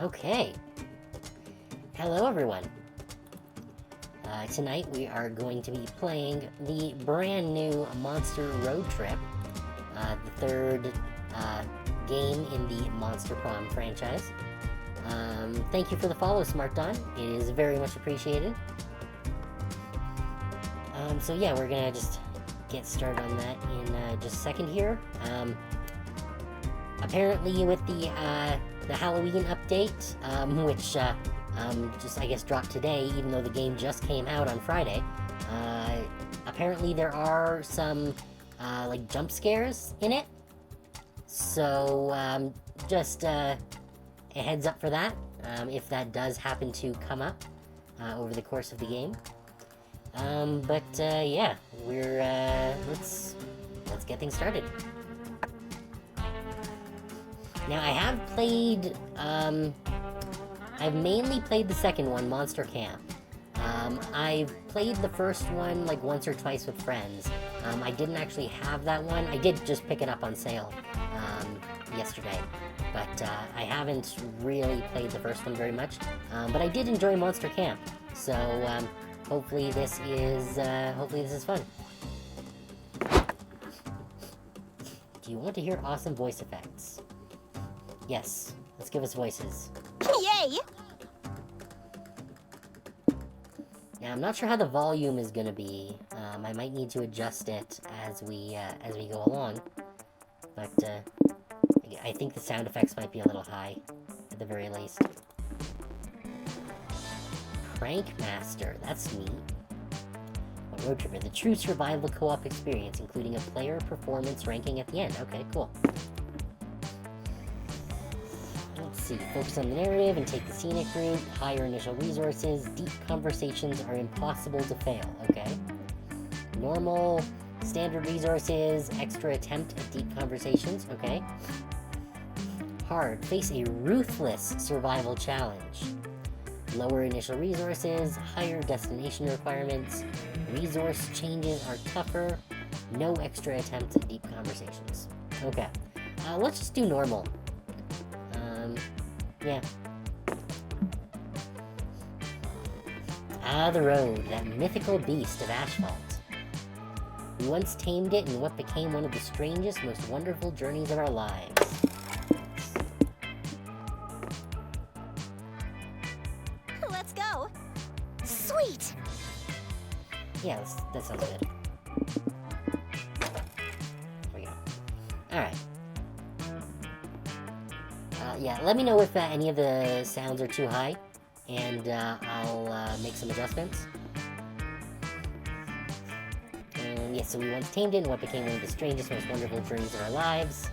Okay. Hello, everyone. Tonight we are going to be playing the brand new Monster Roadtrip, the third game in the Monster Prom franchise. Thank you for the follow, Smart Don. It is very much appreciated. So yeah, we're gonna just get started on that in just a second here. Apparently with the Halloween update, which just I guess dropped today, even though the game just came out on Friday, apparently there are some like jump scares in it. So just a heads up for that, if that does happen to come up over the course of the game. But yeah, we're let's get things started. Now I have played, I've mainly played the second one, Monster Camp. I've played the first one like once or twice with friends. I didn't actually have that one. I did just pick it up on sale yesterday, but I haven't really played the first one very much. But I did enjoy Monster Camp, so hopefully this is fun. Do you want to hear awesome voice effects? Yes, let's give us voices. Yay! Now, I'm not sure how the volume is gonna be. I might need to adjust it as we go along. But I think the sound effects might be a little high, at the very least. Prank Master, that's neat. A Road Tripper, the true survival co-op experience, including a player performance ranking at the end. Okay, cool. Let's see, focus on the narrative and take the scenic route, higher initial resources, deep conversations are impossible to fail, okay? Normal, standard resources, extra attempt at deep conversations, okay? Hard, face a ruthless survival challenge. Lower initial resources, higher destination requirements, resource changes are tougher, no extra attempts at deep conversations. Okay, let's just do normal. Yeah. The road, that mythical beast of asphalt. We once tamed it in what became one of the strangest, most wonderful journeys of our lives. Let's go! Sweet! Yeah, that sounds good. There we go. Alright. Yeah, let me know if any of the sounds are too high, and I'll make some adjustments. Yeah, so we once tamed it in what became one of the strangest, most wonderful journeys of our lives.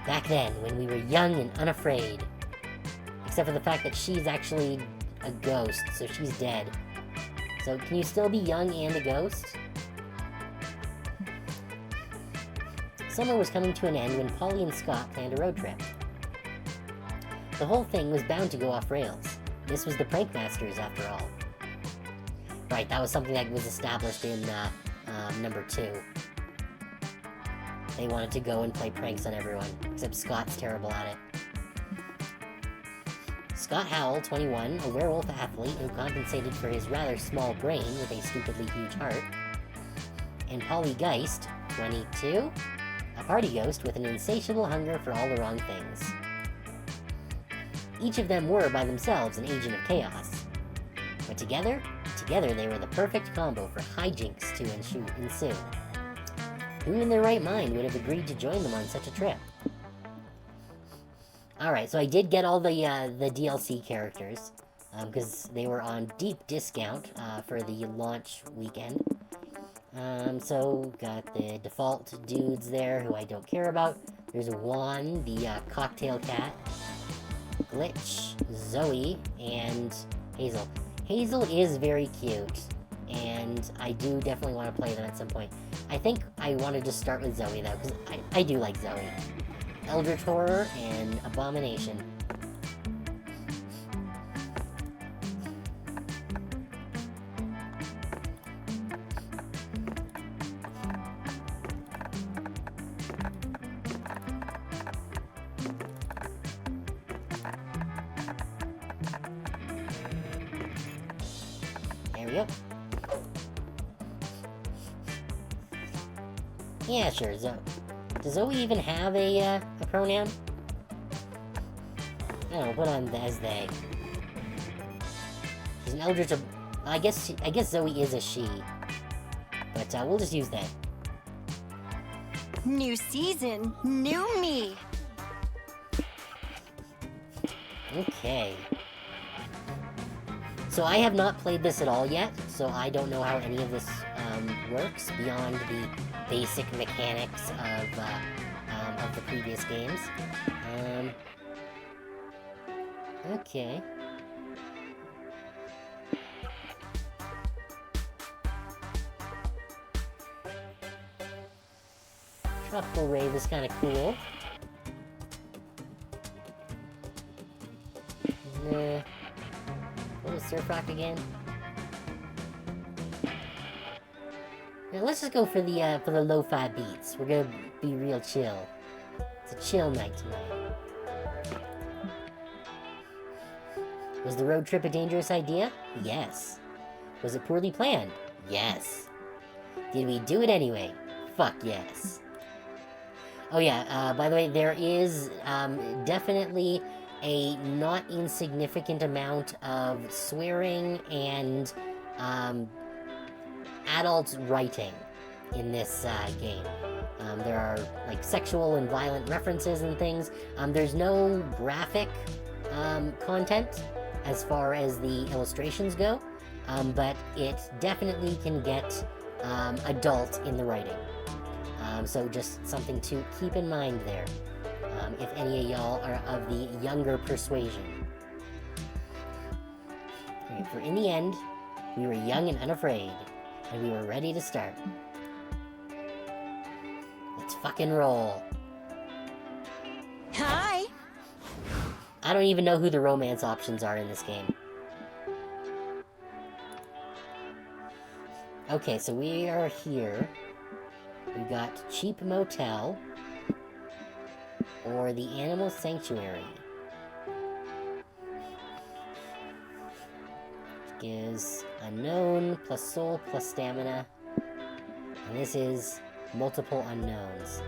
Back then, when we were young and unafraid. Except for the fact that she's actually a ghost, so she's dead. So can you still be young and a ghost? Summer was coming to an end when Polly and Scott planned a road trip. The whole thing was bound to go off rails. This was the Prank Masters, after all. Right, that was something that was established in number 2. They wanted to go and play pranks on everyone, except Scott's terrible at it. Scott Howell, 21, a werewolf athlete who compensated for his rather small brain with a stupidly huge heart. And Polly Geist, 22, a party ghost with an insatiable hunger for all the wrong things. Each of them were, by themselves, an agent of chaos. But together they were the perfect combo for hijinks to ensue. Who in their right mind would have agreed to join them on such a trip? Alright, so I did get all the DLC characters, because they were on deep discount for the launch weekend. So, got the default dudes there, who I don't care about. There's Juan, the cocktail cat, Glitch, Zoe, and Hazel. Hazel is very cute, and I do definitely want to play them at some point. I think I want to just start with Zoe, though, because I do like Zoe. Eldritch Horror and Abomination. we go. Yeah, sure. Does Zoe even have a pronoun? I don't know, put on as they. She's an eldritch of... I guess Zoe is a she. But we'll just use that. New season, new me. Okay. So I have not played this at all yet, so I don't know how any of this works beyond the basic mechanics of the previous games. Okay. Tropical Rave is kind of cool. What was Surf Rock again? Now let's just go for the lo-fi beats. We're gonna be real chill. It's a chill night tonight. Was the road trip a dangerous idea? Yes. Was it poorly planned? Yes. Did we do it anyway? Fuck yes. Oh yeah, by the way, there is definitely a not insignificant amount of swearing and adult writing in this game. There are like sexual and violent references and things. There's no graphic content as far as the illustrations go, but it definitely can get adult in the writing. So just something to keep in mind there, if any of y'all are of the younger persuasion. Alright, for in the end, we were young and unafraid, and we were ready to start. Let's fucking roll. Hi. I don't even know who the romance options are in this game. Okay, so we are here. We got Cheap Motel or the Animal Sanctuary. Which gives unknown plus soul plus stamina. And this is multiple unknowns.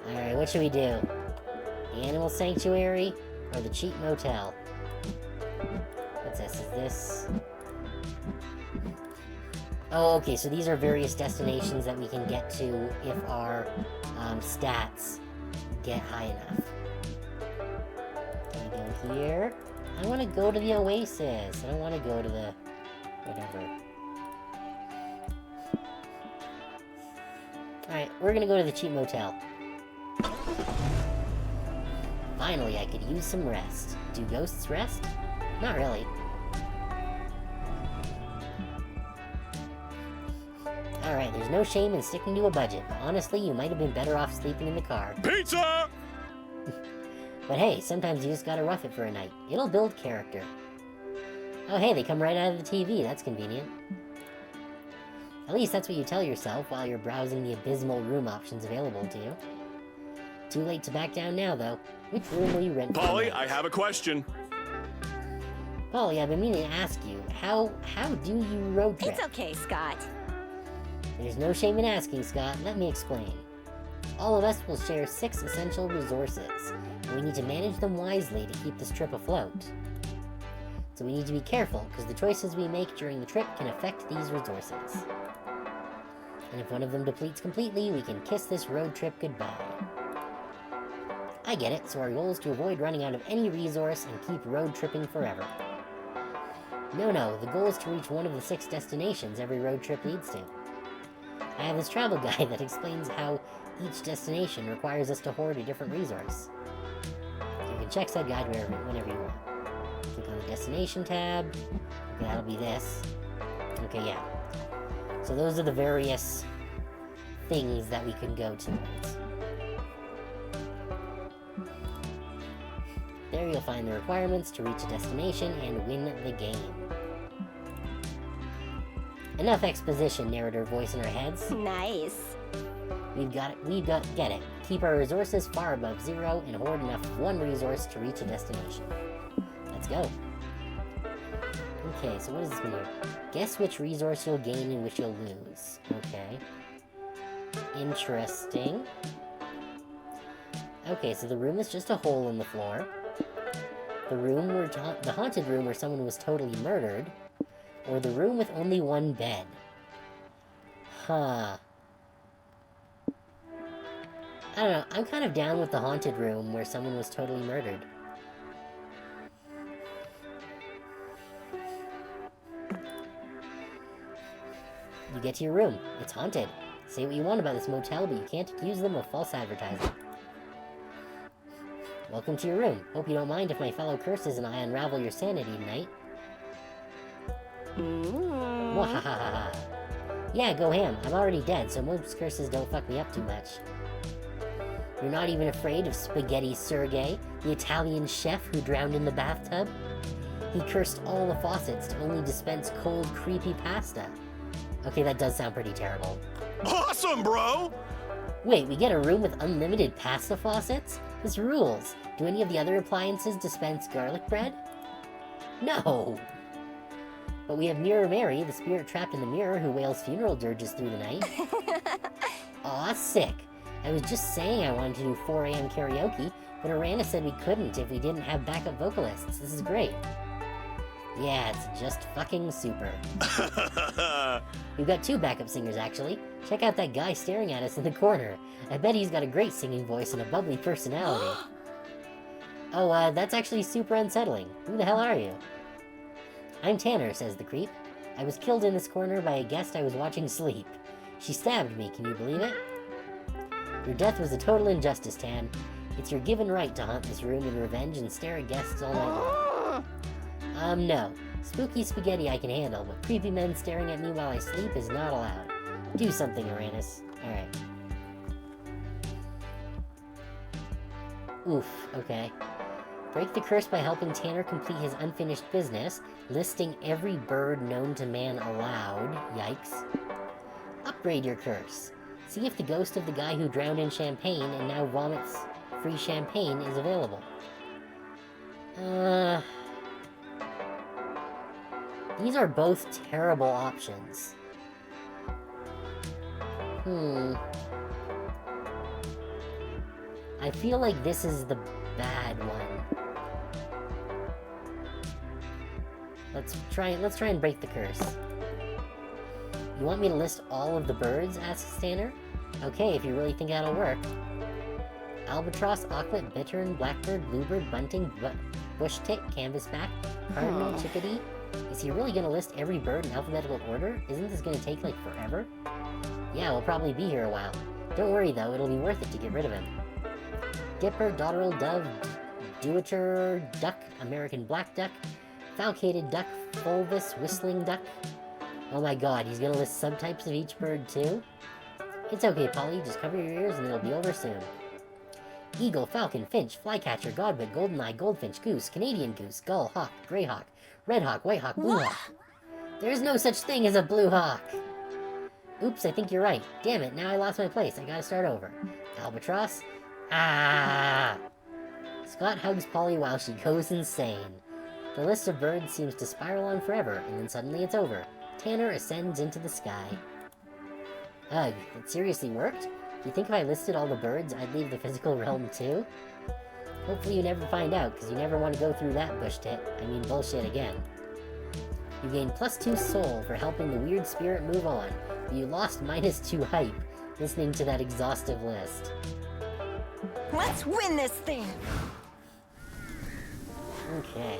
Alright, what should we do? The Animal Sanctuary or the Cheap Motel? What's this? Is this... Oh, okay, so these are various destinations that we can get to if our stats get high enough. Can we go here? I want to go to the Oasis. I don't want to go to the... whatever. Alright, we're gonna go to the Cheap Motel. Finally, I could use some rest. Do ghosts rest? Not really. Alright, there's no shame in sticking to a budget, but honestly, you might have been better off sleeping in the car. Pizza! But hey, sometimes you just gotta rough it for a night. It'll build character. Oh hey, they come right out of the TV, that's convenient. At least that's what you tell yourself while you're browsing the abysmal room options available to you. Too late to back down now, though. Which room will you rent? Polly, I have a question. Polly, I've been meaning to ask you, how do you road trip? It's okay, Scott. There's no shame in asking, Scott. Let me explain. All of us will share 6 essential resources, and we need to manage them wisely to keep this trip afloat. So we need to be careful, because the choices we make during the trip can affect these resources. And if one of them depletes completely, we can kiss this road trip goodbye. I get it, so our goal is to avoid running out of any resource and keep road tripping forever. No, the goal is to reach one of the 6 destinations every road trip leads to. I have this travel guide that explains how each destination requires us to hoard a different resource. You can check said guide whenever you want. Click on the destination tab. Okay, that'll be this. Okay, yeah. So those are the various things that we can go towards. There you'll find the requirements to reach a destination and win the game. Enough exposition, narrator voice in our heads. Nice. Get it. Keep our resources far above 0 and hoard enough of one resource to reach a destination. Let's go. Okay, so what does this mean here? Guess which resource you'll gain and which you'll lose. Okay. Interesting. Okay, so the room is just a hole in the floor. The room where the haunted room where someone was totally murdered, or the room with only one bed. Huh. I don't know, I'm kind of down with the haunted room where someone was totally murdered. You get to your room. It's haunted. Say what you want about this motel, but you can't accuse them of false advertising. Welcome to your room. Hope you don't mind if my fellow curses and I unravel your sanity tonight. Mwahahaha. Yeah, go ham. I'm already dead, so most curses don't fuck me up too much. You're not even afraid of Spaghetti Sergei, the Italian chef who drowned in the bathtub? He cursed all the faucets to only dispense cold, creepy pasta. Okay, that does sound pretty terrible. Awesome, bro! Wait, we get a room with unlimited pasta faucets? This rules. Do any of the other appliances dispense garlic bread? No! But we have Mirror Mary, the spirit trapped in the mirror who wails funeral dirges through the night. Aw, sick. I was just saying I wanted to do 4 a.m. karaoke, but Arana said we couldn't if we didn't have backup vocalists. This is great. Yeah, it's just fucking super. We've got 2 backup singers, actually. Check out that guy staring at us in the corner. I bet he's got a great singing voice and a bubbly personality. Oh, that's actually super unsettling. Who the hell are you? I'm Tanner, says the creep. I was killed in this corner by a guest I was watching sleep. She stabbed me, can you believe it? Your death was a total injustice, Tan. It's your given right to haunt this room in revenge and stare at guests all night long. No. Spooky spaghetti I can handle, but creepy men staring at me while I sleep is not allowed. Do something, Uranus. Alright. Oof, okay. Break the curse by helping Tanner complete his unfinished business, listing every bird known to man aloud. Yikes. Upgrade your curse. See if the ghost of the guy who drowned in champagne and now vomits free champagne is available. These are both terrible options. I feel like this is the bad one. Let's try and break the curse. You want me to list all of the birds? Asks Tanner. Okay, if you really think that'll work. Albatross, auklet, bittern, blackbird, bluebird, bunting, bush tit, canvasback, cardinal, chickadee. Is he really gonna list every bird in alphabetical order? Isn't this gonna take, like, forever? Yeah, we'll probably be here a while. Don't worry, though, it'll be worth it to get rid of him. Dipper, dotterel, dove, duator, duck, American black duck, falcated duck, fulvus, whistling duck. Oh my god, he's gonna list subtypes of each bird, too? It's okay, Polly, just cover your ears and it'll be over soon. Eagle, falcon, finch, flycatcher, godwit, goldeneye, goldfinch, goose, Canadian goose, gull, hawk, greyhawk, red hawk, white hawk, blue hawk. There's no such thing as a blue hawk! Oops, I think you're right. Damn it, now I lost my place. I gotta start over. Albatross. Ah! Scott hugs Polly while she goes insane. The list of birds seems to spiral on forever, and then suddenly it's over. Tanner ascends into the sky. Ugh, it seriously worked? Do you think if I listed all the birds, I'd leave the physical realm too? Hopefully you never find out, because you never want to go through that bullshit again. You gain +2 soul for helping the weird spirit move on, but you lost -2 hype listening to that exhaustive list. Let's win this thing! Okay.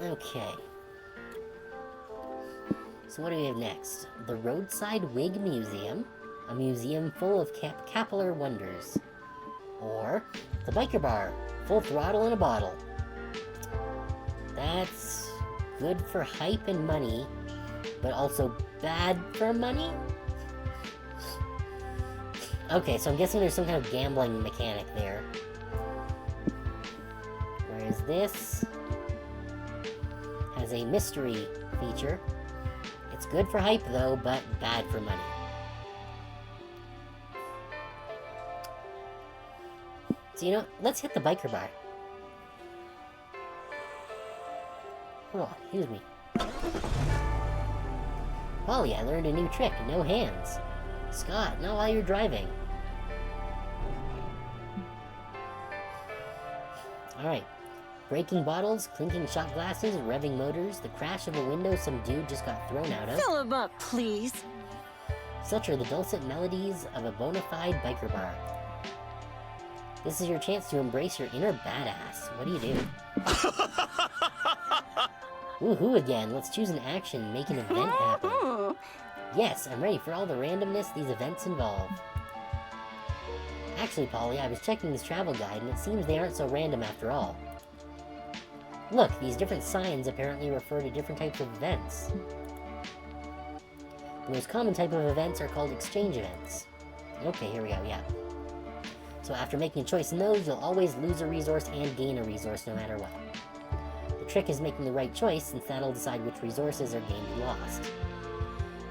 Okay. So what do we have next? The Roadside Wig Museum, a museum full of capillary wonders. Or the Biker Bar, full throttle in a bottle. That's good for hype and money, but also bad for money? Okay, so I'm guessing there's some kind of gambling mechanic there. Whereas this has a mystery feature. It's good for hype though, but bad for money. So, you know, let's hit the biker bar. Oh, excuse me. Polly, I learned a new trick. No hands. Scott, not while you're driving. Alright. Breaking bottles, clinking shot glasses, revving motors, the crash of a window some dude just got thrown out of. Fill him up, please. Such are the dulcet melodies of a bona fide biker bar. This is your chance to embrace your inner badass. What do you do? Woohoo again. Let's choose an action and make an event happen. Yes, I'm ready for all the randomness these events involve. Actually, Polly, I was checking this travel guide and it seems they aren't so random after all. Look, these different signs apparently refer to different types of events. The most common type of events are called exchange events. Okay, here we go, yeah. So after making a choice in those, you'll always lose a resource and gain a resource no matter what. The trick is making the right choice, since that'll decide which resources are gained and lost.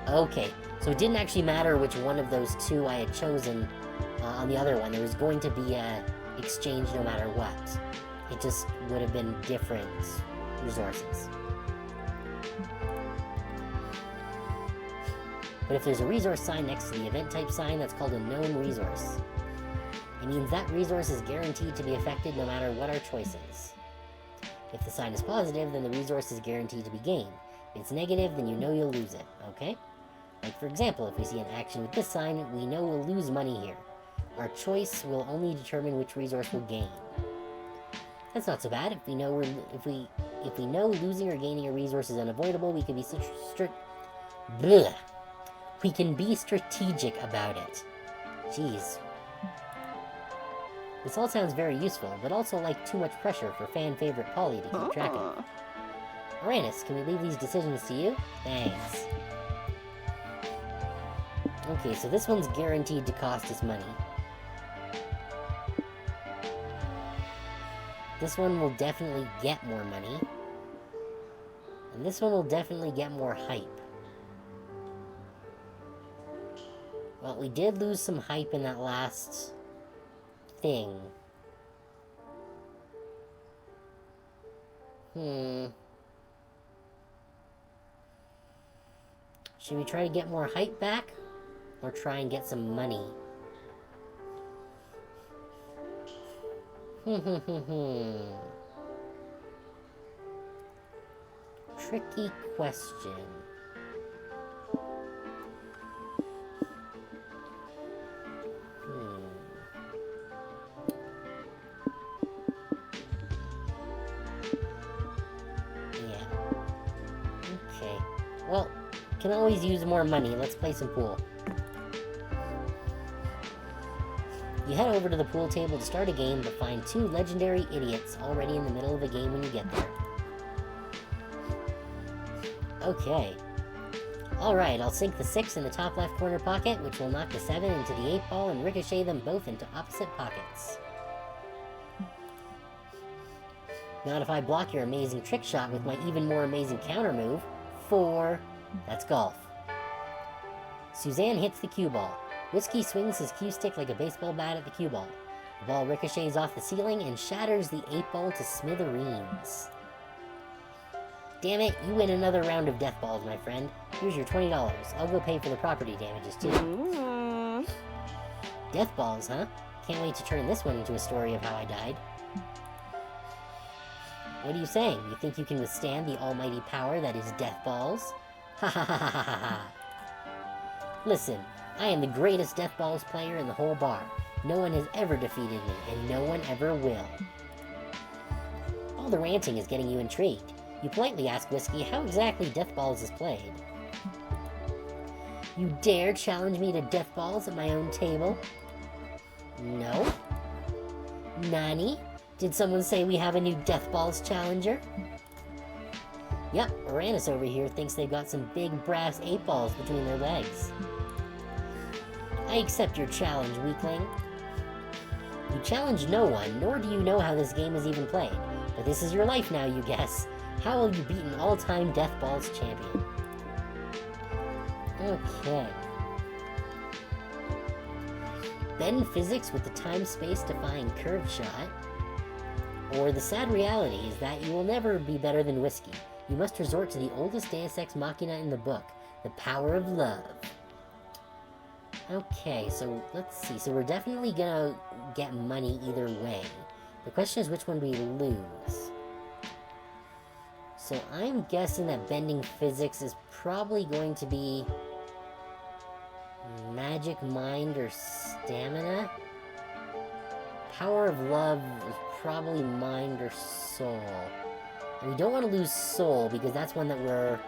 Okay, so it didn't actually matter which one of those two I had chosen on the other one. There was going to be a exchange no matter what. It just would have been different resources. But if there's a resource sign next to the event type sign, that's called a known resource. It means that resource is guaranteed to be affected no matter what our choice is. If the sign is positive, then the resource is guaranteed to be gained. If it's negative, then you know you'll lose it, okay? Like for example, if we see an action with this sign, we know we'll lose money here. Our choice will only determine which resource we'll gain. That's not so bad. If we know losing or gaining a resource is unavoidable, we can be we can be strategic about it. Jeez. This all sounds very useful, but also like too much pressure for fan-favorite Polly to keep track of. Uranus, can we leave these decisions to you? Thanks. Okay, so this one's guaranteed to cost us money. This one will definitely get more money. And this one will definitely get more hype. Well, we did lose some hype in that last thing. Should we try to get more hype back? Or try and get some money? Tricky question. Yeah. Okay. Well, can always use more money. Let's play some pool. You head over to the pool table to start a game, but find two legendary idiots already in the middle of a game when you get there. Okay. Alright, I'll sink the 6 in the top left corner pocket, which will knock the 7 into the 8 ball and ricochet them both into opposite pockets. Not if I block your amazing trick shot with my even more amazing counter move. 4. That's golf. Suzanne hits the cue ball. Whiskey swings his cue stick like a baseball bat at the cue ball. The ball ricochets off the ceiling and shatters the 8 ball to smithereens. Damn it, you win another round of death balls, my friend. Here's your $20. I'll go pay for the property damages, too. Death balls, huh? Can't wait to turn this one into a story of how I died. What are you saying? You think you can withstand the almighty power that is death balls? Ha ha ha ha ha ha. Listen, I am the greatest death balls player in the whole bar. No one has ever defeated me, and no one ever will. All the ranting is getting you intrigued. You politely ask Whiskey how exactly death balls is played. You dare challenge me to death balls at my own table? No? Nani? Did someone say we have a new death balls challenger? Yep, Uranus over here thinks they've got some big brass 8 balls between their legs. I accept your challenge, weakling. You challenge no one, nor do you know how this game is even played. But this is your life now, you guess. How will you beat an all-time Death Balls champion? Okay. bend physics with the time-space defying curved shot. Or the sad reality is that you will never be better than whiskey. You must resort to the oldest Deus Ex Machina in the book, the power of love. Okay, so let's see. So we're definitely gonna get money either way. The question is which one we lose. So I'm guessing that bending physics is probably going to be magic, mind, or stamina. Power of love is probably mind or soul. And we don't want to lose soul because that's one that we're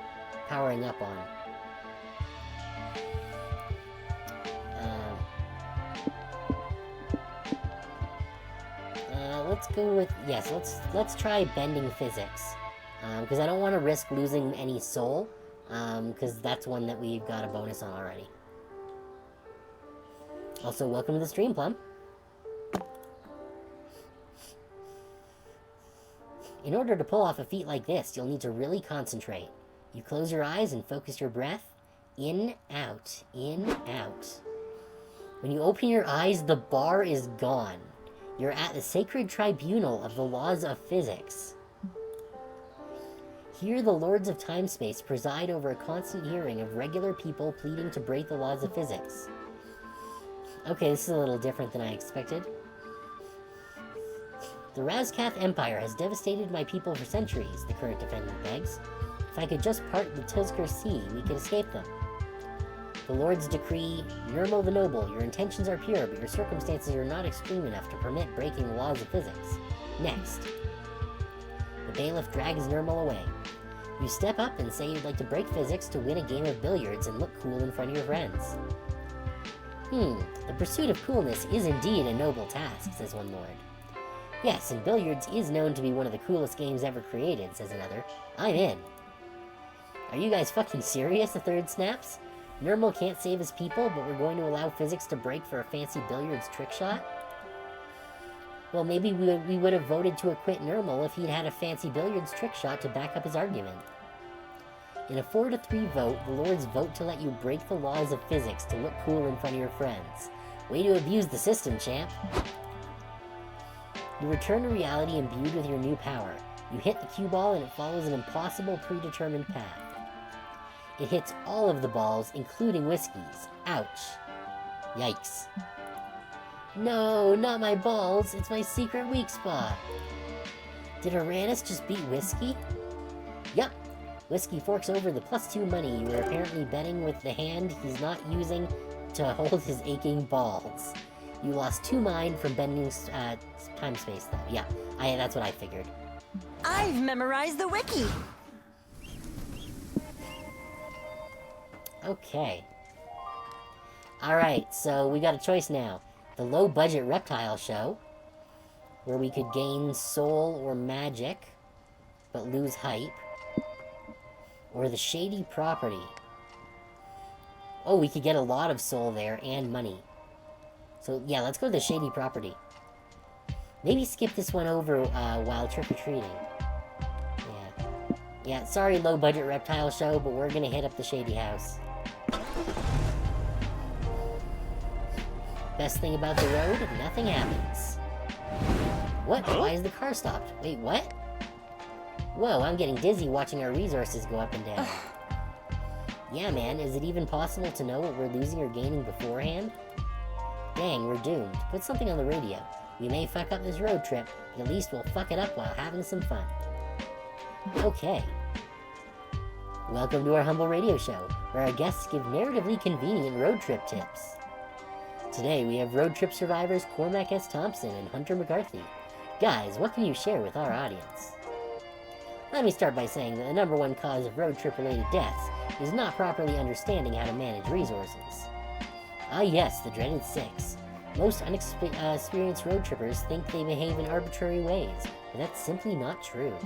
powering up on. Let's go with, yes, let's try bending physics. Because I don't want to risk losing any soul, because that's one that we've got a bonus on already. Also, welcome to the stream, Plum. In order to pull off a feat like this, you'll need to really concentrate. You close your eyes and focus your breath. In, out, in, out. When you open your eyes, the bar is gone. You're at the sacred tribunal of the laws of physics. Here, the lords of time-space preside over a constant hearing of regular people pleading to break the laws of physics. Okay, this is a little different than I expected. The Razkath Empire has devastated my people for centuries, the current defendant begs. If I could just part the Tilsker Sea, we could escape them. The Lords decree, Nirmal the Noble, your intentions are pure, but your circumstances are not extreme enough to permit breaking the laws of physics. Next. The bailiff drags Nirmal away. You step up and say you'd like to break physics to win a game of billiards and look cool in front of your friends. The pursuit of coolness is indeed a noble task, says one lord. Yes, and billiards is known to be one of the coolest games ever created, says another. I'm in. Are you guys fucking serious? A third snaps. Nirmal can't save his people, but we're going to allow physics to break for a fancy billiards trick shot? Well, maybe we would have voted to acquit Nirmal if he'd had a fancy billiards trick shot to back up his argument. In a 4-3 vote, the lords vote to let you break the laws of physics to look cool in front of your friends. Way to abuse the system, champ. You return to reality imbued with your new power. You hit the cue ball and it follows an impossible predetermined path. It hits all of the balls, including Whiskey's. Ouch. Yikes. No, not my balls. It's my secret weak spot. Did Uranus just beat Whiskey? Yup. Whiskey forks over the +2 money you were apparently betting with the hand he's not using to hold his aching balls. You lost 2 mind from bending time-space, though. Yeah, that's what I figured. I've memorized the wiki. Okay. Alright, so we got a choice now. The low-budget reptile show, where we could gain soul or magic, but lose hype. Or the shady property. Oh, we could get a lot of soul there and money. So, yeah, let's go to the shady property. Maybe skip this one over while trick-or-treating. Yeah, sorry, low-budget reptile show, but we're gonna hit up the shady house. Best thing about the road, nothing happens. What? Why is the car stopped? Wait, what? Whoa, I'm getting dizzy watching our resources go up and down. Yeah, man, is it even possible to know what we're losing or gaining beforehand? Dang, we're doomed. Put something on the radio. We may fuck up this road trip, but at least we'll fuck it up while having some fun. Okay. Welcome to our humble radio show, where our guests give narratively convenient road trip tips. Today we have road trip survivors Cormac S. Thompson and Hunter McCarthy. Guys, what can you share with our audience? Let me start by saying that the #1 cause of road trip-related deaths is not properly understanding how to manage resources. Ah yes, the dreaded 6. Most inexperienced road trippers think they behave in arbitrary ways, but that's simply not true.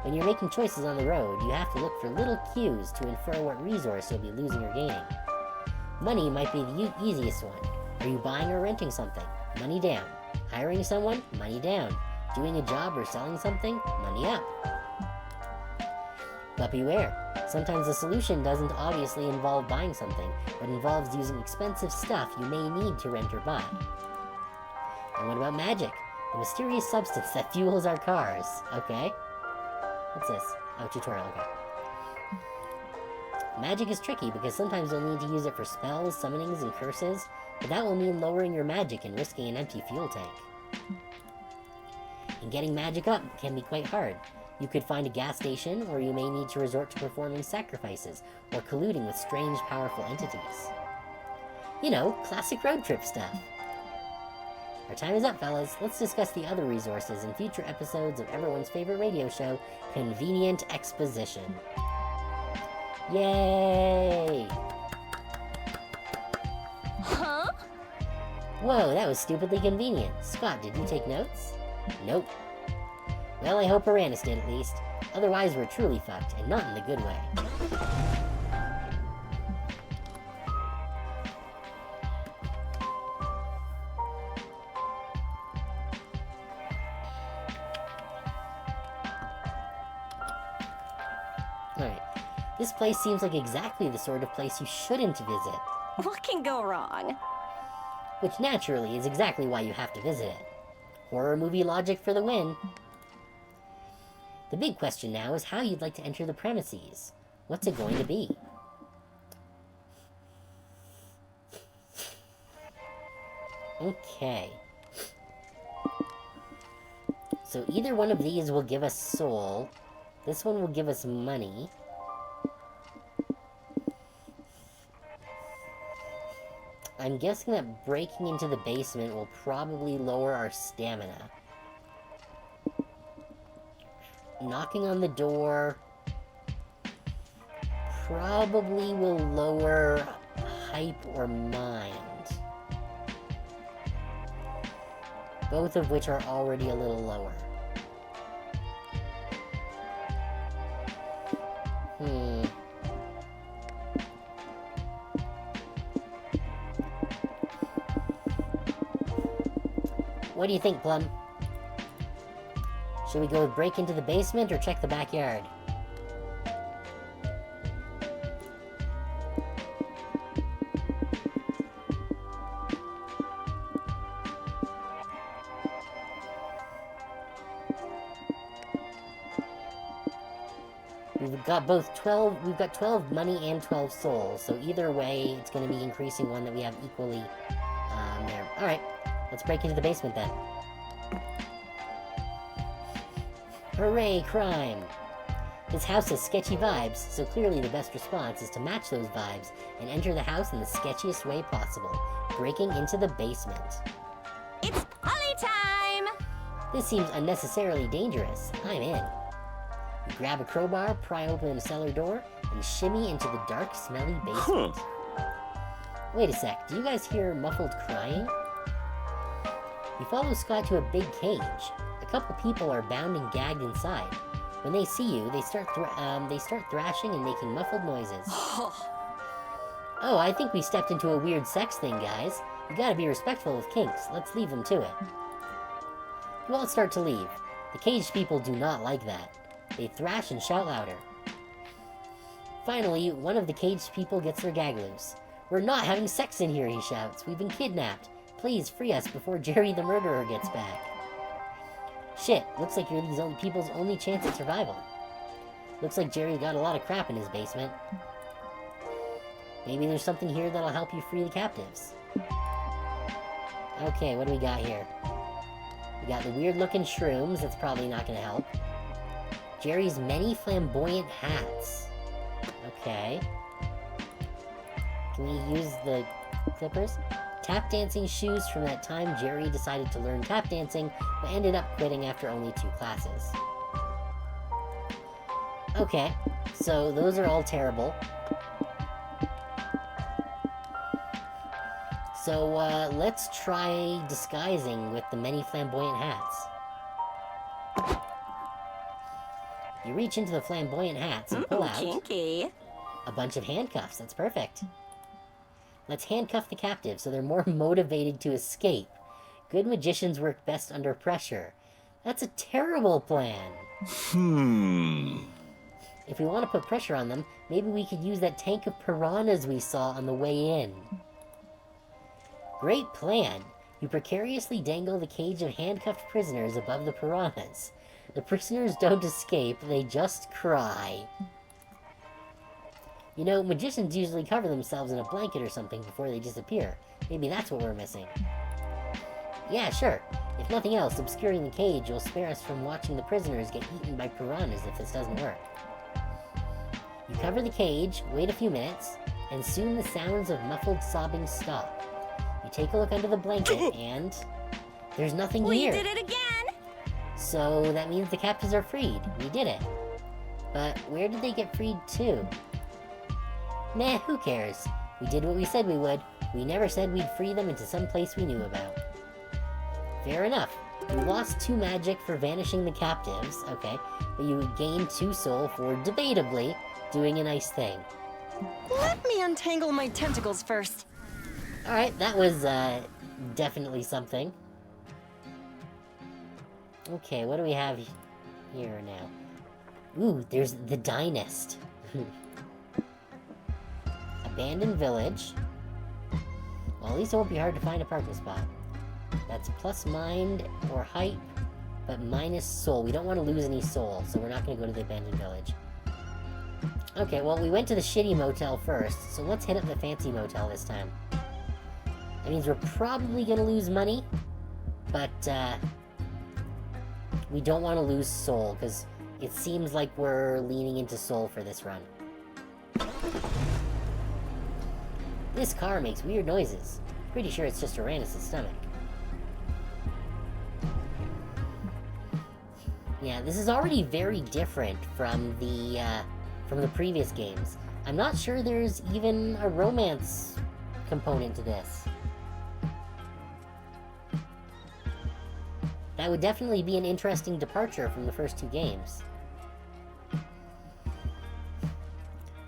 When you're making choices on the road, you have to look for little cues to infer what resource you'll be losing or gaining. Money might be the easiest one. Are you buying or renting something? Money down. Hiring someone? Money down. Doing a job or selling something? Money up. But beware, sometimes the solution doesn't obviously involve buying something, but involves using expensive stuff you may need to rent or buy. And what about magic? The mysterious substance that fuels our cars. Okay. What's this? Oh, tutorial, okay. Magic is tricky because sometimes you'll need to use it for spells, summonings, and curses, but that will mean lowering your magic and risking an empty fuel tank. And getting magic up can be quite hard. You could find a gas station, or you may need to resort to performing sacrifices, or colluding with strange, powerful entities. You know, classic road trip stuff. Our time is up, fellas. Let's discuss the other resources in future episodes of everyone's favorite radio show, Convenient Exposition. Yay! Huh? Whoa, that was stupidly convenient. Scott, did you take notes? Nope. Well, I hope Uranus did at least. Otherwise, we're truly fucked, and not in the good way. Alright. This place seems like exactly the sort of place you shouldn't visit. What can go wrong? Which naturally is exactly why you have to visit it. Horror movie logic for the win. The big question now is how you'd like to enter the premises. What's it going to be? Okay. So either one of these will give us soul. This one will give us money. I'm guessing that breaking into the basement will probably lower our stamina. Knocking on the door probably will lower hype or mind. Both of which are already a little lower. What do you think, Plum? Should we go break into the basement or check the backyard? We've got 12 money and 12 souls, so either way, it's going to be increasing one that we have equally there. Alright, let's break into the basement then. Hooray, crime! This house has sketchy vibes, so clearly the best response is to match those vibes and enter the house in the sketchiest way possible, breaking into the basement. It's Polly time! This seems unnecessarily dangerous. I'm in. You grab a crowbar, pry open a cellar door, and shimmy into the dark, smelly basement. Wait a sec, do you guys hear muffled crying? You follow Scott to a big cage. A couple people are bound and gagged inside. When they see you, they start thrashing and making muffled noises. Oh, I think we stepped into a weird sex thing, guys. You gotta be respectful of kinks. Let's leave them to it. You all start to leave. The caged people do not like that. They thrash and shout louder. Finally, one of the caged people gets their gag loose. We're not having sex in here, he shouts. We've been kidnapped. Please free us before Jerry the murderer gets back. Shit, looks like you're these people's only chance at survival. Looks like Jerry got a lot of crap in his basement. Maybe there's something here that'll help you free the captives. Okay, what do we got here? We got the weird-looking shrooms. That's probably not going to help. Jerry's many flamboyant hats. Okay. Can we use the clippers? Tap dancing shoes from that time Jerry decided to learn tap dancing, but ended up quitting after only 2 classes. Okay, so those are all terrible. So, let's try disguising with the many flamboyant hats. You reach into the flamboyant hats and pull out Kinky. a bunch of handcuffs. That's perfect. Let's handcuff the captives so they're more motivated to escape. Good magicians work best under pressure. That's a terrible plan. If we want to put pressure on them, maybe we could use that tank of piranhas we saw on the way in. Great plan! You precariously dangle the cage of handcuffed prisoners above the piranhas. The prisoners don't escape, they just cry. You know, magicians usually cover themselves in a blanket or something before they disappear. Maybe that's what we're missing. Yeah, sure. If nothing else, obscuring the cage will spare us from watching the prisoners get eaten by piranhas if this doesn't work. You cover the cage, wait a few minutes, and soon the sounds of muffled sobbing stop. You take a look under the blanket, and there's nothing here. We did it again! So that means the captives are freed. We did it. But where did they get freed to? Meh, who cares? We did what we said we would. We never said we'd free them into some place we knew about. Fair enough. You lost 2 magic for vanishing the captives, okay, but you gained 2 soul for, debatably, doing a nice thing. Let me untangle my tentacles first. Alright, that was, definitely something. Okay, what do we have here now? Ooh, there's the Dynast. Abandoned village. Well, at least it won't be hard to find a parking spot. That's plus mind or height, but minus soul. We don't want to lose any soul, so we're not going to go to the abandoned village. Okay, well, we went to the shitty motel first, so let's hit up the fancy motel this time. That means we're probably going to lose money, but, we don't want to lose soul, because it seems like we're leaning into soul for this run. This car makes weird noises. Pretty sure it's just Uranus' stomach. Yeah, this is already very different from the previous games. I'm not sure there's even a romance component to this. That would definitely be an interesting departure from the first 2 games.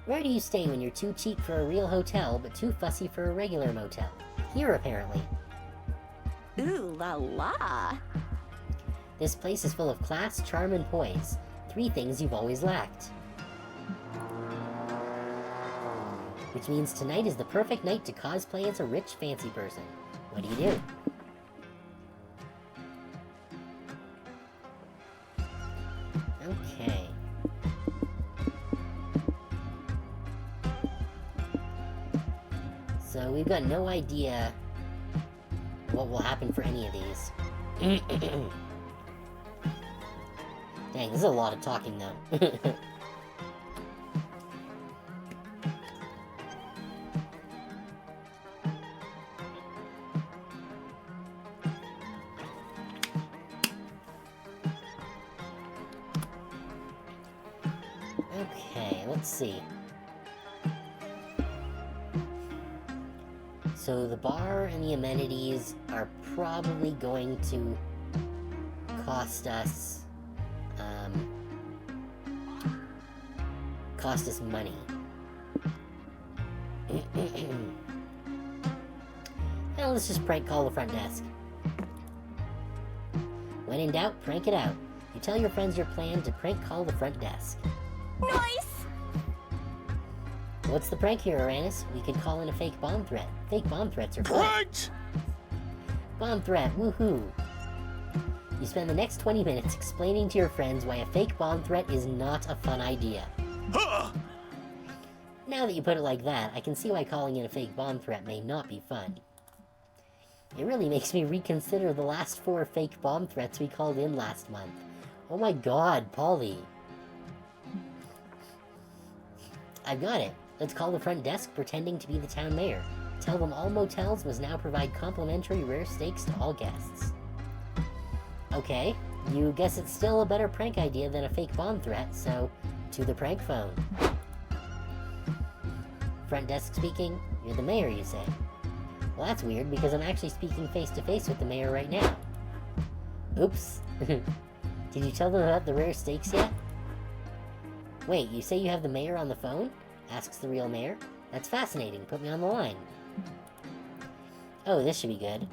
Where do you stay when you're too cheap for a real hotel, but too fussy for a regular motel? Here, apparently. Ooh la la! This place is full of class, charm, and poise. 3 things you've always lacked. Which means tonight is the perfect night to cosplay as a rich, fancy person. What do you do? Okay. So we've got no idea what will happen for any of these. Dang, this is a lot of talking though. Okay, let's see. So the bar and the amenities are probably going to cost us money. Well, let's just prank call the front desk. When in doubt, prank it out. You tell your friends your plan to prank call the front desk. Nice! What's the prank here, Uranus? We could call in a fake bomb threat. Fake bomb threats are fun. Pranked! Bomb threat, woohoo! You spend the next 20 minutes explaining to your friends why a fake bomb threat is not a fun idea. Huh! Now that you put it like that, I can see why calling in a fake bomb threat may not be fun. It really makes me reconsider the last 4 fake bomb threats we called in last month. Oh my god, Polly. I've got it. Let's call the front desk pretending to be the town mayor. Tell them all motels must now provide complimentary rare steaks to all guests. Okay, you guess it's still a better prank idea than a fake bomb threat, so to the prank phone. Front desk speaking, you're the mayor, you say. Well, that's weird, because I'm actually speaking face-to-face with the mayor right now. Oops. Did you tell them about the rare steaks yet? Wait, you say you have the mayor on the phone? Asks the real mayor. That's fascinating, put me on the line. Oh, this should be good.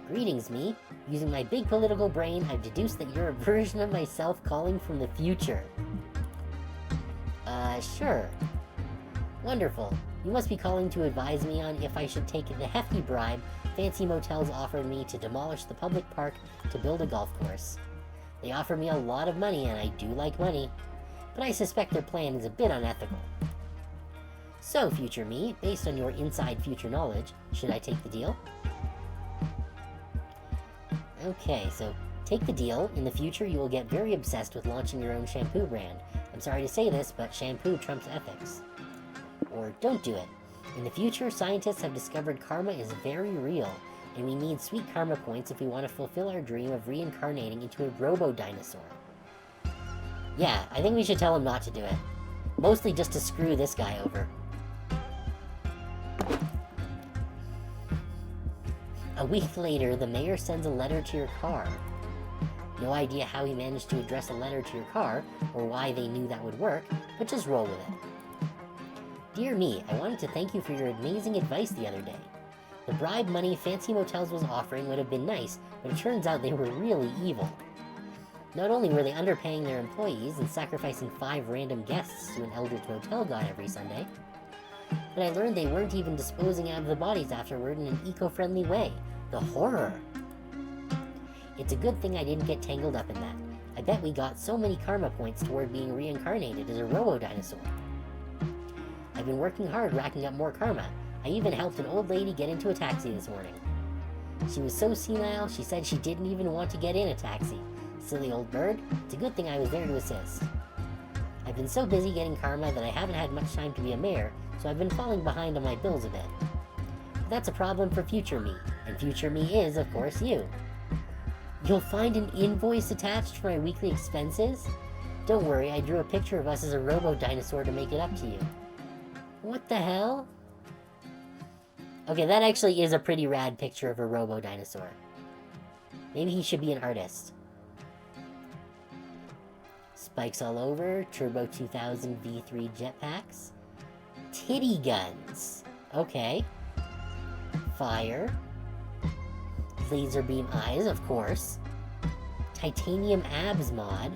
Greetings, me. Using my big political brain, I've deduced that you're a version of myself calling from the future. Sure. Wonderful. You must be calling to advise me on if I should take the hefty bribe Fancy Motels offered me to demolish the public park to build a golf course. They offer me a lot of money, and I do like money, but I suspect their plan is a bit unethical. So, future me, based on your inside future knowledge, should I take the deal? Okay, so take the deal. In the future, you will get very obsessed with launching your own shampoo brand. I'm sorry to say this, but shampoo trumps ethics. Or don't do it. In the future, scientists have discovered karma is very real, and we need sweet karma points if we want to fulfill our dream of reincarnating into a robo-dinosaur. Yeah, I think we should tell him not to do it. Mostly just to screw this guy over. A week later, the mayor sends a letter to your car. No idea how he managed to address a letter to your car, or why they knew that would work, but just roll with it. Dear me, I wanted to thank you for your amazing advice the other day. The bribe money Fancy Motels was offering would have been nice, but it turns out they were really evil. Not only were they underpaying their employees and sacrificing 5 random guests to an Eldritch Motel god every Sunday, but I learned they weren't even disposing out of the bodies afterward in an eco-friendly way. The horror! It's a good thing I didn't get tangled up in that. I bet we got so many karma points toward being reincarnated as a robo-dinosaur. I've been working hard racking up more karma. I even helped an old lady get into a taxi this morning. She was so senile, she said she didn't even want to get in a taxi. Silly old bird. It's a good thing I was there to assist. I've been so busy getting karma that I haven't had much time to be a mayor, so I've been falling behind on my bills a bit. But that's a problem for future me, and future me is, of course, you. You'll find an invoice attached for my weekly expenses? Don't worry, I drew a picture of us as a robo-dinosaur to make it up to you. What the hell? Okay, that actually is a pretty rad picture of a robo-dinosaur. Maybe he should be an artist. Spikes all over, Turbo 2000 V3 jetpacks. Titty guns. Okay. Fire. Laser beam eyes, of course. Titanium abs mod.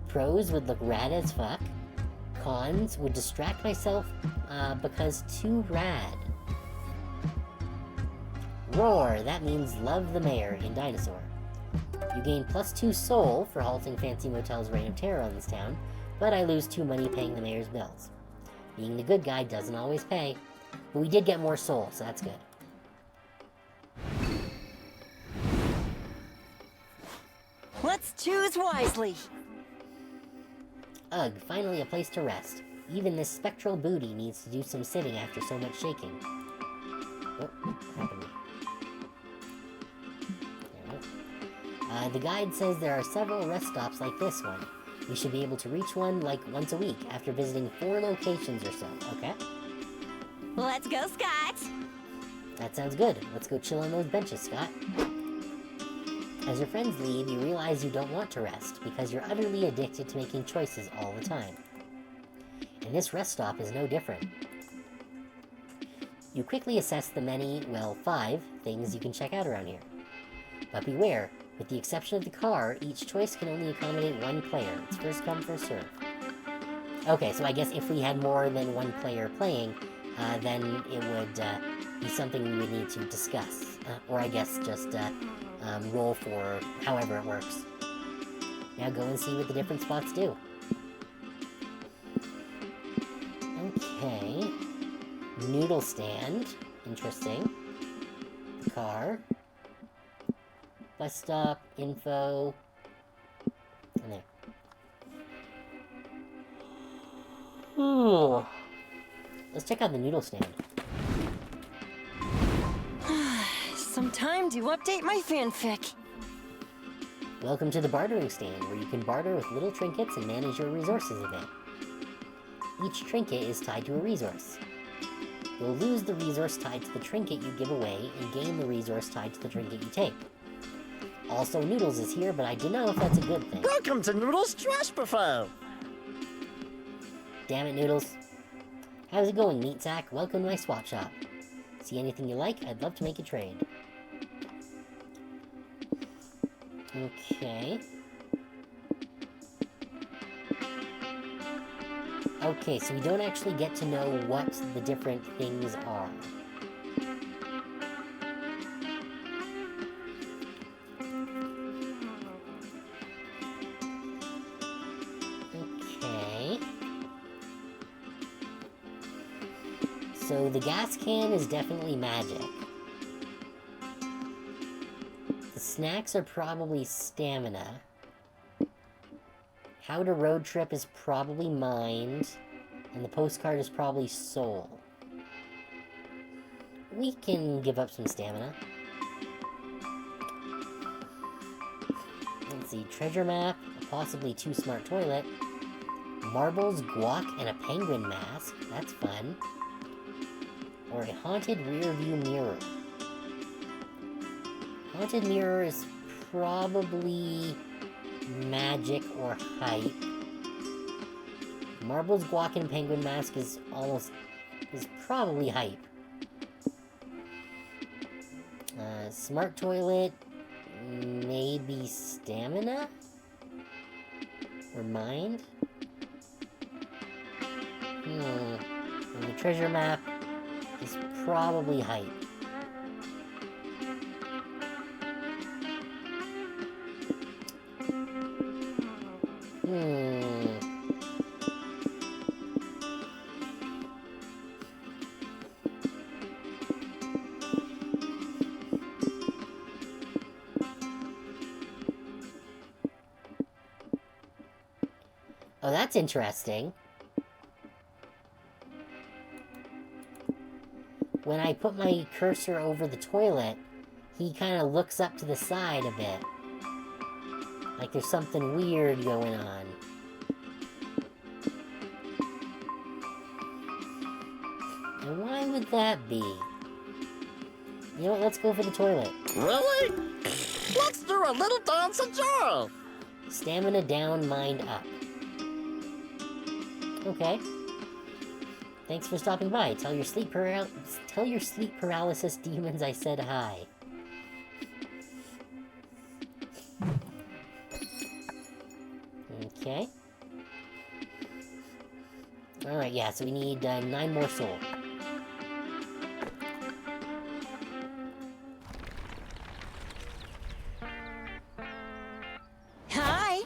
Pros would look rad as fuck. Cons would distract myself because too rad. Roar, that means love the mayor in Dinosaur. You gain +2 soul for halting Fancy Motel's reign of terror on this town, but I lose 2 money paying the mayor's bills. Being the good guy doesn't always pay, but we did get more soul, so that's good. Let's choose wisely. Ugh, finally a place to rest. Even this spectral booty needs to do some sitting after so much shaking. Oh, what happened? The guide says there are several rest stops like this one. We should be able to reach one like once a week after visiting 4 locations or so, okay? Let's go, Scott. That sounds good. Let's go chill on those benches, Scott. As your friends leave, you realize you don't want to rest because you're utterly addicted to making choices all the time. And this rest stop is no different. You quickly assess the many, well, 5 things you can check out around here. But beware, with the exception of the car, each choice can only accommodate 1 player. It's first come, first serve. Okay, so I guess if we had more than 1 player playing, then it would be something we would need to discuss. Or I guess just roll for however it works. Now go and see what the different spots do. Okay. Noodle stand. Interesting. Car. Bus stop, info, and there. Ooh. Let's check out the noodle stand. Some time to update my fanfic. Welcome to the bartering stand, where you can barter with little trinkets and manage your resources a bit. Each trinket is tied to a resource. You'll lose the resource tied to the trinket you give away, and gain the resource tied to the trinket you take. Also, Noodles is here, but I don't know if that's a good thing. Welcome to Noodles Trash Buffet! Damn it, Noodles. How's it going, Meat Sack? Welcome to my swap shop. See anything you like? I'd love to make a trade. Okay. Okay, so we don't actually get to know what the different things are. Okay. So the gas can is definitely magic. The snacks are probably stamina. How to road trip is probably mind. And the postcard is probably soul. We can give up some stamina. Let's see, treasure map, a possibly too smart toilet, marbles, guac, and a penguin mask. That's fun. Or a haunted rear view mirror. Haunted mirror is probably magic or hype. Marbles, guac, and penguin mask is probably hype. Smart toilet, maybe stamina? Or mind? And the treasure map is probably hype. Oh, that's interesting. When I put my cursor over the toilet, he kind of looks up to the side a bit. Like there's something weird going on. And why would that be? You know what, let's go for the toilet. Really? Let's do a little dance of joy. Stamina down, mind up. Okay. Thanks for stopping by. Tell your sleep paralysis demons I said hi. Okay. Alright, yeah, so we need 9 more soul. Hi!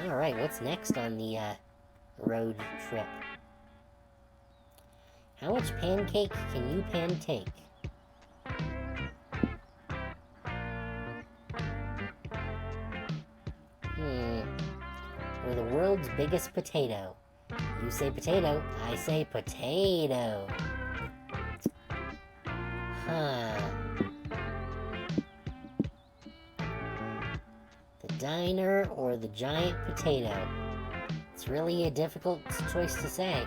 Alright, what's next on the road trip? How much pancake can you take? We're the world's biggest potato. You say potato, I say potato. Huh. The diner or the giant potato? It's really a difficult choice to say.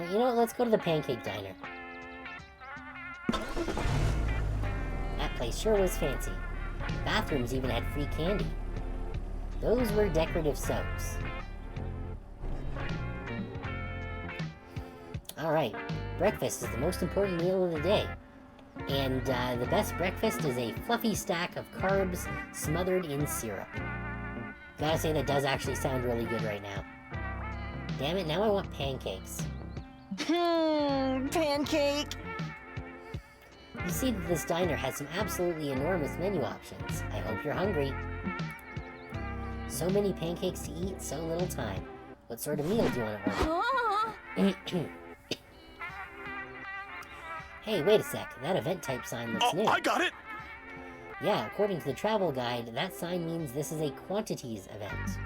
You know what? Let's go to the pancake diner. That place sure was fancy. Bathrooms even had free candy. Those were decorative soaps. Alright, breakfast is the most important meal of the day. And the best breakfast is a fluffy stack of carbs smothered in syrup. Gotta say, that does actually sound really good right now. Damn it, now I want pancakes. Pancake. You see that this diner has some absolutely enormous menu options. I hope you're hungry. So many pancakes to eat, so little time. What sort of meal do you want to order? Hey, wait a sec. That event type sign looks new. I got it! Yeah, according to the travel guide, that sign means this is a quantities event.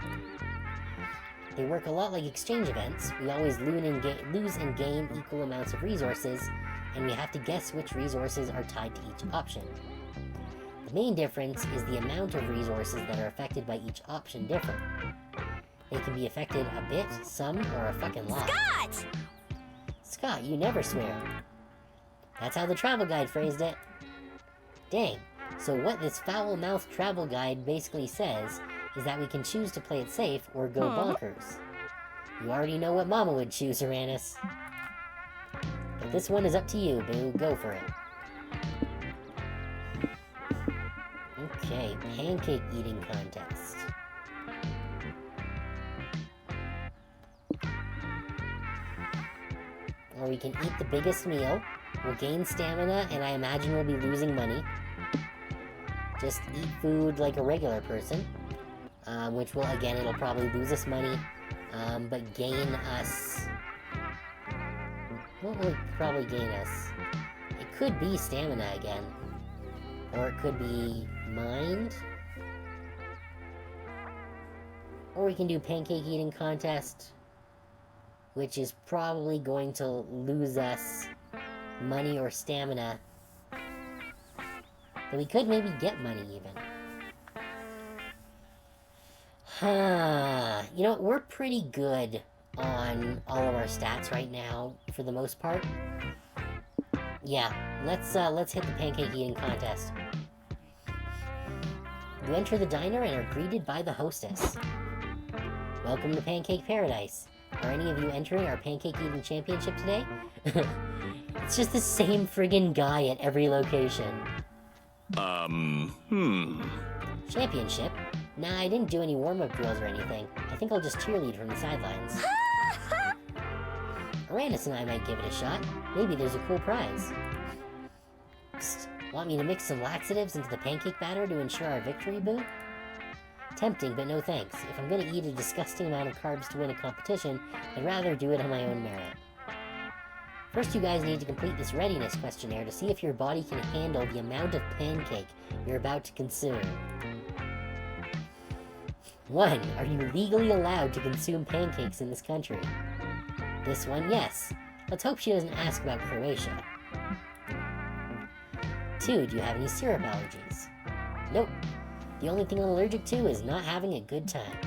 They work a lot like exchange events. We always lose and gain equal amounts of resources, and we have to guess which resources are tied to each option. The main difference is the amount of resources that are affected by each option differ. They can be affected a bit, some, or a fucking lot. Scott! Scott, you never swear. That's how the travel guide phrased it. Dang. So what this foul-mouthed travel guide basically says is that we can choose to play it safe or go bonkers. You already know what Mama would choose, Uranus. But this one is up to you, Boo. Go for it. Okay, pancake eating contest. Or we can eat the biggest meal. We'll gain stamina, and I imagine we'll be losing money. Just eat food like a regular person. Which will, again, it'll probably lose us money. But gain us... What will it probably gain us? It could be stamina again. Or it could be mind. Or we can do pancake eating contest, which is probably going to lose us money or stamina. But we could maybe get money even. You know, we're pretty good on all of our stats right now, for the most part. Yeah, let's hit the pancake eating contest. You enter the diner and are greeted by the hostess. Welcome to Pancake Paradise. Are any of you entering our pancake eating championship today? It's just the same friggin' guy at every location. Championship? Nah, I didn't do any warm-up drills or anything. I think I'll just cheerlead from the sidelines. Uranus and I might give it a shot. Maybe there's a cool prize. Psst, want me to mix some laxatives into the pancake batter to ensure our victory, Boo? Tempting, but no thanks. If I'm gonna eat a disgusting amount of carbs to win a competition, I'd rather do it on my own merit. First, you guys need to complete this readiness questionnaire to see if your body can handle the amount of pancake you're about to consume. 1. Are you legally allowed to consume pancakes in this country? This one, yes. Let's hope she doesn't ask about Croatia. 2. Do you have any syrup allergies? Nope. The only thing I'm allergic to is not having a good time.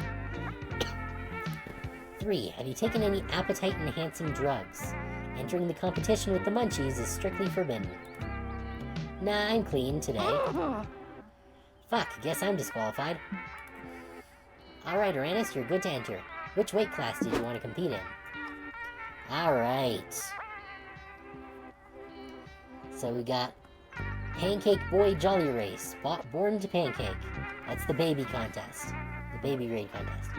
3. Have you taken any appetite-enhancing drugs? Entering the competition with the munchies is strictly forbidden. Nah, I'm clean today. Fuck, guess I'm disqualified. Alright, Uranus, you're good to enter. Which weight class did you want to compete in? Alright. So we got Pancake Boy Jolly Race, Born to Pancake. That's the baby contest. The baby grade contest.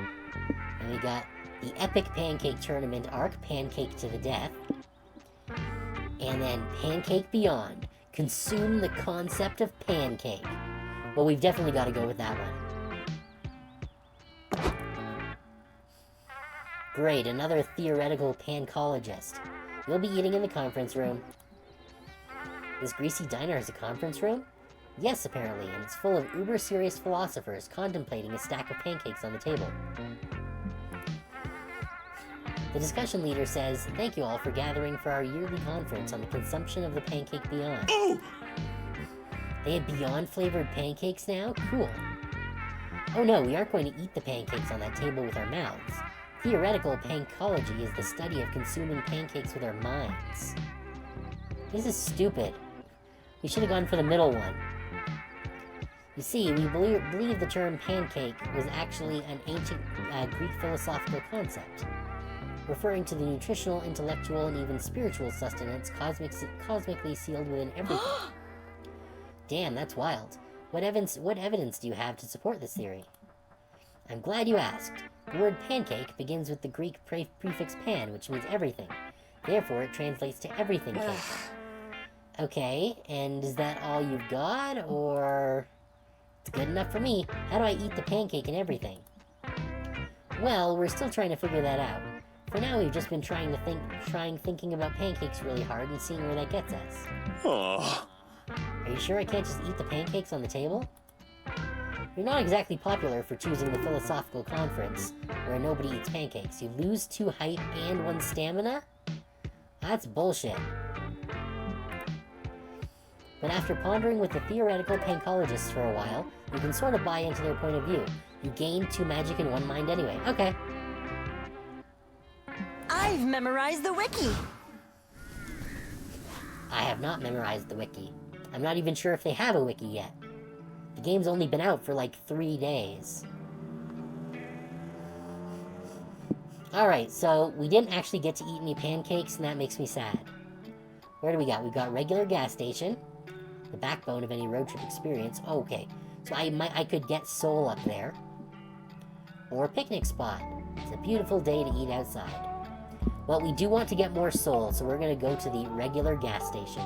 And we got the Epic Pancake Tournament arc, Pancake to the Death. And then Pancake Beyond, Consume the Concept of Pancake. Well, we've definitely got to go with that one. Great, another theoretical pancologist. You'll be eating in the conference room. This greasy diner has a conference room? Yes, apparently, and it's full of uber-serious philosophers contemplating a stack of pancakes on the table. The discussion leader says, "Thank you all for gathering for our yearly conference on the consumption of the Pancake Beyond." Oh! They have Beyond-flavored pancakes now? Cool. Oh no, we aren't going to eat the pancakes on that table with our mouths. Theoretical pancology is the study of consuming pancakes with our minds. This is stupid. We should have gone for the middle one. You see, we believe the term pancake was actually an ancient Greek philosophical concept, referring to the nutritional, intellectual, and even spiritual sustenance cosmically sealed within everything. Damn, that's wild. What evidence do you have to support this theory? I'm glad you asked. The word pancake begins with the Greek prefix pan, which means everything. Therefore, it translates to everything cake. Okay, and is that all you've got, or... It's good enough for me. How do I eat the pancake and everything? Well, we're still trying to figure that out. For now, we've just been thinking about pancakes really hard and seeing where that gets us. Oh. Are you sure I can't just eat the pancakes on the table? You're not exactly popular for choosing the philosophical conference, where nobody eats pancakes. You lose 2 height and 1 stamina? That's bullshit. But after pondering with the theoretical pancologists for a while, you can sort of buy into their point of view. You gain 2 magic and 1 mind anyway. Okay. I've memorized the wiki. I have not memorized the wiki. I'm not even sure if they have a wiki yet. The game's only been out for like 3 days. Alright, so we didn't actually get to eat any pancakes, and that makes me sad. Where do we got? We've got regular gas station. The backbone of any road trip experience. Oh, okay. So I could get Soul up there. Or picnic spot. It's a beautiful day to eat outside. Well, we do want to get more Soul, so we're gonna go to the regular gas station.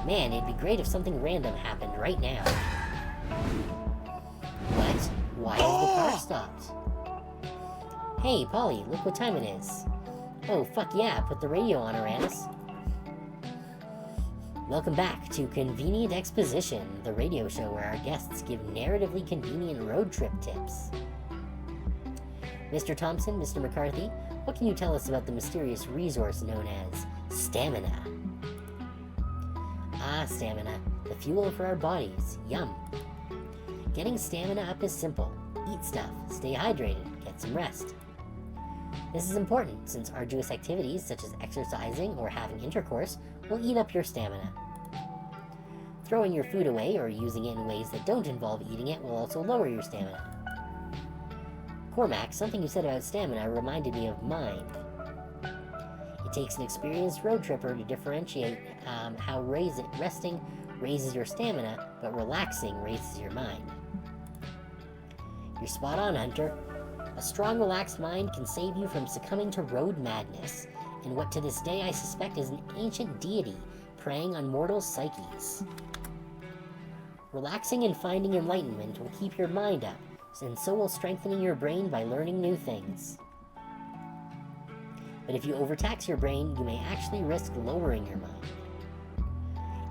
Man, it'd be great if something random happened right now. What? Why is the car stopped? Hey, Polly, look what time it is. Oh, fuck yeah, put the radio on, Uranus. Welcome back to Convenient Exposition, the radio show where our guests give narratively convenient road trip tips. Mr. Thompson, Mr. McCarthy, what can you tell us about the mysterious resource known as stamina? Ah, stamina, the fuel for our bodies. Yum. Getting stamina up is simple. Eat stuff, stay hydrated, get some rest. This is important since arduous activities such as exercising or having intercourse will eat up your stamina. Throwing your food away or using it in ways that don't involve eating it will also lower your stamina. Cormac, something you said about stamina reminded me of mind. It takes an experienced road tripper to differentiate how resting raises your stamina, but relaxing raises your mind. You're spot on, Hunter. A strong, relaxed mind can save you from succumbing to road madness, and what to this day I suspect is an ancient deity preying on mortal psyches. Relaxing and finding enlightenment will keep your mind up, and so will strengthening your brain by learning new things. But if you overtax your brain, you may actually risk lowering your mind.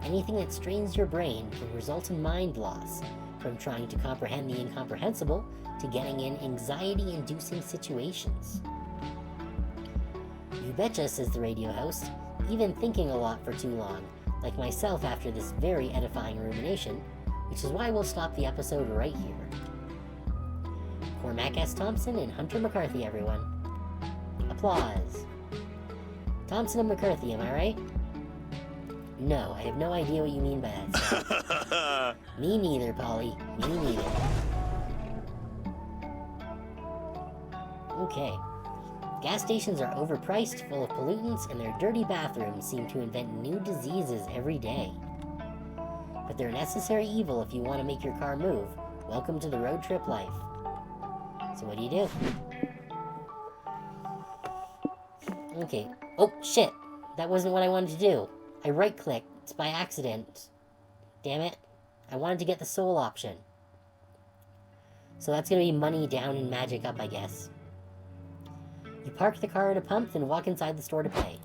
Anything that strains your brain can result in mind loss, from trying to comprehend the incomprehensible to getting in anxiety-inducing situations. You betcha, says the radio host, even thinking a lot for too long, like myself after this very edifying rumination, which is why we'll stop the episode right here. Cormac S. Thompson and Hunter McCarthy, everyone. Applause. Thompson and McCarthy, am I right? No, I have no idea what you mean by that stuff. Me neither, Polly. Me neither. Okay. Gas stations are overpriced, full of pollutants, and their dirty bathrooms seem to invent new diseases every day. But they're a necessary evil if you want to make your car move. Welcome to the road trip life. So what do you do? Okay. Oh, shit! That wasn't what I wanted to do. I right-clicked by accident. Damn it. I wanted to get the soul option. So that's gonna be money down and magic up, I guess. You park the car at a pump, then walk inside the store to pay.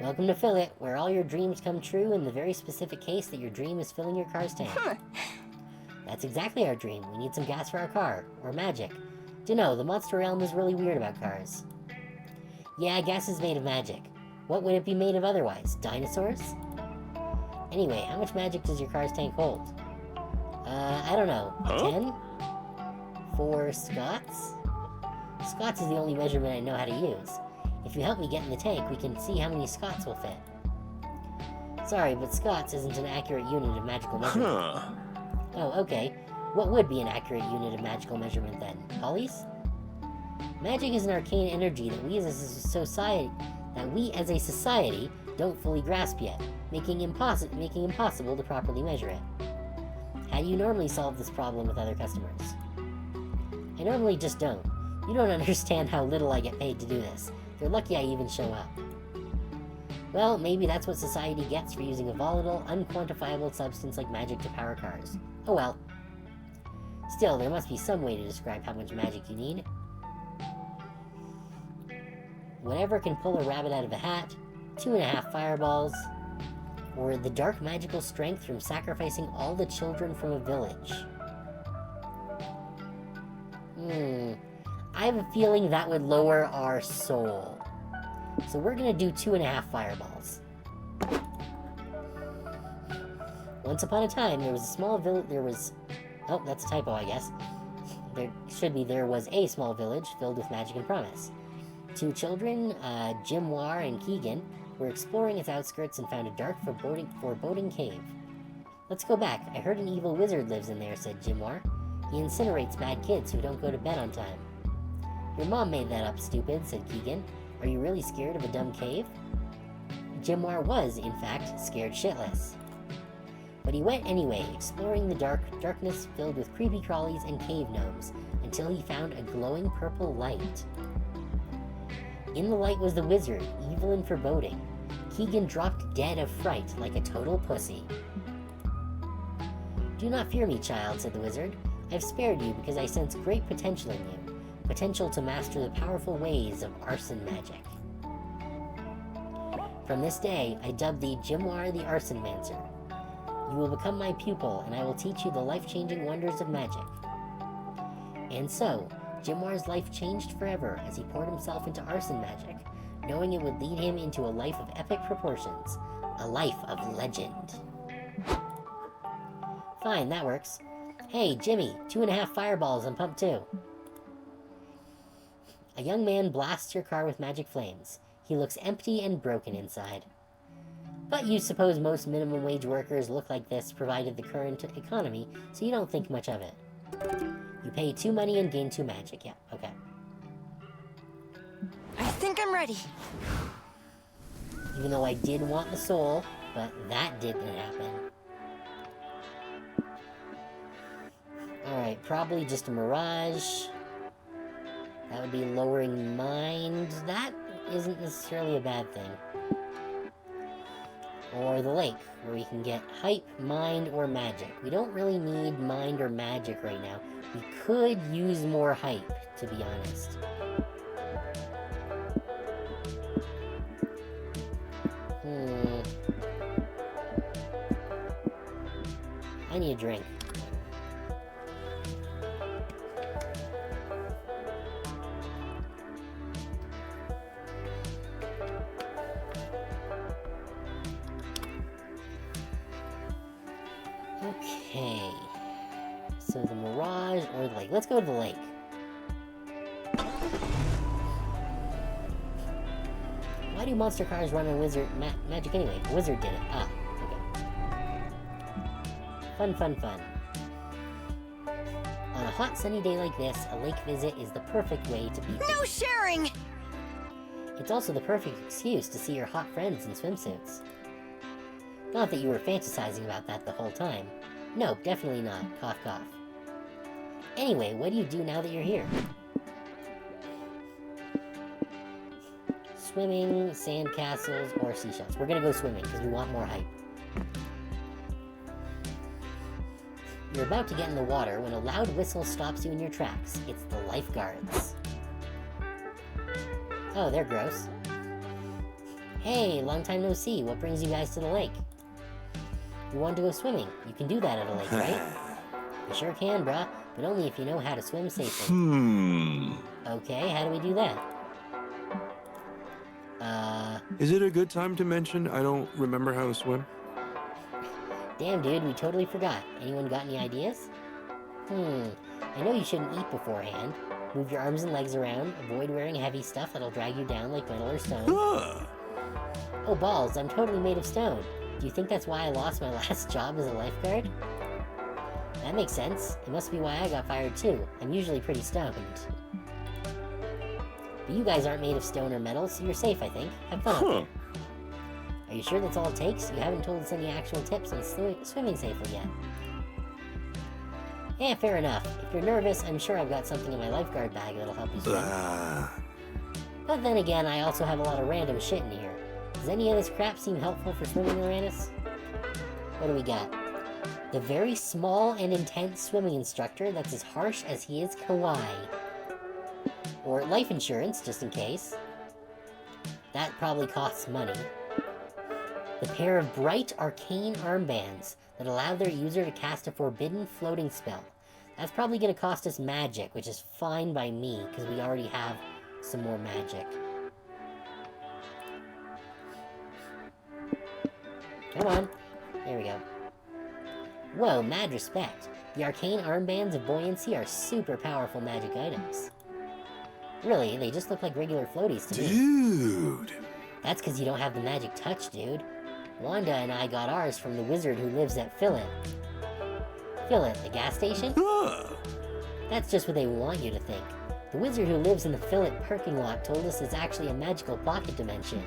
Welcome to Fill It, where all your dreams come true in the very specific case that your dream is filling your car's tank. That's exactly our dream. We need some gas for our car. Or magic. Dunno, the monster realm is really weird about cars. Yeah, gas is made of magic. What would it be made of otherwise? Dinosaurs? Anyway, how much magic does your car's tank hold? I don't know. Huh? 10? For Scots? Scots is the only measurement I know how to use. If you help me get in the tank, we can see how many Scots will fit. Sorry, but Scots isn't an accurate unit of magical measurement. Huh. Oh, okay. What would be an accurate unit of magical measurement then? Polys? Magic is an arcane energy that we as a society don't fully grasp yet, making impossible to properly measure it. How do you normally solve this problem with other customers? I normally just don't. You don't understand how little I get paid to do this. You're lucky I even show up. Well, maybe that's what society gets for using a volatile, unquantifiable substance like magic to power cars. Oh well. Still, there must be some way to describe how much magic you need. Whatever can pull a rabbit out of a hat, 2.5 fireballs, or the dark magical strength from sacrificing all the children from a village. I have a feeling that would lower our soul. So we're gonna do 2.5 fireballs. Once upon a time, there was a small village, oh, that's a typo, I guess. There was a small village filled with magic and promise. 2 children, Jimoir and Keegan, were exploring its outskirts and found a dark, foreboding cave. Let's go back. I heard an evil wizard lives in there, said Jimoir. He incinerates bad kids who don't go to bed on time. Your mom made that up, stupid, said Keegan. Are you really scared of a dumb cave? Jimoir was, in fact, scared shitless. But he went anyway, exploring the darkness filled with creepy crawlies and cave gnomes, until he found a glowing purple light. In the light was the wizard, evil and foreboding. Keegan dropped dead of fright like a total pussy. Do not fear me, child, said the wizard. I have spared you because I sense great potential in you. Potential to master the powerful ways of arson magic. From this day, I dub thee Jimoir the Arsonmancer. You will become my pupil, and I will teach you the life-changing wonders of magic. And so, Jimoir's life changed forever as he poured himself into arson magic, knowing it would lead him into a life of epic proportions, a life of legend. Fine, that works. Hey, Jimmy, 2.5 fireballs on pump 2. A young man blasts your car with magic flames. He looks empty and broken inside. But you suppose most minimum wage workers look like this provided the current economy, so you don't think much of it. You pay 2 money and gain 2 magic. Yeah, okay. I think I'm ready. Even though I did want the soul, but that didn't happen. Alright, probably just a mirage. That would be lowering mind. That isn't necessarily a bad thing. Or the lake, where we can get hype, mind, or magic. We don't really need mind or magic right now. We could use more hype, to be honest. I need a drink. Okay. So the mirage or the lake. Let's go to the lake. Why do monster cars run on wizard magic anyway? A wizard did it. Ah, okay. Fun, fun, fun. On a hot sunny day like this, a lake visit is the perfect way to be. No sharing! It's also the perfect excuse to see your hot friends in swimsuits. Not that you were fantasizing about that the whole time. No, definitely not. Cough, cough. Anyway, what do you do now that you're here? Swimming, sand castles, or seashells. We're gonna go swimming, because we want more hype. You're about to get in the water when a loud whistle stops you in your tracks. It's the lifeguards. Oh, they're gross. Hey, long time no see. What brings you guys to the lake? You want to go swimming. You can do that at a lake, right? You sure can, bruh, but only if you know how to swim safely. Okay, how do we do that? Is it a good time to mention I don't remember how to swim? Damn, dude, we totally forgot. Anyone got any ideas? I know you shouldn't eat beforehand. Move your arms and legs around. Avoid wearing heavy stuff that'll drag you down like metal or stone. Oh, balls, I'm totally made of stone. Do you think that's why I lost my last job as a lifeguard? That makes sense. It must be why I got fired too. I'm usually pretty stoned. But you guys aren't made of stone or metal, so you're safe, I think. Have fun out there. Are you sure that's all it takes? You haven't told us any actual tips on swimming safely yet. Yeah, fair enough. If you're nervous, I'm sure I've got something in my lifeguard bag that'll help you swim. But then again, I also have a lot of random shit in here. Does any of this crap seem helpful for swimming, Uranus? What do we got? The very small and intense swimming instructor that's as harsh as he is kawaii. Or life insurance, just in case. That probably costs money. The pair of bright arcane armbands that allow their user to cast a forbidden floating spell. That's probably going to cost us magic, which is fine by me, because we already have some more magic. Come on. There we go. Whoa, mad respect. The arcane armbands of buoyancy are super powerful magic items. Really, they just look like regular floaties to me. Dude! That's because you don't have the magic touch, dude. Wanda and I got ours from the wizard who lives at Fill It. Fill It, the gas station? That's just what they want you to think. The wizard who lives in the Fillet parking lot told us it's actually a magical pocket dimension.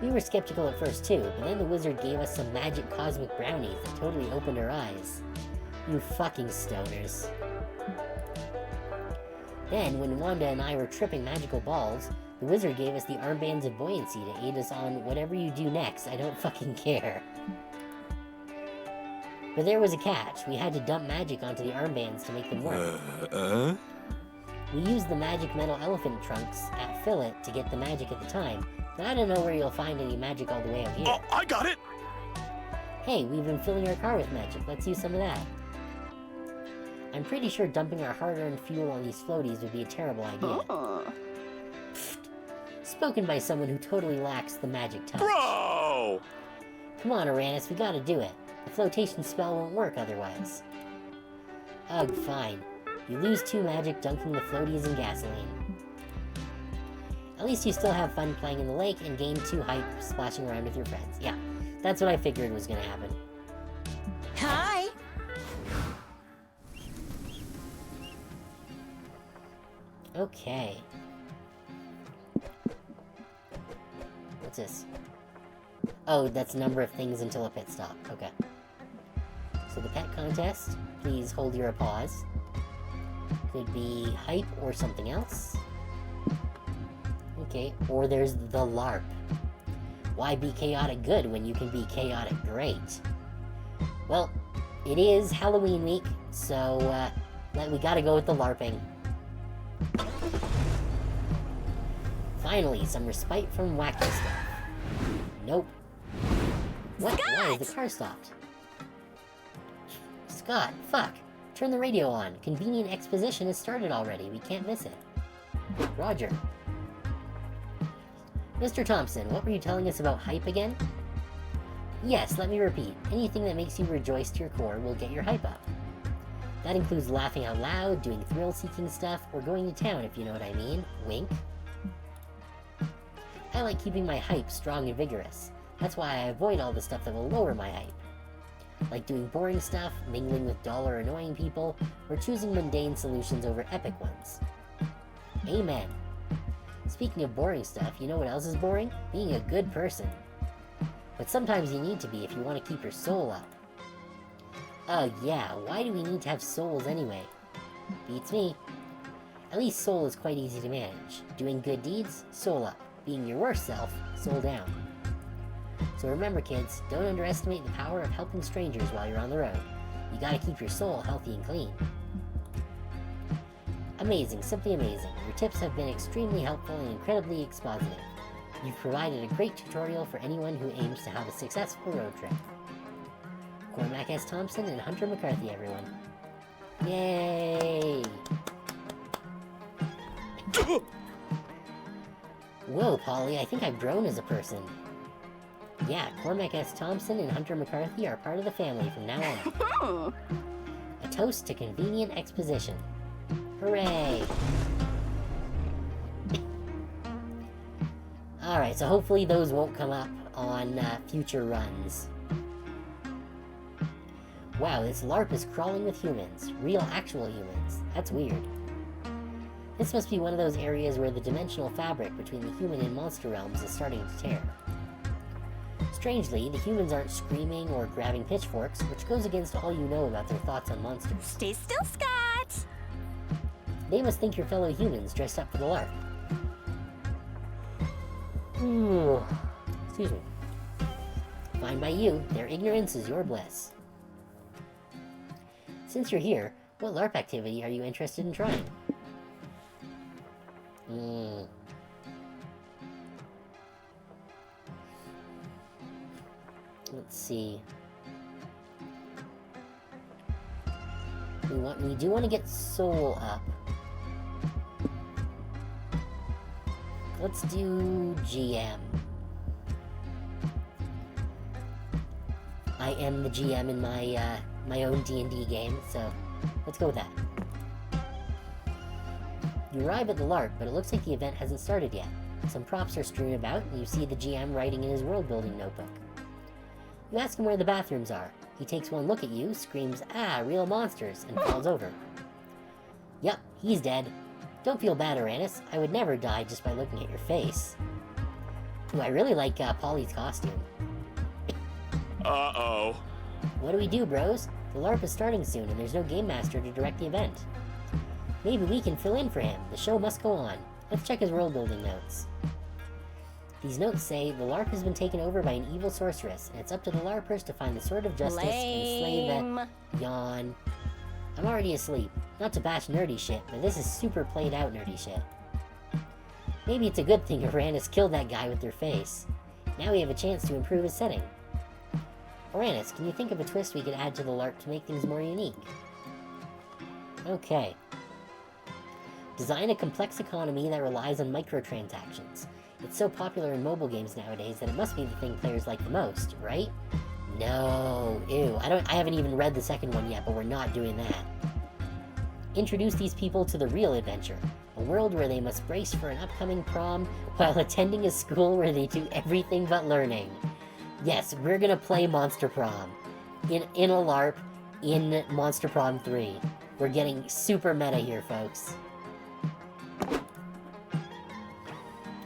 We were skeptical at first too, but then the wizard gave us some magic cosmic brownies that totally opened our eyes. You fucking stoners. Then, when Wanda and I were tripping magical balls, the wizard gave us the armbands of buoyancy to aid us on whatever you do next. I don't fucking care. But there was a catch. We had to dump magic onto the armbands to make them work. We used the magic metal elephant trunks at Fillet to get the magic at the time, but I don't know where you'll find any magic all the way out here. Oh, I got it! Hey, we've been filling our car with magic. Let's use some of that. I'm pretty sure dumping our hard-earned fuel on these floaties would be a terrible idea. Pfft. Spoken by someone who totally lacks the magic touch. Bro! Come on, Uranus, we gotta do it. The flotation spell won't work otherwise. Ugh, fine. You lose 2 magic dunking the floaties in gasoline. At least you still have fun playing in the lake and gain 2 hype splashing around with your friends. Yeah, that's what I figured was gonna happen. Hi! Okay. What's this? Oh, that's number of things until a pit stop. Okay. So the pet contest, please hold your applause. Could be hype or something else. Okay, or there's the LARP. Why be chaotic good when you can be chaotic great? Well, it is Halloween week, so we gotta go with the LARPing. Finally, some respite from wacky stuff. Nope. What? Why is the car stopped? Scott, fuck! Turn the radio on. Convenient exposition has started already. We can't miss it. Roger. Mr. Thompson, what were you telling us about hype again? Yes, let me repeat. Anything that makes you rejoice to your core will get your hype up. That includes laughing out loud, doing thrill-seeking stuff, or going to town, if you know what I mean. Wink. I like keeping my hype strong and vigorous. That's why I avoid all the stuff that will lower my hype. Like doing boring stuff, mingling with dull or annoying people, or choosing mundane solutions over epic ones. Amen. Speaking of boring stuff, you know what else is boring? Being a good person. But sometimes you need to be if you want to keep your soul up. Yeah, why do we need to have souls anyway? Beats me. At least soul is quite easy to manage. Doing good deeds, soul up. Being your worst self, soul down. So remember kids, don't underestimate the power of helping strangers while you're on the road. You gotta keep your soul healthy and clean. Amazing, simply amazing. Your tips have been extremely helpful and incredibly expositive. You've provided a great tutorial for anyone who aims to have a successful road trip. Cormac S. Thompson and Hunter McCarthy, everyone. Yay! Whoa, Polly, I think I've grown as a person. Yeah, Cormac S. Thompson and Hunter McCarthy are part of the family from now on. A toast to convenient exposition. Hooray! Alright, so hopefully those won't come up on future runs. Wow, this LARP is crawling with humans. Real, actual humans. That's weird. This must be one of those areas where the dimensional fabric between the human and monster realms is starting to tear. Strangely, the humans aren't screaming or grabbing pitchforks, which goes against all you know about their thoughts on monsters. Stay still, Scott! They must think you're fellow humans dressed up for the LARP. Excuse me. Fine by you, their ignorance is your bliss. Since you're here, what LARP activity are you interested in trying? Let's see. We do want to get soul up. Let's do GM. I am the GM in my my own D&D game, so let's go with that. You arrive at the LARP, but it looks like the event hasn't started yet. Some props are strewn about, and you see the GM writing in his world-building notebook. You ask him where the bathrooms are. He takes one look at you, screams, "Ah, real monsters," and falls over. Yep, he's dead. Don't feel bad, Uranus. I would never die just by looking at your face. Ooh, I really like Polly's costume. Uh-oh. What do we do, bros? The LARP is starting soon, and there's no Game Master to direct the event. Maybe we can fill in for him. The show must go on. Let's check his world-building notes. These notes say, the LARP has been taken over by an evil sorceress, and it's up to the LARPers to find the sword of justice and slay the... Yawn. I'm already asleep. Not to bash nerdy shit, but this is super played out nerdy shit. Maybe it's a good thing Uranus killed that guy with their face. Now we have a chance to improve his setting. Uranus, can you think of a twist we could add to the LARP to make things more unique? Okay. Design a complex economy that relies on microtransactions. It's so popular in mobile games nowadays that it must be the thing players like the most, right? No. Ew. I haven't even read the second one yet, but we're not doing that. Introduce these people to the real adventure. A world where they must brace for an upcoming prom while attending a school where they do everything but learning. Yes, we're gonna play Monster Prom. In a LARP, in Monster Prom 3. We're getting super meta here, folks.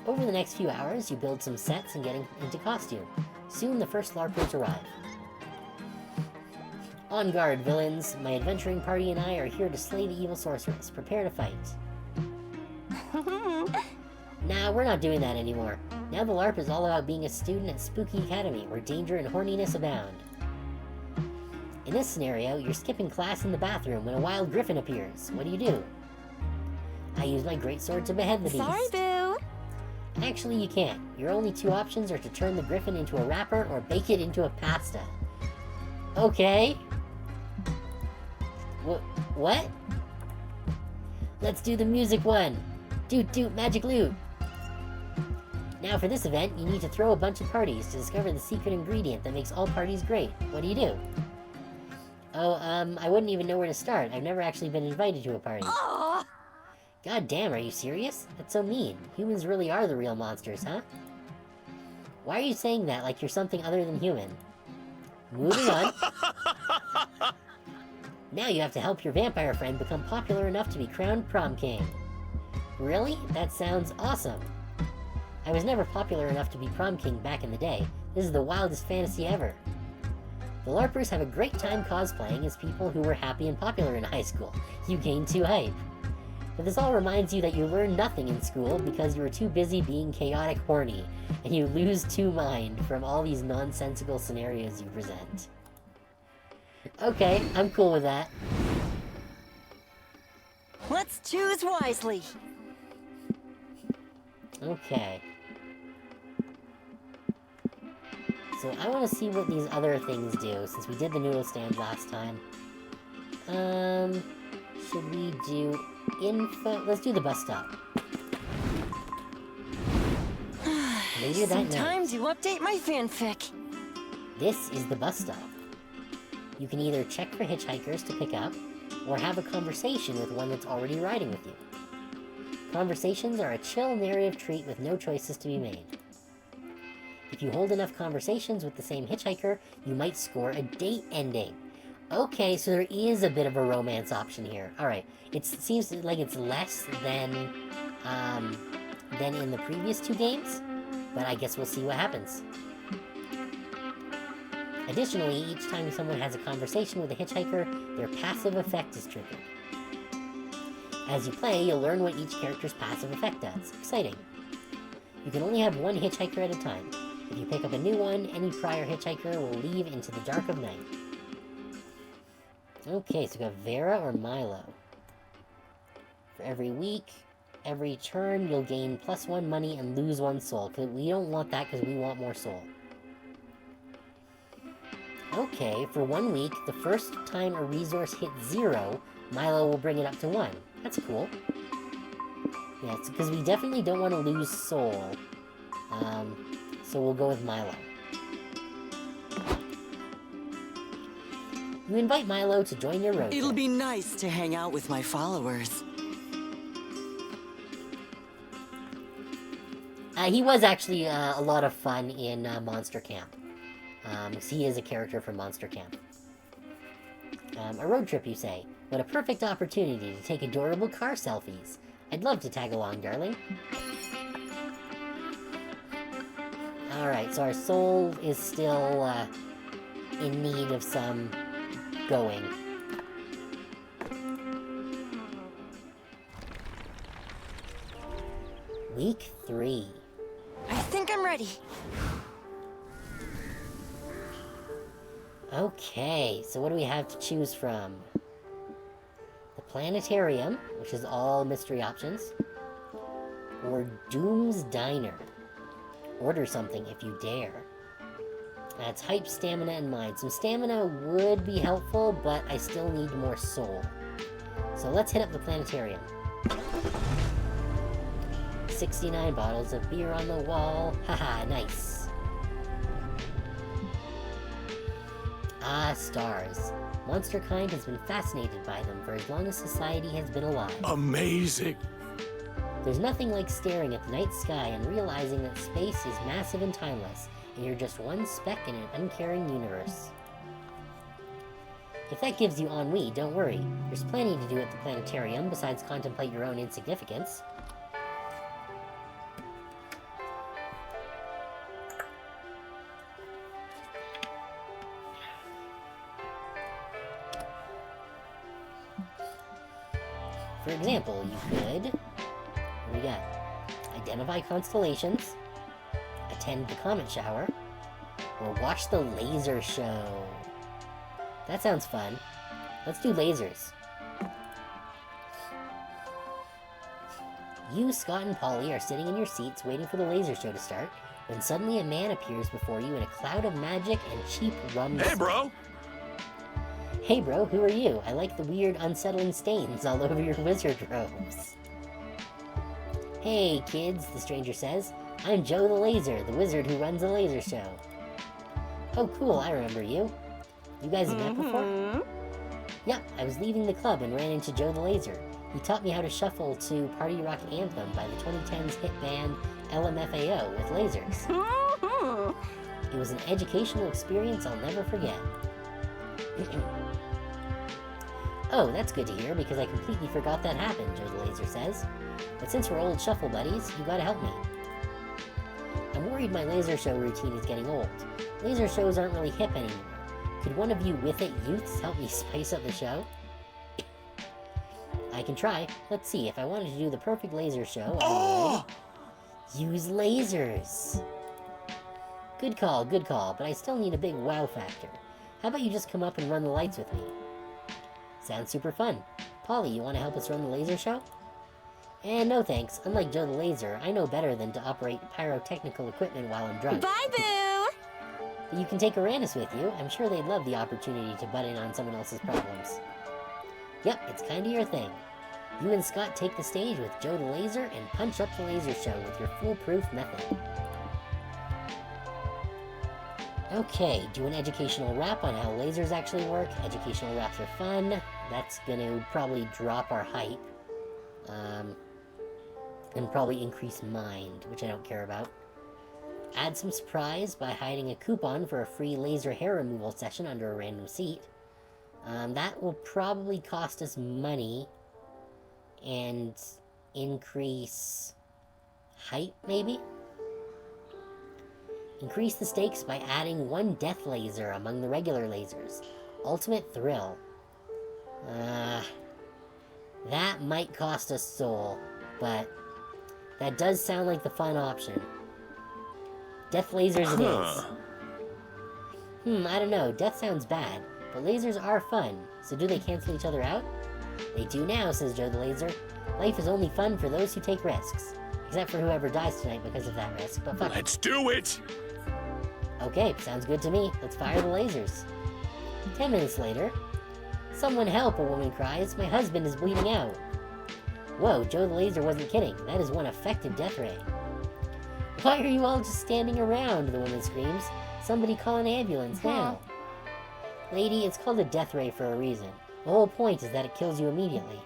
Over the next few hours, you build some sets and get into costume. Soon the first LARPers arrive. On guard, villains. My adventuring party and I are here to slay the evil sorceress. Prepare to fight. Nah, we're not doing that anymore. Now the LARP is all about being a student at Spooky Academy, where danger and horniness abound. In this scenario, you're skipping class in the bathroom when a wild griffin appears. What do? I use my greatsword to behead the beast. Sorry, boo. Actually, you can't. Your only two options are to turn the griffin into a wrapper or bake it into a pasta. Okay. What? Let's do the music one. Doot doot magic loot. Now for this event, you need to throw a bunch of parties to discover the secret ingredient that makes all parties great. What do? Oh, I wouldn't even know where to start. I've never actually been invited to a party. Aw. God damn, are you serious? That's so mean. Humans really are the real monsters, huh? Why are you saying that like you're something other than human? Moving on. Now you have to help your vampire friend become popular enough to be crowned prom king. Really? That sounds awesome. I was never popular enough to be prom king back in the day. This is the wildest fantasy ever. The LARPers have a great time cosplaying as people who were happy and popular in high school. You gain 2 hype. But this all reminds you that you learned nothing in school because you were too busy being chaotic horny, and you lose 2 mind from all these nonsensical scenarios you present. Okay, I'm cool with that. Let's choose wisely. Okay. So I want to see what these other things do, since we did the noodle stand last time. Should we do info? Let's do the bus stop. Later that Some night. time to update my fanfic. This is the bus stop. You can either check for hitchhikers to pick up, or have a conversation with one that's already riding with you. Conversations are a chill narrative treat with no choices to be made. If you hold enough conversations with the same hitchhiker, you might score a date ending. Okay, so there is a bit of a romance option here. Alright, it seems like it's less than in the previous 2 games, but I guess we'll see what happens. Additionally, each time someone has a conversation with a hitchhiker, their passive effect is triggered. As you play, you'll learn what each character's passive effect does. Exciting. You can only have 1 hitchhiker at a time. If you pick up a new one, any prior hitchhiker will leave into the dark of night. Okay, so we got Vera or Milo. For every week, every turn, you'll gain +1 money and lose 1 soul. Cause we don't want that because we want more soul. Okay, for 1 week, the first time a resource hits 0, Milo will bring it up to 1. That's cool. Yeah, it's because we definitely don't want to lose soul. So we'll go with Milo. You invite Milo to join your road It'll trip. be nice to hang out with my followers. He was actually a lot of fun in Monster Camp. 'Cause he is a character from Monster Camp. A road trip, you say? What a perfect opportunity to take adorable car selfies. I'd love to tag along, darling. Alright, so our soul is still, in need of some going. Week 3. I think I'm ready. Okay, so what do we have to choose from? The planetarium, which is all mystery options, or Doom's Diner. Order something if you dare. That's hype, stamina, and mind. Some stamina would be helpful, but I still need more soul. So let's hit up the planetarium. 69 bottles of beer on the wall. Haha, nice. Ah, stars. Monster kind has been fascinated by them for as long as society has been alive. Amazing. There's nothing like staring at the night sky and realizing that space is massive and timeless, and you're just one speck in an uncaring universe. If that gives you ennui, don't worry. There's plenty to do at the planetarium besides contemplate your own insignificance. For example, you could... What do we got? Identify constellations, attend the comet shower, or watch the laser show. That sounds fun. Let's do lasers. You, Scott, and Polly are sitting in your seats waiting for the laser show to start, when suddenly a man appears before you in a cloud of magic and cheap rum. Hey, bro. Hey bro, who are you? I like the weird, unsettling stains all over your wizard robes. Hey kids, the stranger says. I'm Joe the Laser, the wizard who runs a laser show. Oh cool, I remember you. You guys have met before? Yep, I was leaving the club and ran into Joe the Laser. He taught me how to shuffle to Party Rock Anthem by the 2010s hit band LMFAO with lasers. It was an educational experience I'll never forget. Oh, that's good to hear, because I completely forgot that happened, Joe the Laser says. But since we're old shuffle buddies, you gotta help me. I'm worried my laser show routine is getting old. Laser shows aren't really hip anymore. Could one of you with it youths help me spice up the show? I can try. Let's see, if I wanted to do the perfect laser show, I would... use lasers! Good call, but I still need a big wow factor. How about you just come up and run the lights with me? Sounds super fun. Polly, you want to help us run the laser show? And no thanks. Unlike Joe the Laser, I know better than to operate pyrotechnical equipment while I'm drunk. Bye, Boo! But you can take Uranus with you. I'm sure they'd love the opportunity to butt in on someone else's problems. Yep, it's kinda your thing. You and Scott take the stage with Joe the Laser and punch up the laser show with your foolproof method. Okay, do an educational rap on how lasers actually work. Educational raps are fun. That's gonna probably drop our hype. And probably increase mind, which I don't care about. Add some surprise by hiding a coupon for a free laser hair removal session under a random seat. That will probably cost us money and increase hype, maybe? Increase the stakes by adding one death laser among the regular lasers. Ultimate thrill. That might cost us soul, but that does sound like the fun option. Death lasers it is. I don't know. Death sounds bad, but lasers are fun, so do they cancel each other out? They do now, says Joe the Laser. Life is only fun for those who take risks. Except for whoever dies tonight because of that risk, but fuck it. Let's do it! Okay, sounds good to me. Let's fire the lasers. 10 minutes later. Someone help, a woman cries. My husband is bleeding out. Whoa, Joe the Laser wasn't kidding. That is one effective death ray. Why are you all just standing around? The woman screams. Somebody call an ambulance now. Lady, it's called a death ray for a reason. The whole point is that it kills you immediately.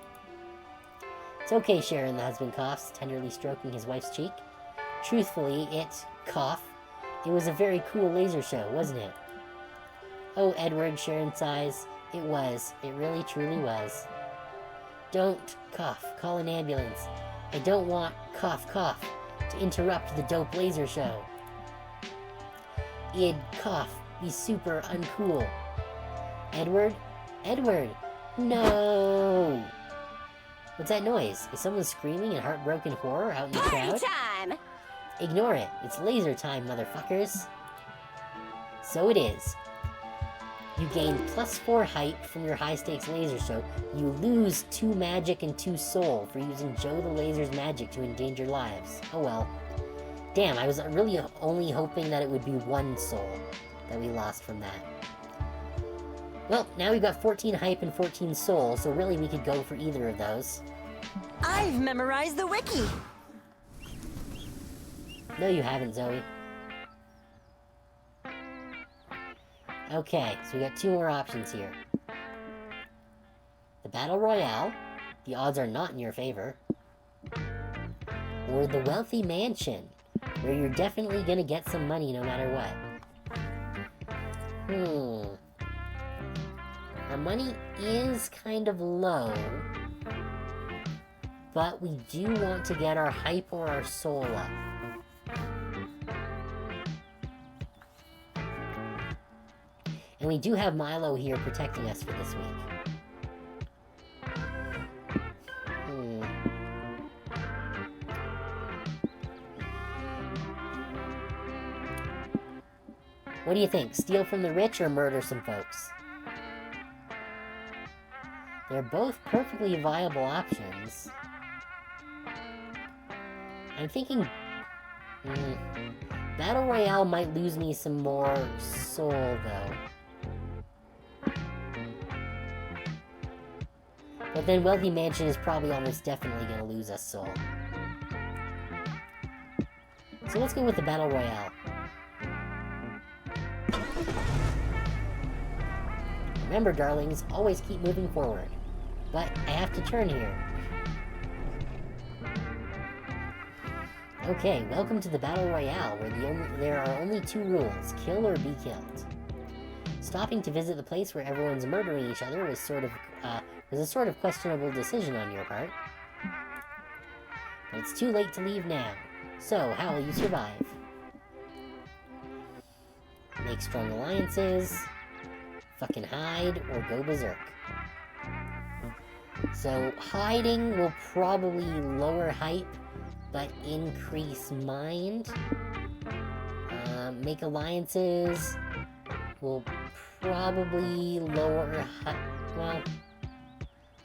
It's okay, Sharon, the husband coughs, tenderly stroking his wife's cheek. Truthfully, it was a very cool laser show, wasn't it? Oh, Edward, Sharon sighs. It was. It really truly was. Don't cough. Call an ambulance. I don't want cough cough to interrupt the dope laser show. Id cough. Be super uncool. Edward? Edward! No! What's that noise? Is someone screaming in heartbroken horror out in the crowd? Party time! Ignore it. It's laser time, motherfuckers. So it is. You gain +4 hype from your high-stakes laser show. You lose 2 magic and 2 soul for using Joe the Laser's magic to endanger lives. Oh well. Damn, I was really only hoping that it would be 1 soul that we lost from that. Well, now we've got 14 hype and 14 soul, so really we could go for either of those. I've memorized the wiki. No, you haven't, Zoe. Okay, so we got 2 more options here. The Battle Royale, the odds are not in your favor. Or the Wealthy Mansion, where you're definitely gonna get some money no matter what. Our money is kind of low, but we do want to get our hype or our soul up. And we do have Milo here protecting us for this week. What do you think? Steal from the rich or murder some folks? They're both perfectly viable options. I'm thinking... Battle Royale might lose me some more soul, though. But then Wealthy Mansion is probably almost definitely going to lose us soul. So let's go with the Battle Royale. Remember, darlings, always keep moving forward. But I have to turn here. Okay, welcome to the Battle Royale, where there are only 2 rules, kill or be killed. Stopping to visit the place where everyone's murdering each other was a sort of questionable decision on your part. But it's too late to leave now. So, how will you survive? Make strong alliances, fucking hide, or go berserk. So, hiding will probably lower hype, but increase mind. Make alliances will probably lower well,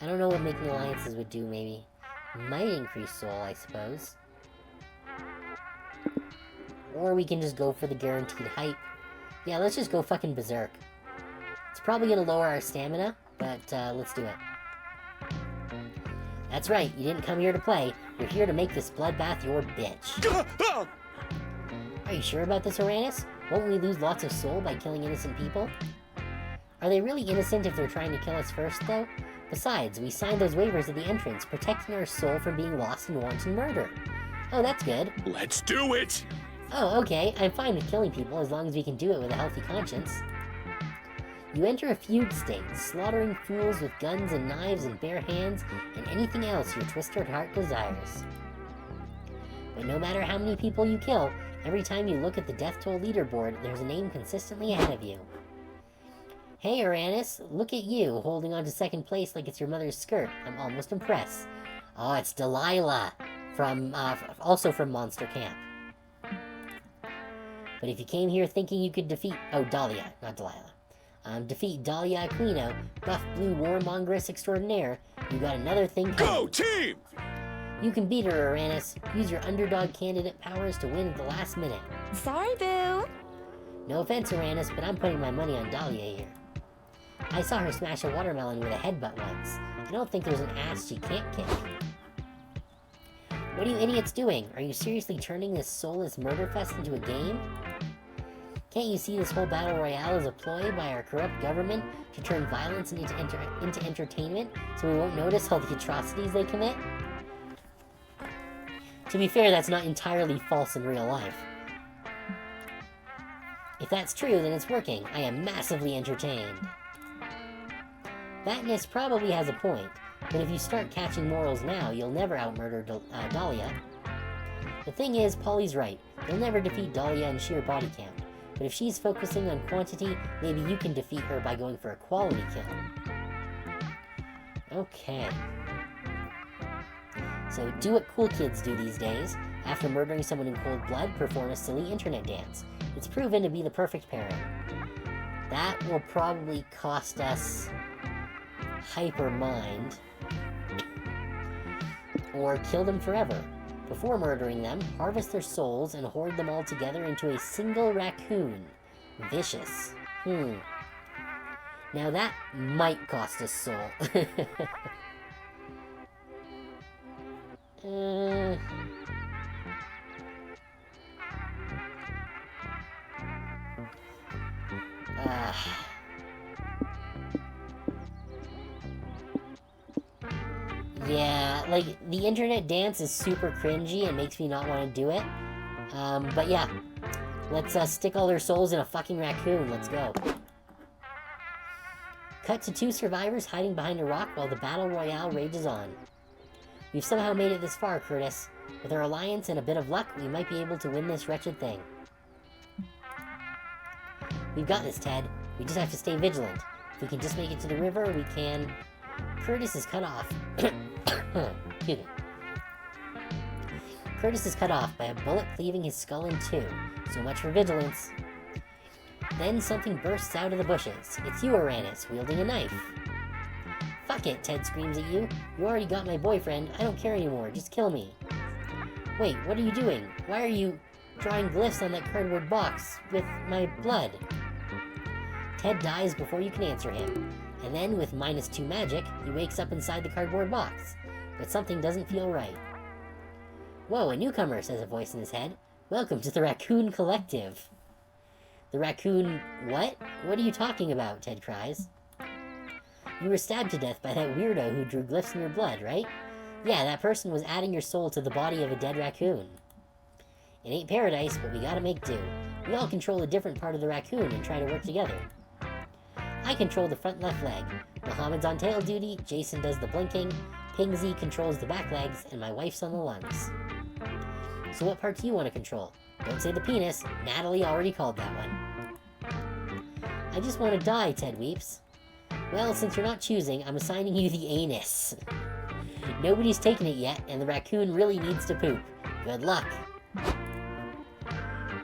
I don't know what making alliances would do, maybe. Might increase soul, I suppose. Or we can just go for the guaranteed hype. Yeah, let's just go fucking berserk. It's probably gonna lower our stamina, but let's do it. That's right, you didn't come here to play. You're here to make this bloodbath your bitch. Are you sure about this, Uranus? Won't we lose lots of soul by killing innocent people? Are they really innocent if they're trying to kill us first, though? Besides, we signed those waivers at the entrance, protecting our soul from being lost in wanton murder. Oh, that's good. Let's do it! Oh, okay, I'm fine with killing people as long as we can do it with a healthy conscience. You enter a fugue state, slaughtering fools with guns and knives and bare hands, and anything else your twisted heart desires. But no matter how many people you kill, every time you look at the death toll leaderboard, there's a name consistently ahead of you. Hey, Uranus, look at you, holding on to second place like it's your mother's skirt. I'm almost impressed. Oh, it's Delilah, also from Monster Camp. But if you came here thinking you could defeat... Oh, Dahlia, not Delilah. Defeat Dahlia Aquino, buff blue warmongeress extraordinaire, you got another thing coming. Go, team! You can beat her, Uranus. Use your underdog candidate powers to win at the last minute. Sorry, boo. No offense, Uranus, but I'm putting my money on Dahlia here. I saw her smash a watermelon with a headbutt once. I don't think there's an ass she can't kick. What are you idiots doing? Are you seriously turning this soulless murder fest into a game? Can't you see this whole battle royale is a ploy by our corrupt government to turn violence into entertainment so we won't notice all the atrocities they commit? To be fair, that's not entirely false in real life. If that's true, then it's working. I am massively entertained. Batness probably has a point, but if you start catching morals now, you'll never outmurder Dahlia. The thing is, Polly's right. You'll never defeat Dahlia in sheer body count. But if she's focusing on quantity, maybe you can defeat her by going for a quality kill. Okay. So, do what cool kids do these days. After murdering someone in cold blood, perform a silly internet dance. It's proven to be the perfect pairing. That will probably cost us Hyper Mind, or kill them forever. Before murdering them, harvest their souls and hoard them all together into a single raccoon. Vicious. Now that might cost us soul. Yeah, like, the internet dance is super cringy and makes me not want to do it. But yeah, let's stick all their souls in a fucking raccoon. Let's go. Cut to 2 survivors hiding behind a rock while the battle royale rages on. We've somehow made it this far, Curtis. With our alliance and a bit of luck, we might be able to win this wretched thing. We've got this, Ted. We just have to stay vigilant. If we can just make it to the river, we can... Curtis is cut off. Excuse me. Curtis is cut off by a bullet cleaving his skull in 2. So much for vigilance. Then something bursts out of the bushes. It's you, Uranus, wielding a knife. Fuck it, Ted screams at you. You already got my boyfriend. I don't care anymore. Just kill me. Wait, what are you doing? Why are you drawing glyphs on that cardboard box with my blood? Ted dies before you can answer him. And then, with -2 magic, he wakes up inside the cardboard box. But something doesn't feel right. Whoa, a newcomer, says a voice in his head. Welcome to the Raccoon Collective. The raccoon... What? What are you talking about? Ted cries. You were stabbed to death by that weirdo who drew glyphs in your blood, right? Yeah, that person was adding your soul to the body of a dead raccoon. It ain't paradise, but we gotta make do. We all control a different part of the raccoon and try to work together. I control the front left leg. Mohammed's on tail duty, Jason does the blinking, Pingsy controls the back legs, and my wife's on the lungs. So what part do you want to control? Don't say the penis. Natalie already called that one. I just want to die, Ted weeps. Well, since you're not choosing, I'm assigning you the anus. Nobody's taken it yet, and the raccoon really needs to poop. Good luck.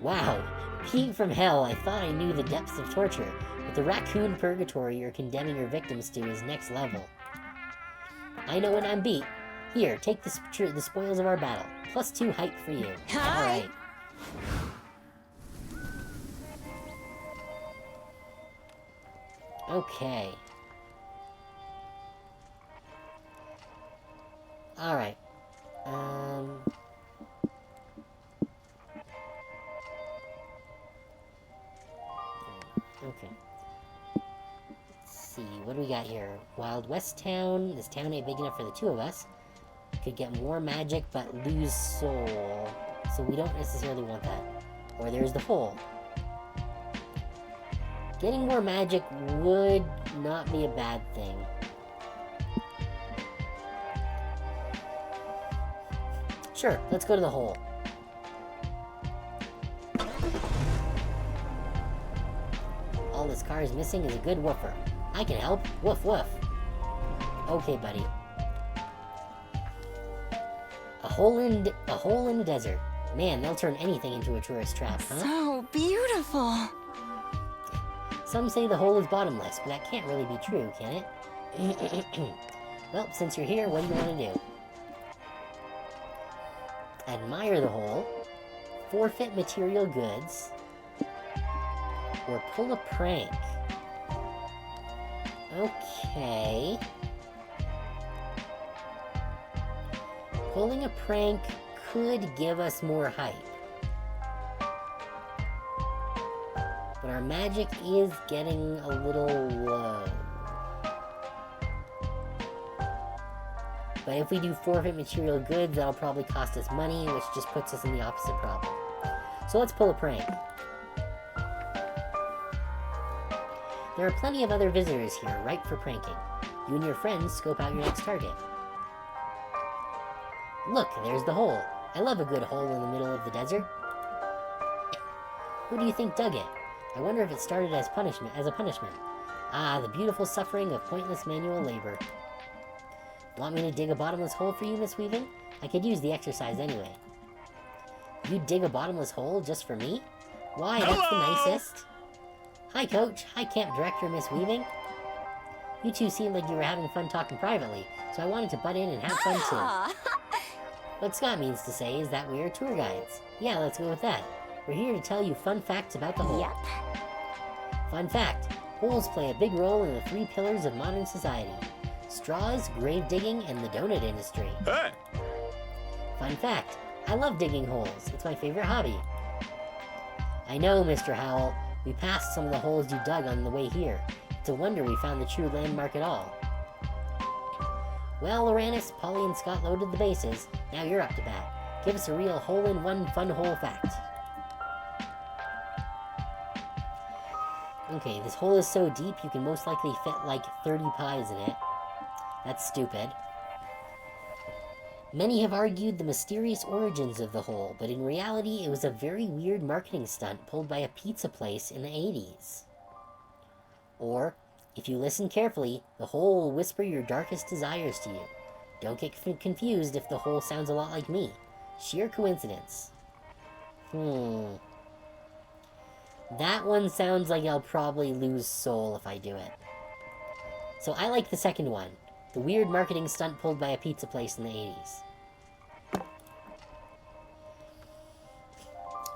Wow. Peeing from hell, I thought I knew the depths of torture, but the raccoon purgatory you're condemning your victims to is next level. I know when I'm beat. Here, take the spoils of our battle. +2 hype for you. Alright. Okay. Alright. Okay. Let's see, what do we got here? Wild West Town. This town ain't big enough for the 2 of us. Could get more magic, but lose soul. So we don't necessarily want that. Or there's the hole. Getting more magic would not be a bad thing. Sure, let's go to the hole. All this car is missing is a good woofer. I can help. Woof woof. Okay, buddy. A hole in the desert. Man, they'll turn anything into a tourist trap, huh? So beautiful. Some say the hole is bottomless, but that can't really be true, can it? Well, since you're here, what do you want to do? Admire the hole, forfeit material goods, or pull a prank. Okay. Pulling a prank could give us more hype. But our magic is getting a little low. But if we do forfeit material goods, that'll probably cost us money, which just puts us in the opposite problem. So let's pull a prank. There are plenty of other visitors here, ripe for pranking. You and your friends scope out your next target. Look, there's the hole. I love a good hole in the middle of the desert. Who do you think dug it? I wonder if it started as a punishment. Ah, the beautiful suffering of pointless manual labor. Want me to dig a bottomless hole for you, Miss Weaving? I could use the exercise anyway. You'd dig a bottomless hole just for me? Why, that's the nicest. Hi, Coach. Hi, Camp Director, Miss Weaving. You two seemed like you were having fun talking privately, so I wanted to butt in and have fun too. Aw. What Scott means to say is that we are tour guides. Yeah, let's go with that. We're here to tell you fun facts about the hole. Yep. Fun fact, holes play a big role in the 3 pillars of modern society. Straws, grave digging, and the donut industry. Hey! Fun fact, I love digging holes. It's my favorite hobby. I know, Mr. Howell. We passed some of the holes you dug on the way here. It's a wonder we found the true landmark at all. Well, Loranis, Polly, and Scott loaded the bases. Now you're up to bat. Give us a real hole-in-one fun hole fact. Okay, this hole is so deep you can most likely fit like 30 pies in it. That's stupid. Many have argued the mysterious origins of the hole, but in reality it was a very weird marketing stunt pulled by a pizza place in the 80s. Or, if you listen carefully, the hole will whisper your darkest desires to you. Don't get confused if the hole sounds a lot like me. Sheer coincidence. That one sounds like I'll probably lose soul if I do it. So I like the second one. The weird marketing stunt pulled by a pizza place in the 80s.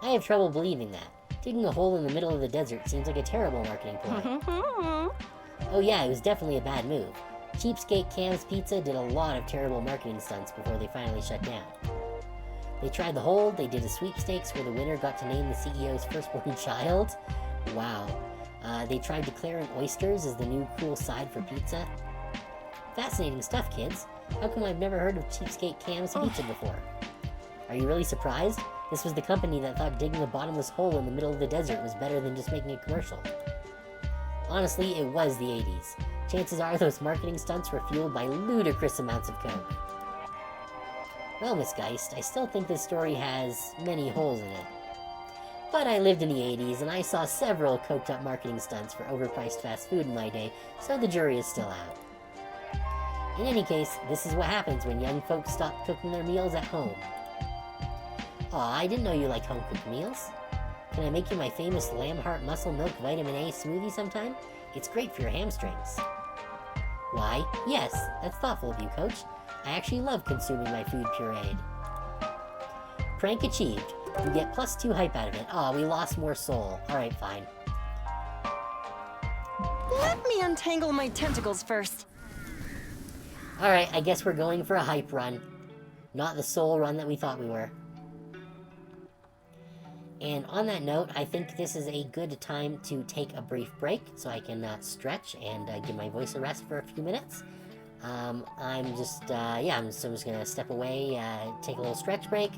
I have trouble believing that. Digging a hole in the middle of the desert seems like a terrible marketing ploy. Oh yeah, it was definitely a bad move. Cheapskate Cam's Pizza did a lot of terrible marketing stunts before they finally shut down. They tried the hole, they did a sweepstakes where the winner got to name the CEO's firstborn child. Wow. They tried declaring oysters as the new cool side for pizza. Fascinating stuff, kids. How come I've never heard of Cheapskate Cam's Pizza before? Are you really surprised? This was the company that thought digging a bottomless hole in the middle of the desert was better than just making a commercial. Honestly, it was the 80s. Chances are those marketing stunts were fueled by ludicrous amounts of coke. Well, Miss Geist, I still think this story has many holes in it. But I lived in the 80s, and I saw several coked-up marketing stunts for overpriced fast food in my day, so the jury is still out. In any case, this is what happens when young folks stop cooking their meals at home. Aw, I didn't know you liked home-cooked meals. Can I make you my famous lamb heart muscle milk vitamin A smoothie sometime? It's great for your hamstrings. Why, yes, that's thoughtful of you, Coach. I actually love consuming my food pureed. Prank achieved. You get +2 hype out of it. Aw, we lost more soul. Alright, fine. Let me untangle my tentacles first. Alright, I guess we're going for a hype run. Not the soul run that we thought we were. And on that note, I think this is a good time to take a brief break so I can stretch and give my voice a rest for a few minutes. I'm just gonna step away, take a little stretch break,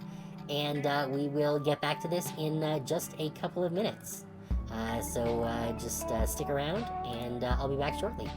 and we will get back to this in just a couple of minutes. So just stick around, and I'll be back shortly.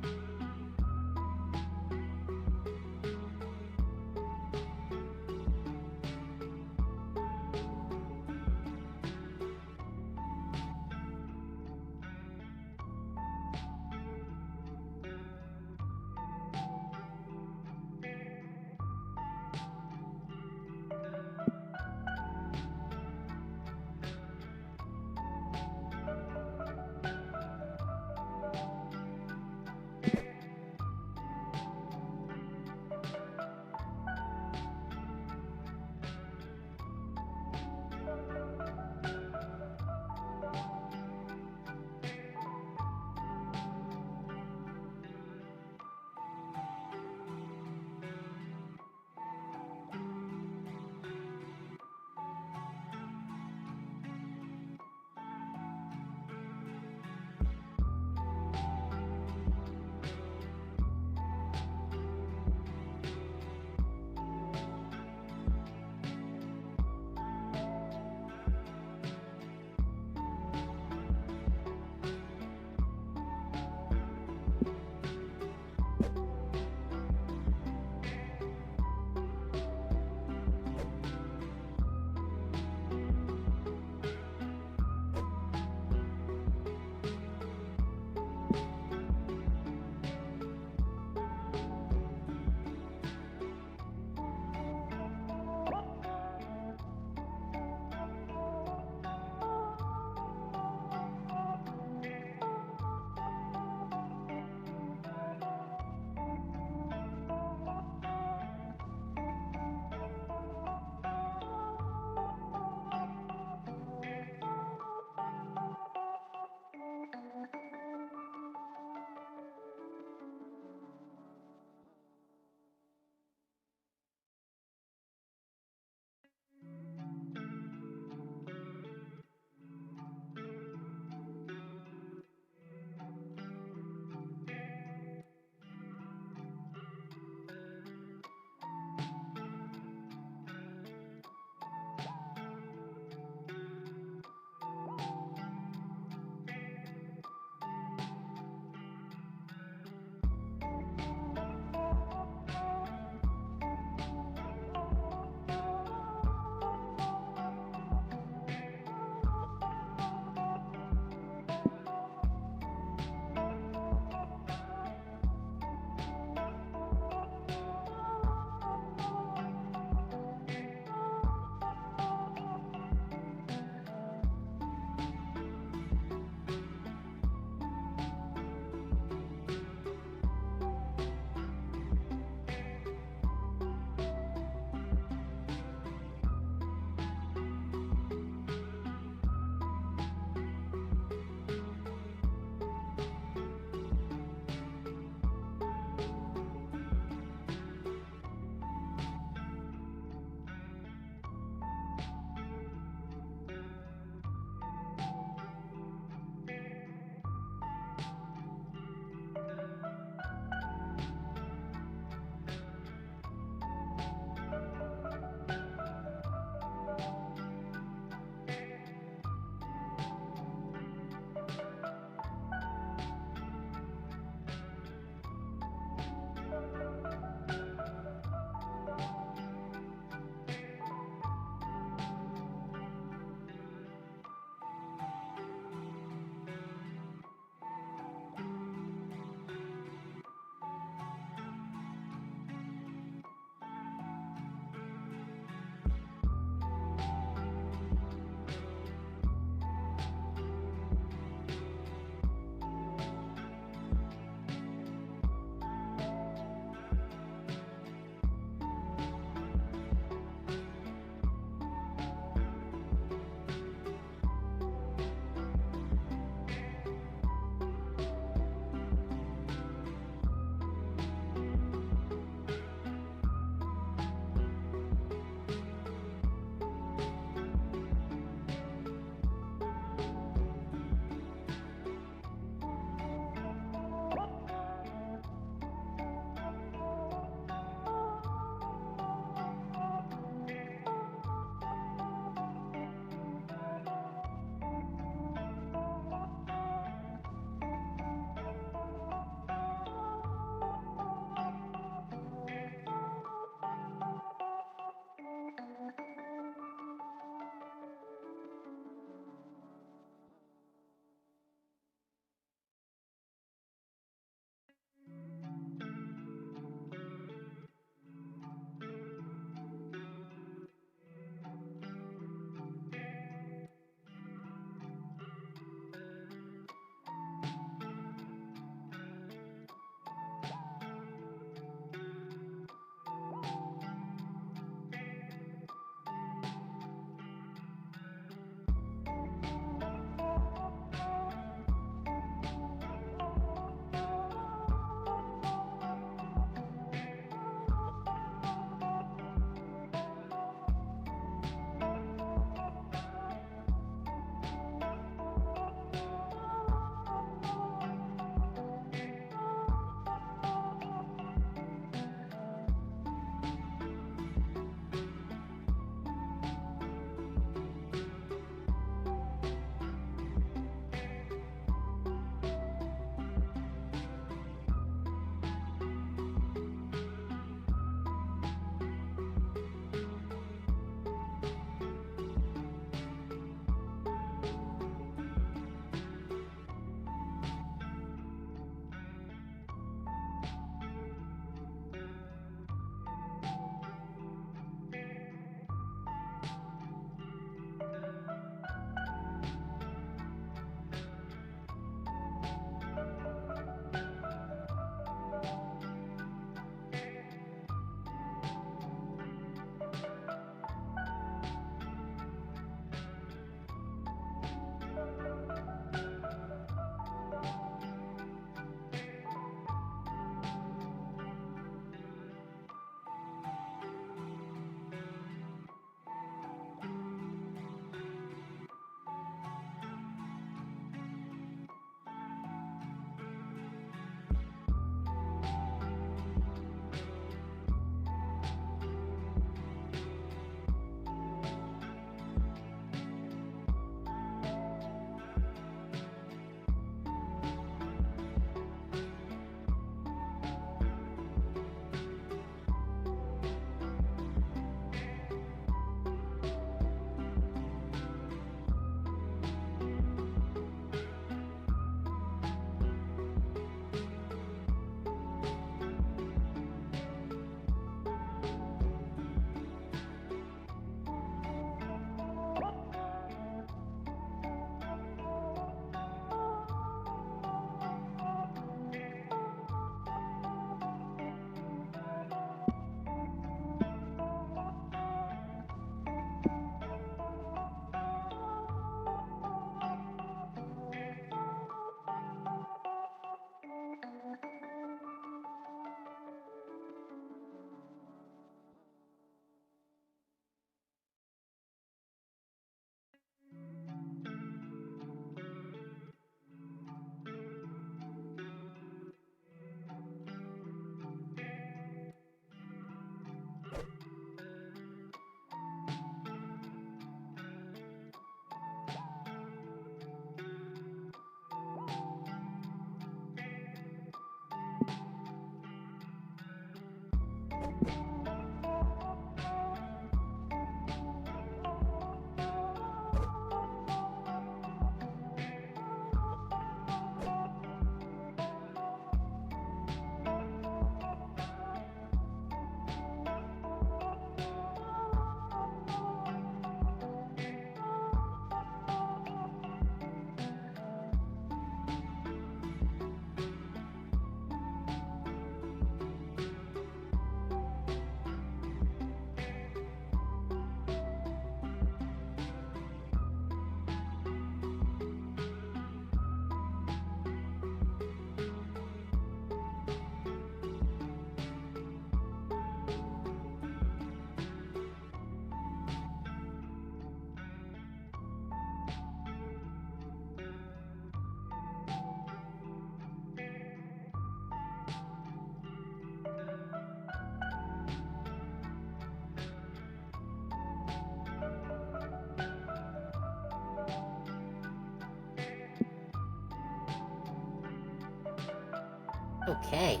Okay.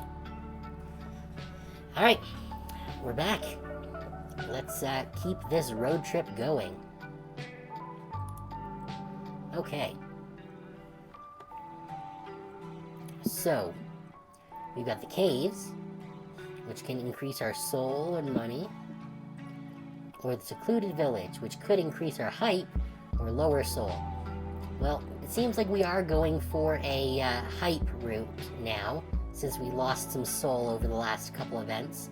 Alright, we're back. Let's keep this road trip going. Okay. So, we've got the caves, which can increase our soul and money, or the secluded village, which could increase our hype or lower soul. Well, it seems like we are going for a hype route now, since we lost some soul over the last couple events.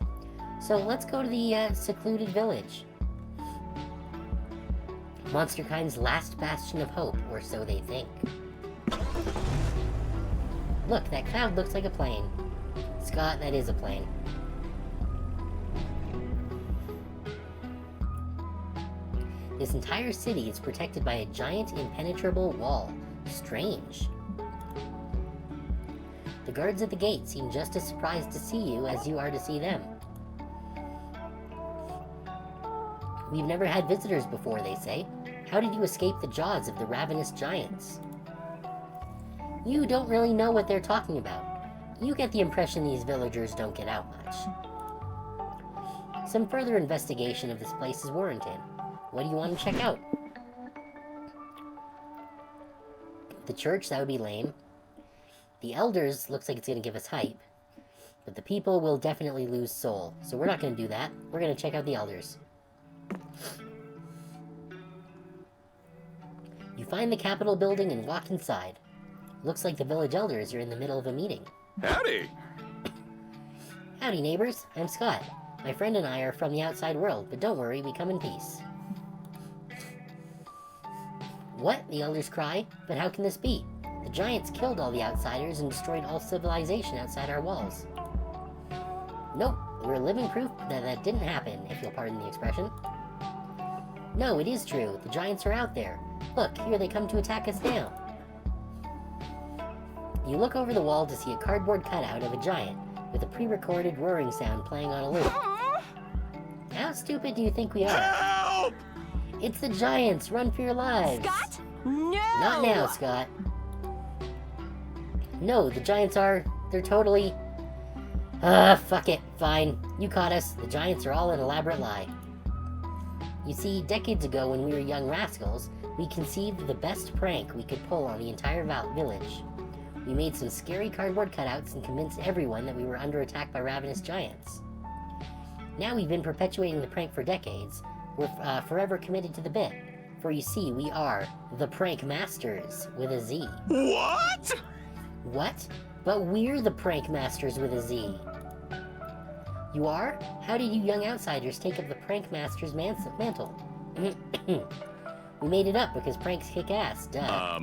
So let's go to the secluded village. Monsterkind's last bastion of hope, or so they think. Look, that cloud looks like a plane. Scott, that is a plane. This entire city is protected by a giant impenetrable wall. Strange. The guards at the gate seem just as surprised to see you as you are to see them. We've never had visitors before, they say. How did you escape the jaws of the ravenous giants? You don't really know what they're talking about. You get the impression these villagers don't get out much. Some further investigation of this place is warranted. What do you want to check out? The church, that would be lame. The elders looks like it's going to give us hype. But the people will definitely lose soul. So we're not going to do that. We're going to check out the elders. You find the Capitol building and walk inside. Looks like the village elders are in the middle of a meeting. Howdy. Howdy, neighbors. I'm Scott. My friend and I are from the outside world, but don't worry, we come in peace. What? The elders cry. But how can this be? The giants killed all the outsiders and destroyed all civilization outside our walls. Nope, we're living proof that that didn't happen, if you'll pardon the expression. No, it is true. The giants are out there. Look, here they come to attack us now. You look over the wall to see a cardboard cutout of a giant, with a pre-recorded roaring sound playing on a loop. How stupid do you think we are? Help! It's the giants! Run for your lives! Scott? No! Not now, Scott. No, the giants are... they're totally... fuck it. Fine. You caught us. The giants are all an elaborate lie. You see, decades ago when we were young rascals, we conceived the best prank we could pull on the entire village. We made some scary cardboard cutouts and convinced everyone that we were under attack by ravenous giants. Now we've been perpetuating the prank for decades. We're forever committed to the bit. For you see, we are the Prank Masters with a Z. What? What? But we're the Prank Masters with a Z. You are? How did you young outsiders take up the Prank Master's mantle? We made it up because pranks kick ass, duh.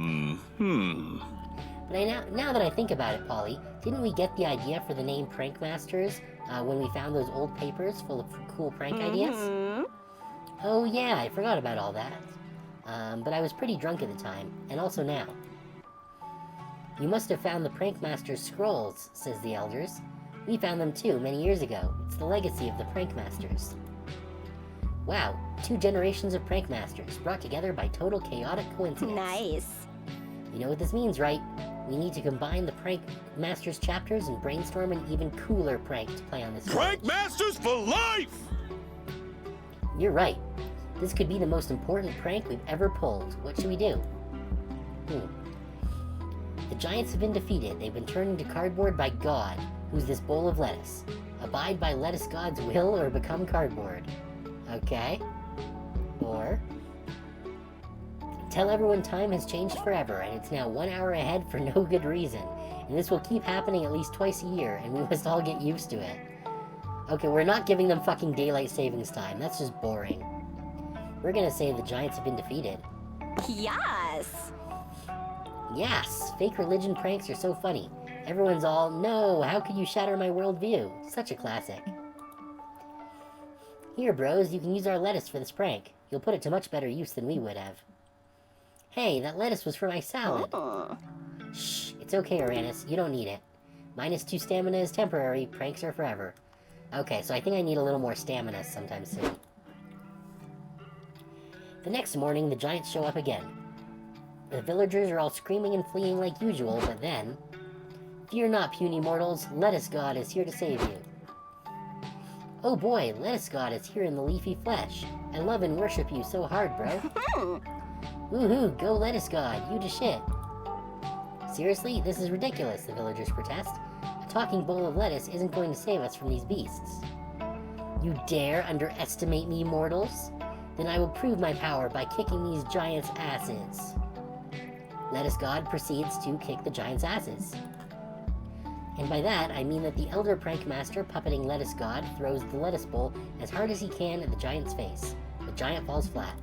But now that I think about it, Polly, didn't we get the idea for the name Prank Masters when we found those old papers full of cool prank ideas? Oh yeah, I forgot about all that. But I was pretty drunk at the time, and also now. You must have found the Prank Master's scrolls, says the elders. We found them too, many years ago. It's the legacy of the Prank Masters. Wow, 2 generations of Prank Masters, brought together by total chaotic coincidence. Nice. You know what this means, right? We need to combine the Prank Masters chapters and brainstorm an even cooler prank to play on this Prank village. Masters for life! You're right. This could be the most important prank we've ever pulled. What should we do? The giants have been defeated. They've been turned into cardboard by God, who's this bowl of lettuce. Abide by lettuce God's will or become cardboard. Okay. Or tell everyone time has changed forever and it's now 1 hour ahead for no good reason. And this will keep happening at least twice a year and we must all get used to it. Okay, we're not giving them fucking daylight savings time. That's just boring. We're gonna say the giants have been defeated. Yes! Yes! Fake religion pranks are so funny. Everyone's all, no, how could you shatter my worldview? Such a classic. Here, bros, you can use our lettuce for this prank. You'll put it to much better use than we would have. Hey, that lettuce was for my salad. Oh. Shh, it's okay, Uranus. You don't need it. -2 stamina is temporary, pranks are forever. Okay, so I think I need a little more stamina sometime soon. The next morning, the giants show up again. The villagers are all screaming and fleeing like usual, but then... Fear not, puny mortals, Lettuce God is here to save you. Oh boy, Lettuce God is here in the leafy flesh. I love and worship you so hard, bro. Woohoo, go Lettuce God, you the shit. Seriously, this is ridiculous, the villagers protest. A talking bowl of lettuce isn't going to save us from these beasts. You dare underestimate me, mortals? Then I will prove my power by kicking these giants' asses. Lettuce God proceeds to kick the giants' asses. And by that, I mean that the elder prank master puppeting Lettuce God throws the lettuce bowl as hard as he can at the giant's face. The giant falls flat.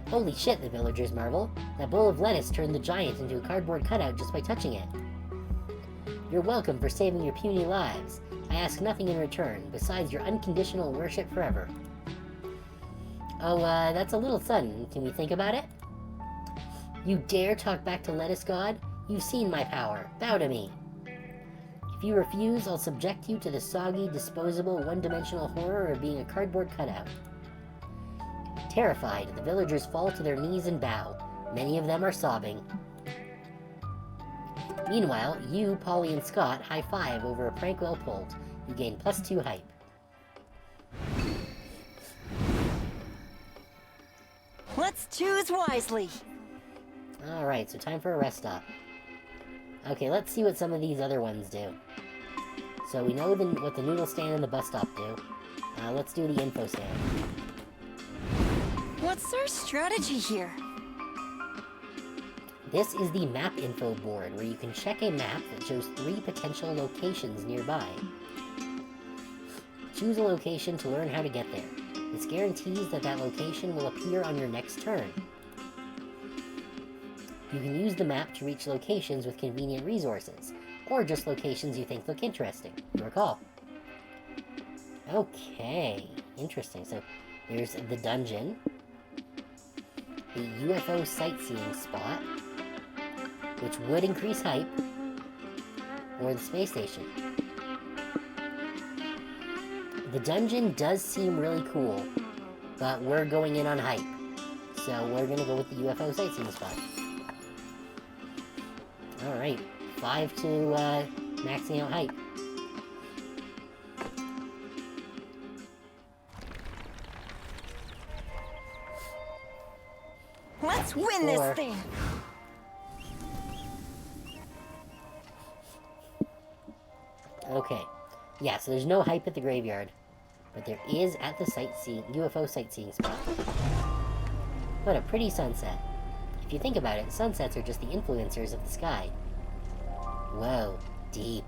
Holy shit, the villagers marvel. That bowl of lettuce turned the giant into a cardboard cutout just by touching it. You're welcome for saving your puny lives. I ask nothing in return, besides your unconditional worship forever. Oh, that's a little sudden. Can we think about it? You dare talk back to Lettuce God? You've seen my power. Bow to me. If you refuse, I'll subject you to the soggy, disposable, one-dimensional horror of being a cardboard cutout. Terrified, the villagers fall to their knees and bow. Many of them are sobbing. Meanwhile, you, Polly, and Scott high-five over a prank well pulled. You gain +2 hype. Let's choose wisely. Alright, so time for a rest stop. Okay, let's see what some of these other ones do. So we know what the noodle stand and the bus stop do. Let's do the info stand. What's our strategy here? This is the map info board, where you can check a map that shows 3 potential locations nearby. Choose a location to learn how to get there. This guarantees that that location will appear on your next turn. You can use the map to reach locations with convenient resources, or just locations you think look interesting. Your call. Okay, interesting. So there's the dungeon, the UFO sightseeing spot, which would increase hype, or the space station. The dungeon does seem really cool, but we're going in on hype, so we're gonna go with the UFO sightseeing spot. Alright, 5 to maxing out hype. Let's win this 4. thing! Okay. Yeah, so there's no hype at the graveyard, but there is at the UFO sightseeing spot. What a pretty sunset. If you think about it, sunsets are just the influencers of the sky. Whoa, deep.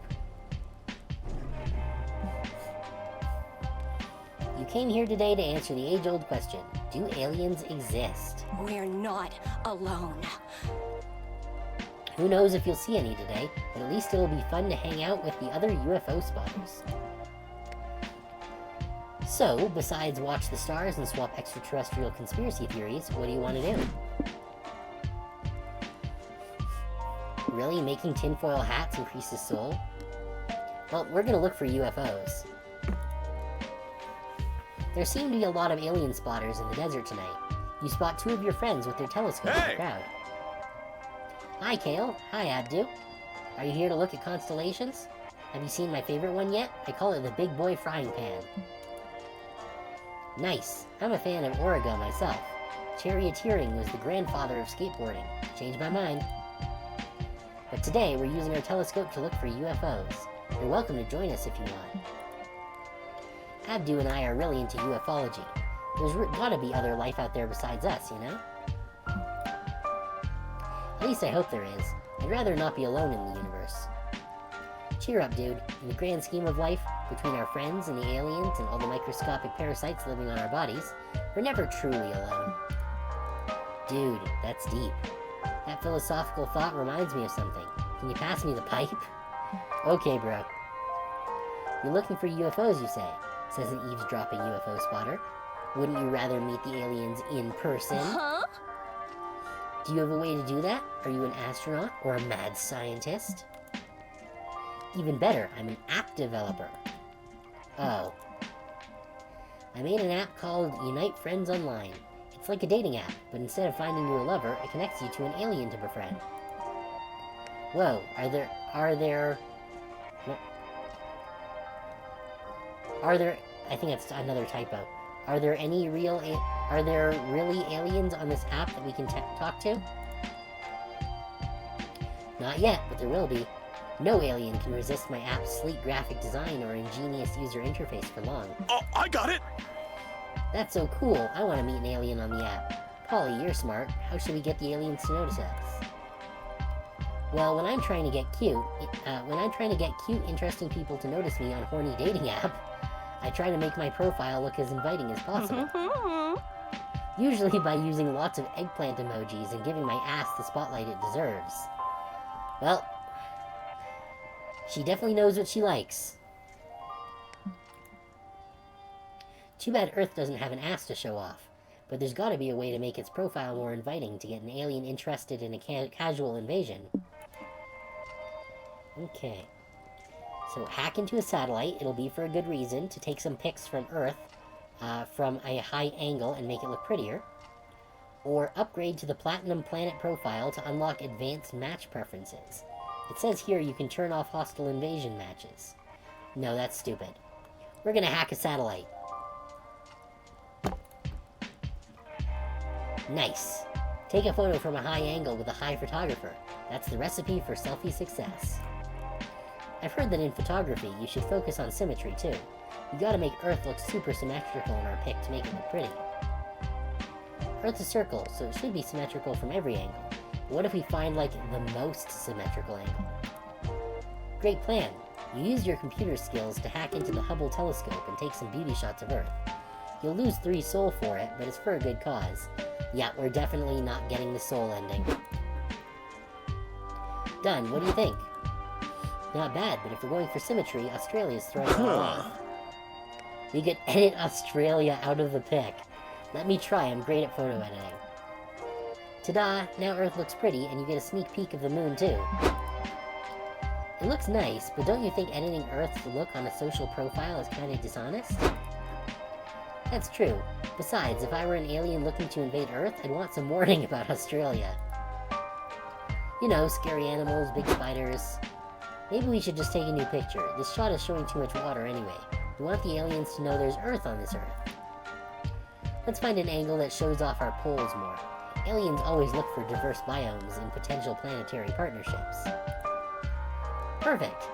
You came here today to answer the age-old question, do aliens exist? We're not alone. Who knows if you'll see any today, but at least it'll be fun to hang out with the other UFO spotters. So, besides watch the stars and swap extraterrestrial conspiracy theories, what do you want to do? Really? Making tinfoil hats increases soul? Well, we're gonna look for UFOs. There seem to be a lot of alien spotters in the desert tonight. You spot 2 of your friends with their telescopes in the Hey! crowd. Hi, Kale. Hi, Abdu. Are you here to look at constellations? Have you seen my favorite one yet? I call it the Big Boy Frying Pan. Nice. I'm a fan of Origo myself. Charioteering was the grandfather of skateboarding. Changed my mind. But today, we're using our telescope to look for UFOs. You're welcome to join us if you want. Abdu and I are really into ufology. There's gotta be other life out there besides us, you know? At least I hope there is. I'd rather not be alone in the universe. Cheer up, dude. In the grand scheme of life, between our friends and the aliens and all the microscopic parasites living on our bodies, we're never truly alone. Dude, that's deep. That philosophical thought reminds me of something. Can you pass me the pipe? Okay, bro. You're looking for UFOs, you say, says an eavesdropping UFO spotter. Wouldn't you rather meet the aliens in person? Huh? Do you have a way to do that? Are you an astronaut or a mad scientist? Even better, I'm an app developer. Oh. I made an app called Unite Friends Online. It's like a dating app, but instead of finding you a lover, it connects you to an alien to befriend. Whoa, are there, I think that's another typo. Are there really aliens on this app that we can talk to? Not yet, but there will be. No alien can resist my app's sleek graphic design or ingenious user interface for long. Oh, I got it! That's so cool. I want to meet an alien on the app. Polly, you're smart. How should we get the aliens to notice us? Well, when I'm trying to get cute, interesting people to notice me on horny dating app, I try to make my profile look as inviting as possible. Usually by using lots of eggplant emojis and giving my ass the spotlight it deserves. Well, she definitely knows what she likes. Too bad Earth doesn't have an ass to show off, but there's gotta be a way to make its profile more inviting to get an alien interested in a casual invasion. Okay. So hack into a satellite, it'll be for a good reason, to take some pics from Earth from a high angle and make it look prettier. Or upgrade to the Platinum Planet profile to unlock advanced match preferences. It says here you can turn off hostile invasion matches. No, that's stupid. We're gonna hack a satellite. Nice. Take a photo from a high angle with a high photographer. That's the recipe for selfie success. I've heard that in photography, you should focus on symmetry too. You gotta make Earth look super symmetrical in our pic to make it look pretty. Earth's a circle, so it should be symmetrical from every angle. But what if we find, like, the most symmetrical angle? Great plan. You use your computer skills to hack into the Hubble telescope and take some beauty shots of Earth. You'll lose 3 soul for it, but it's for a good cause. Yeah, we're definitely not getting the soul ending. Done, what do you think? Not bad, but if we're going for symmetry, Australia's throwing it off. We could edit Australia out of the pic. Let me try, I'm great at photo editing. Ta-da! Now Earth looks pretty, and you get a sneak peek of the moon, too. It looks nice, but don't you think editing Earth's look on a social profile is kinda dishonest? That's true. Besides, if I were an alien looking to invade Earth, I'd want some warning about Australia. You know, scary animals, big spiders. Maybe we should just take a new picture. This shot is showing too much water anyway. We want the aliens to know there's Earth on this Earth. Let's find an angle that shows off our poles more. Aliens always look for diverse biomes in potential planetary partnerships. Perfect!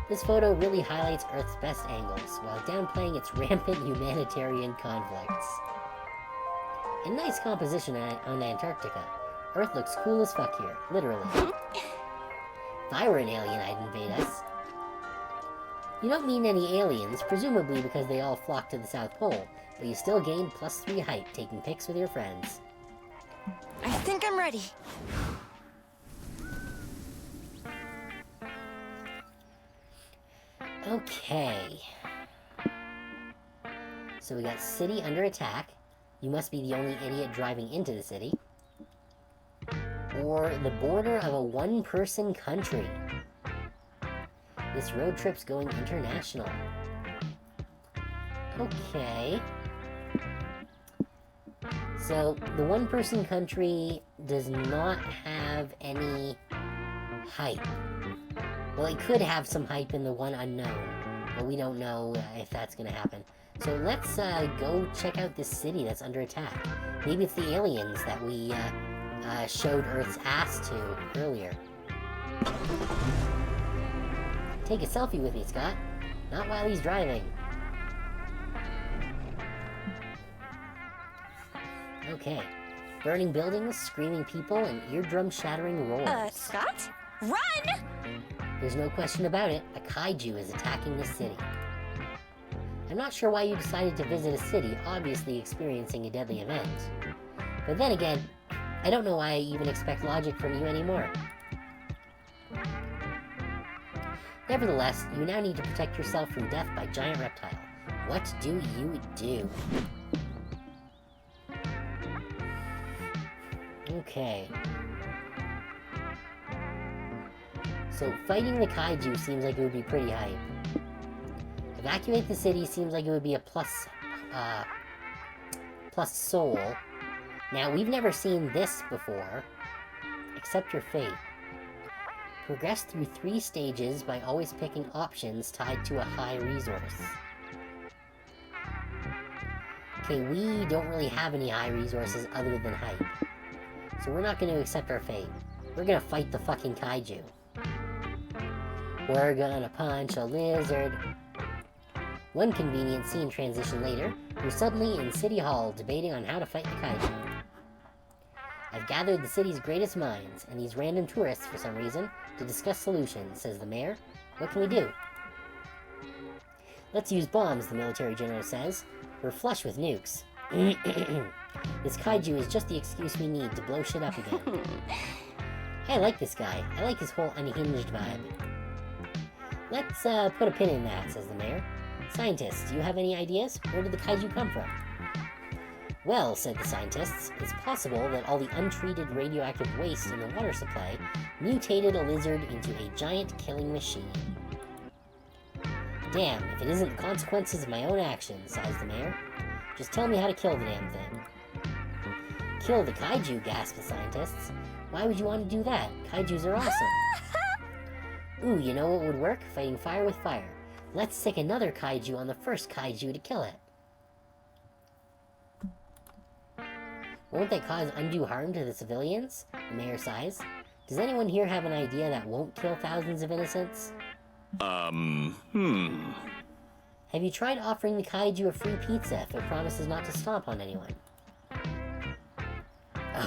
This photo really highlights Earth's best angles, while downplaying its rampant humanitarian conflicts. A nice composition on Antarctica. Earth looks cool as fuck here, literally. If I were an alien, I'd invade us. You don't mean any aliens, presumably because they all flock to the South Pole, but you still gain +3 height taking pics with your friends. I think I'm ready. Okay. So we got city under attack. You must be the only idiot driving into the city. Or the border of a one-person country. This road trip's going international. Okay. So, the one-person country does not have any Hype. Well, it could have some hype in the one unknown, but we don't know if that's gonna happen. So let's go check out this city that's under attack. Maybe it's the aliens that we showed Earth's ass to earlier. Take a selfie with me, Scott. Not while he's driving. Okay. Burning buildings, screaming people, and eardrum-shattering roars. Scott? Run! There's no question about it. A kaiju is attacking this city. I'm not sure why you decided to visit a city obviously experiencing a deadly event. But then again, I don't know why I even expect logic from you anymore. Nevertheless, you now need to protect yourself from death by giant reptile. What do you do? Okay. So, fighting the kaiju seems like it would be pretty hype. Evacuate the city seems like it would be a plus soul. Now, we've never seen this before. Accept your fate. Progress through 3 stages by always picking options tied to a high resource. Okay, we don't really have any high resources other than hype. So we're not going to accept our fate. We're going to fight the fucking kaiju. We're gonna punch a lizard. One convenient scene transition later, we're suddenly in City Hall debating on how to fight the kaiju. I've gathered the city's greatest minds, and these random tourists for some reason, to discuss solutions, says the mayor. What can we do? Let's use bombs, the military general says. We're flush with nukes. This kaiju is just the excuse we need to blow shit up again. I like this guy. I like his whole unhinged vibe. Let's put a pin in that, says the mayor. Scientists, do you have any ideas? Where did the kaiju come from? Well, said the scientists, it's possible that all the untreated radioactive waste in the water supply mutated a lizard into a giant killing machine. Damn, if it isn't the consequences of my own actions, sighs the mayor. Just tell me how to kill the damn thing. Kill the kaiju, gasp the scientists. Why would you want to do that? Kaijus are awesome. Ooh, you know what would work? Fighting fire with fire. Let's stick another kaiju on the first kaiju to kill it. Won't that cause undue harm to the civilians? The mayor sighs. Does anyone here have an idea that won't kill thousands of innocents? Have you tried offering the kaiju a free pizza if it promises not to stomp on anyone?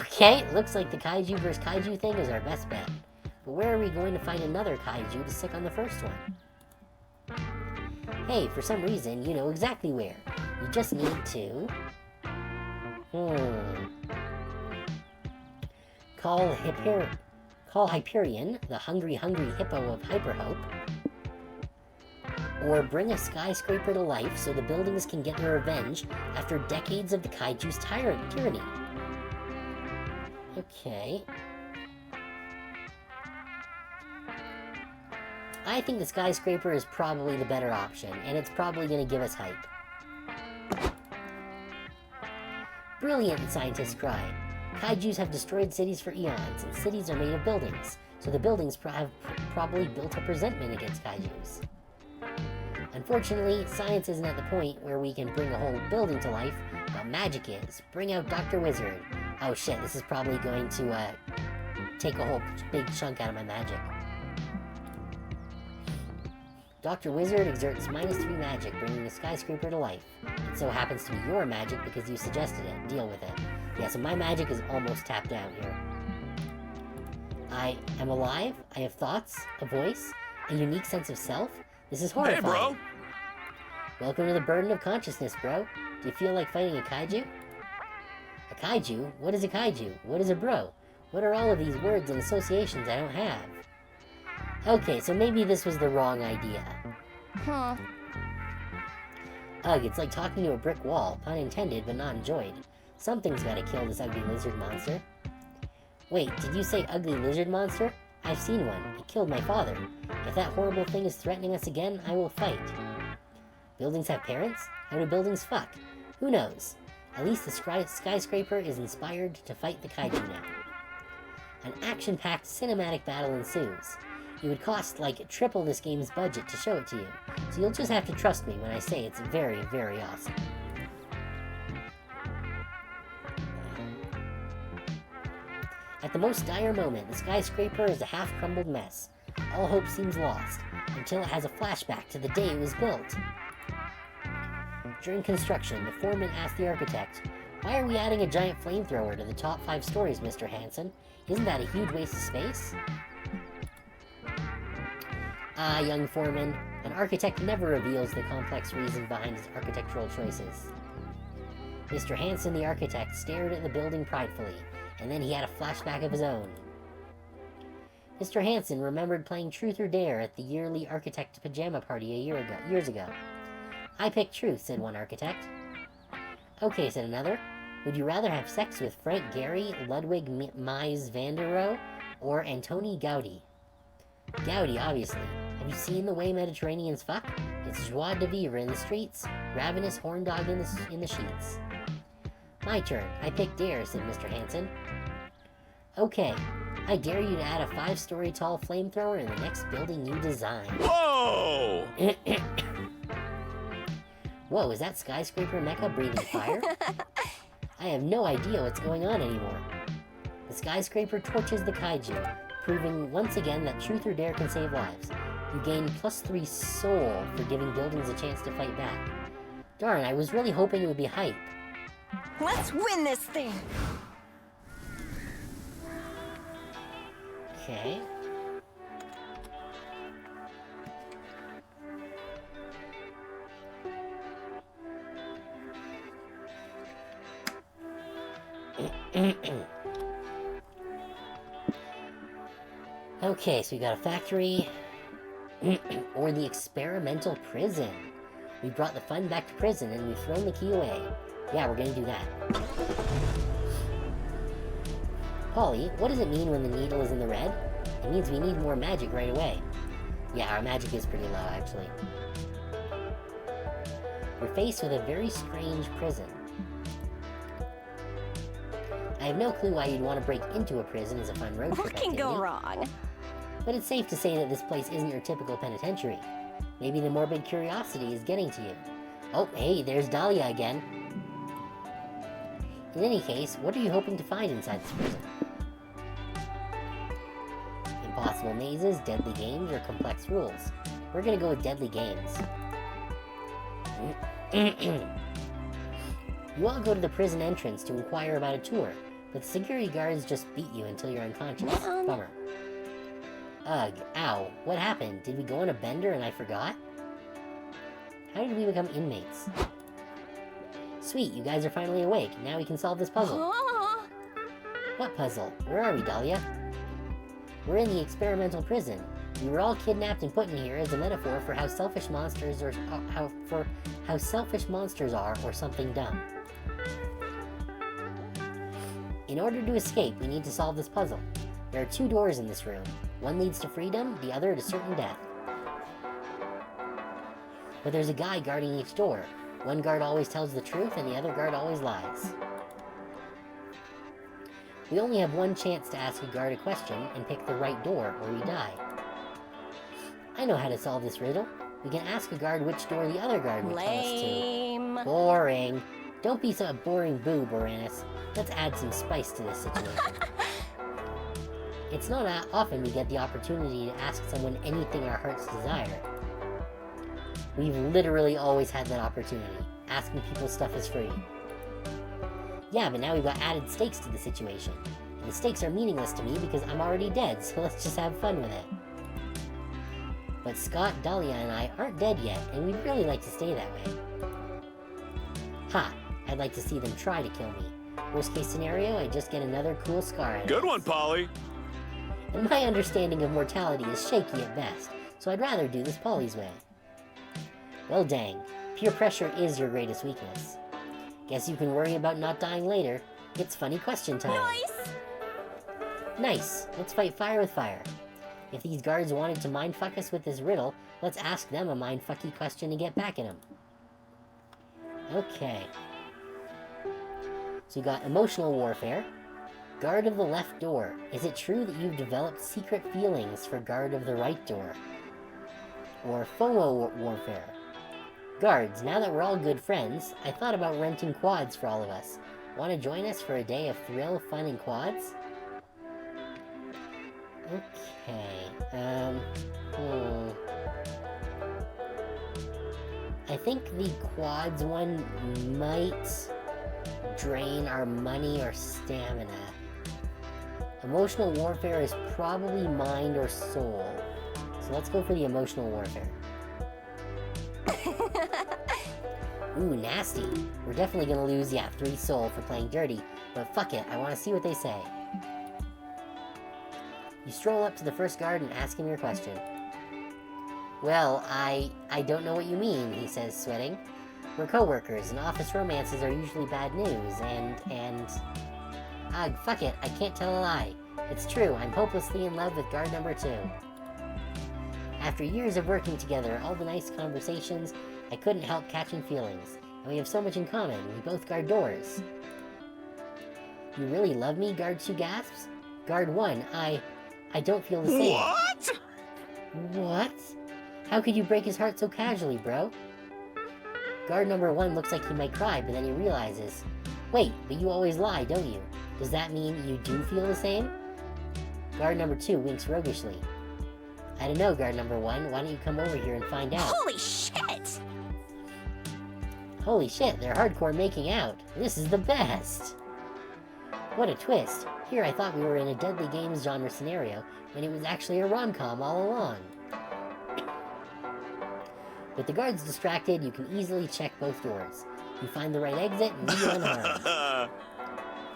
Okay, looks like the kaiju versus kaiju thing is our best bet. But where are we going to find another kaiju to stick on the first one? Hey, for some reason, you know exactly where. You just need to... Call Hyperion, the hungry hippo of Hyperhope. Or bring a skyscraper to life so the buildings can get their revenge after decades of the kaiju's tyranny. Okay. I think the skyscraper is probably the better option, and it's probably going to give us hype. Brilliant, scientists cry. Kaijus have destroyed cities for eons, and cities are made of buildings, so the buildings have probably built up resentment against kaijus. Unfortunately, science isn't at the point where we can bring a whole building to life, but magic is. Bring out Dr. Wizard. Oh shit, this is probably going to take a whole big chunk out of my magic. Dr. Wizard exerts -3 magic, bringing the skyscraper to life. It so happens to be your magic because you suggested it. Deal with it. Yeah, so my magic is almost tapped out here. I am alive. I have thoughts, a voice, a unique sense of self. This is horrifying. Hey, bro! Welcome to the burden of consciousness, bro. Do you feel like fighting a kaiju? A kaiju? What is a kaiju? What is a bro? What are all of these words and associations I don't have? Okay, so maybe this was the wrong idea. Huh. Ugh, it's like talking to a brick wall. Pun intended, but not enjoyed. Something's gotta kill this ugly lizard monster. Wait, did you say ugly lizard monster? I've seen one. It killed my father. If that horrible thing is threatening us again, I will fight. Buildings have parents? How do buildings fuck? Who knows? At least the skyscraper is inspired to fight the kaiju now. An action-packed cinematic battle ensues. It would cost like triple this game's budget to show it to you, so you'll just have to trust me when I say it's very, very awesome. At the most dire moment, the skyscraper is a half-crumbled mess. All hope seems lost, until it has a flashback to the day it was built. During construction, the foreman asked the architect, "Why are we adding a giant flamethrower to the top 5 stories, Mr. Hansen? Isn't that a huge waste of space?" Ah, young foreman, an architect never reveals the complex reason behind his architectural choices. Mr. Hansen, the architect, stared at the building pridefully, and then he had a flashback of his own. Mr. Hansen remembered playing Truth or Dare at the yearly architect pajama party years ago. "I picked Truth," said one architect. "Okay," said another. "Would you rather have sex with Frank Gehry, Ludwig Mies van der Rohe, or Antoni Gaudi?" Gaudi, obviously. Have you seen the way Mediterraneans fuck? It's joie de vivre in the streets, ravenous horn dog in the sheets. "My turn. I picked Dare," said Mr. Hansen. "Okay. I dare you to add a 5-story tall flamethrower in the next building you design." Whoa! Whoa, is that skyscraper mecha breathing fire? I have no idea what's going on anymore. The skyscraper torches the kaiju, proving once again that Truth or Dare can save lives. You gain +3 soul for giving buildings a chance to fight back. Darn, I was really hoping it would be hype. Let's win this thing! Okay. Okay, so we got a factory, or the experimental prison. We brought the fun back to prison and we've thrown the key away. Yeah, we're gonna do that. Polly, what does it mean when the needle is in the red? It means we need more magic right away. Yeah, our magic is pretty low, actually. We're faced with a very strange prison. I have no clue why you'd want to break into a prison as a fun road trip What can go activity. wrong? But it's safe to say that this place isn't your typical penitentiary. Maybe the morbid curiosity is getting to you. Oh, hey, there's Dahlia again. In any case, what are you hoping to find inside this prison? Impossible mazes, deadly games, or complex rules? We're gonna go with deadly games. You all go to the prison entrance to inquire about a tour, but the security guards just beat you until you're unconscious. Bummer. Ugh, ow, what happened? Did we go on a bender and I forgot? How did we become inmates? Sweet, you guys are finally awake. Now we can solve this puzzle. Huh? What puzzle? Where are we, Dahlia? We're in the experimental prison. We were all kidnapped and put in here as a metaphor for how selfish monsters are, how selfish monsters are, or something dumb. In order to escape, we need to solve this puzzle. There are 2 doors in this room. One leads to freedom, the other to certain death. But there's a guy guarding each door. One guard always tells the truth, and the other guard always lies. We only have one chance to ask a guard a question and pick the right door, or we die. I know how to solve this riddle. We can ask a guard which door the other guard would tell us to. Lame. Boring. Don't be so boring boo, Boranis. Let's add some spice to this situation. It's not often we get the opportunity to ask someone anything our hearts desire. We've literally always had that opportunity. Asking people stuff is free. Yeah, but now we've got added stakes to the situation. And the stakes are meaningless to me because I'm already dead, so let's just have fun with it. But Scott, Dahlia, and I aren't dead yet, and we'd really like to stay that way. Ha! I'd like to see them try to kill me. Worst case scenario, I just get another cool scar. Good one, Polly. And my understanding of mortality is shaky at best, so I'd rather do this Polly's way. Well dang, peer pressure is your greatest weakness. Guess you can worry about not dying later. It's funny question time. Nice. Nice, let's fight fire with fire. If these guards wanted to mindfuck us with this riddle, let's ask them a mindfucky question to get back at them. Okay. So we got emotional warfare, Guard of the left door. Is it true that you've developed secret feelings for guard of the right door? Or FOMO warfare. Guards, now that we're all good friends, I thought about renting quads for all of us. Want to join us for a day of thrill, fun, and quads? Okay, I think the quads one might drain our money or stamina. Emotional warfare is probably mind or soul. So let's go for the emotional warfare. Ooh, nasty. We're definitely gonna lose, 3 soul for playing dirty, but fuck it, I wanna see what they say. You stroll up to the first guard and ask him your question. Well, I don't know what you mean, he says, sweating. We're co-workers, and office romances are usually bad news, and... fuck it, I can't tell a lie. It's true, I'm hopelessly in love with guard number 2. After years of working together, all the nice conversations, I couldn't help catching feelings. And we have so much in common, we both guard doors. You really love me, guard 2 gasps? Guard 1, I don't feel the same. What? What? How could you break his heart so casually, bro? Guard number 1 looks like he might cry, but then he realizes, wait, but you always lie, don't you? Does that mean you do feel the same? Guard number 2 winks roguishly. I don't know, guard number 1, why don't you come over here and find out? Holy shit! Holy shit, they're hardcore making out. This is the best! What a twist. Here I thought we were in a Deadly Games genre scenario, when it was actually a rom-com all along. With the guards distracted, you can easily check both doors. You find the right exit and leave it unharmed.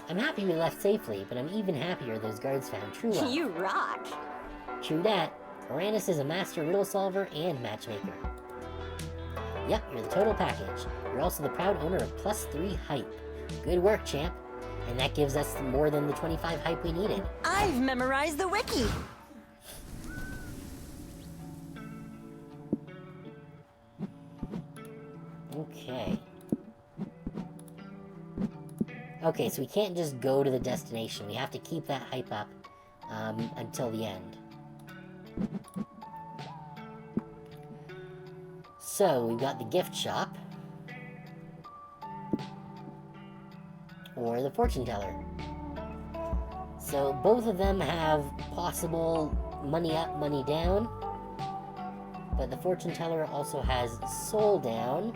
I'm happy we left safely, but I'm even happier those guards found true love. You rock! True that. Uranus is a master riddle solver and matchmaker. Yep, you're the total package. You're also the proud owner of +3 hype. Good work, champ. And that gives us more than the 25 hype we needed. I've memorized the wiki. Okay. Okay, so we can't just go to the destination. We have to keep that hype up until the end. So, we've got the gift shop. Or the fortune teller. So, both of them have possible money up, money down. But the fortune teller also has soul down,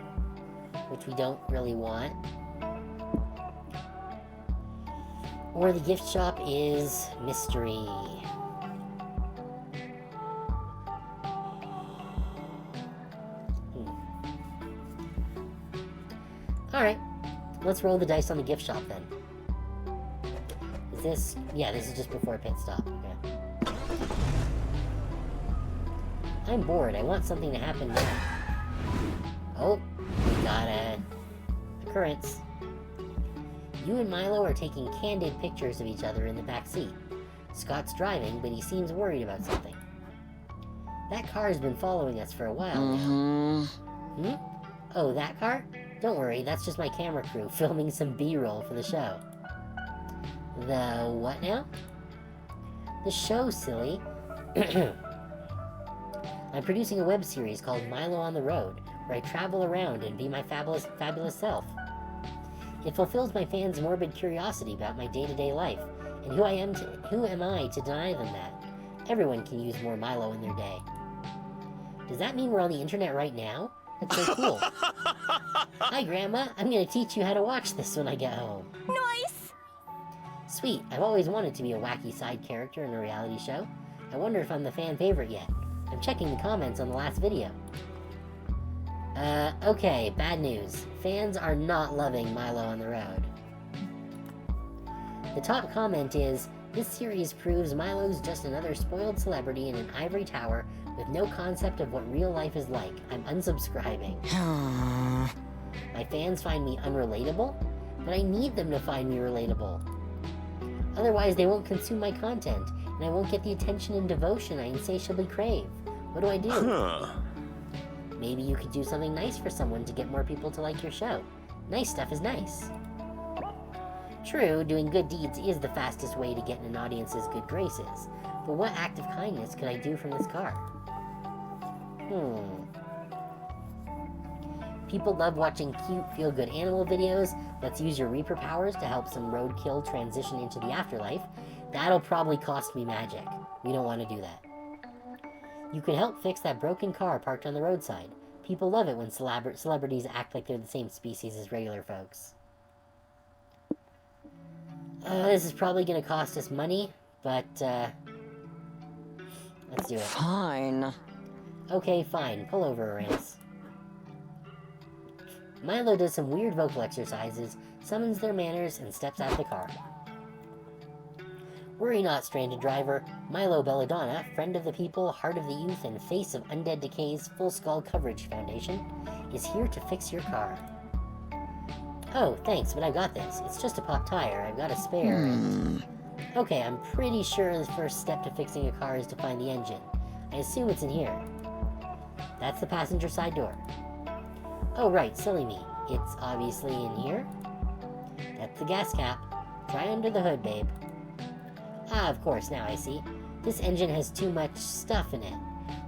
which we don't really want. Or the gift shop is mystery. Alright, let's roll the dice on the gift shop then. Is this... yeah, this is just before pit stop. Okay. I'm bored, I want something to happen now. Oh, we got a occurrence. You and Milo are taking candid pictures of each other in the back seat. Scott's driving, but he seems worried about something. That car has been following us for a while now. Hmm? Oh, that car? Don't worry, that's just my camera crew filming some B-roll for the show. The what now? The show, silly. I'm producing a web series called Milo on the Road, where I travel around and be my fabulous self. It fulfills my fans' morbid curiosity about my day-to-day life, and who am I to deny them that? Everyone can use more Milo in their day. Does that mean we're on the internet right now? That's so cool. Hi, Grandma. I'm gonna teach you how to watch this when I get home. Nice! Sweet. I've always wanted to be a wacky side character in a reality show. I wonder if I'm the fan favorite yet. I'm checking the comments on the last video. Okay, bad news. Fans are not loving Milo on the Road. The top comment is, this series proves Milo's just another spoiled celebrity in an ivory tower with no concept of what real life is like. I'm unsubscribing. My fans find me unrelatable, but I need them to find me relatable. Otherwise, they won't consume my content, and I won't get the attention and devotion I insatiably crave. What do I do? Maybe you could do something nice for someone to get more people to like your show. Nice stuff is nice. True, doing good deeds is the fastest way to get in an audience's good graces, but what act of kindness could I do from this car? People love watching cute, feel-good animal videos. Let's use your Reaper powers to help some roadkill transition into the afterlife. That'll probably cost me magic. We don't want to do that. You can help fix that broken car parked on the roadside. People love it when celebrities act like they're the same species as regular folks. This is probably going to cost us money, but, let's do it. Fine. Okay, fine. Pull over, Uranus. Milo does some weird vocal exercises, summons their manners, and steps out of the car. Worry not, stranded driver. Milo Belladonna, friend of the people, heart of the youth, and face of Undead Decay's Full Skull Coverage Foundation, is here to fix your car. Oh, thanks, but I've got this. It's just a pop tire. I've got a spare, and... Okay, I'm pretty sure the first step to fixing a car is to find the engine. I assume it's in here. That's the passenger side door. Oh, right, silly me. It's obviously in here. That's the gas cap. Try under the hood, babe. Ah, of course, now I see. This engine has too much stuff in it.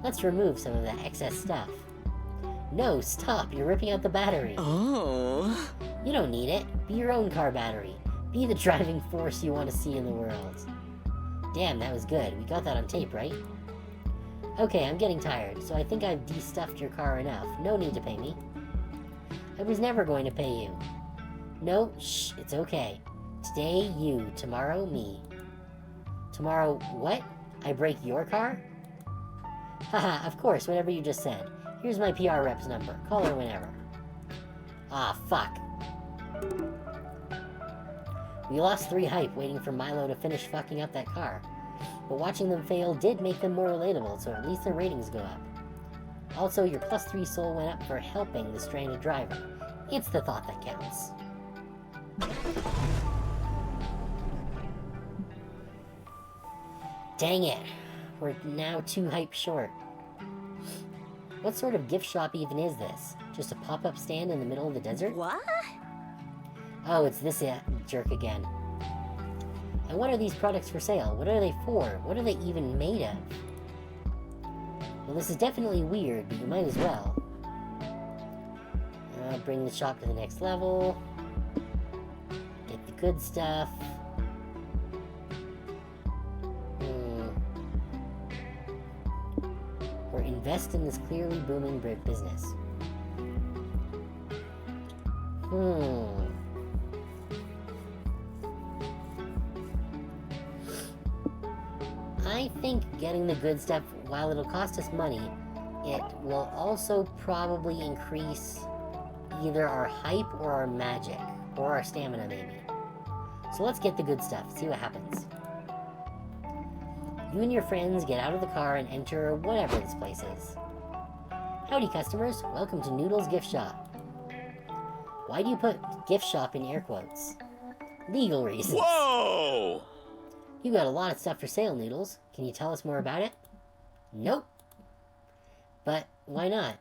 Let's remove some of that excess stuff. No, stop, you're ripping out the battery. Oh. You don't need it. Be your own car battery. Be the driving force you want to see in the world. Damn, that was good. We got that on tape, right? Okay, I'm getting tired, so I think I've de-stuffed your car enough. No need to pay me. I was never going to pay you. No, shh, it's okay. Today, you. Tomorrow, me. Tomorrow, what? I break your car? Haha, of course, whatever you just said. Here's my PR rep's number. Call her whenever. Ah, fuck. We lost 3 hype waiting for Milo to finish fucking up that car. But watching them fail did make them more relatable, so at least their ratings go up. Also, your +3 soul went up for helping the stranded driver. It's the thought that counts. Dang it. We're now 2 hype short. What sort of gift shop even is this? Just a pop-up stand in the middle of the desert? What? Oh, it's this jerk again. And what are these products for sale? What are they for? What are they even made of? Well, this is definitely weird, but you might as well. Bring the shop to the next level. Get the good stuff. Or invest in this clearly booming business. I think getting the good stuff, while it'll cost us money, it will also probably increase either our hype or our magic, or our stamina maybe. So let's get the good stuff, see what happens. You and your friends get out of the car and enter whatever this place is. Howdy customers, welcome to Noodle's Gift Shop. Why do you put gift shop in air quotes? Legal reasons. Whoa! You got a lot of stuff for sale, Noodles. Can you tell us more about it? Nope. But why not?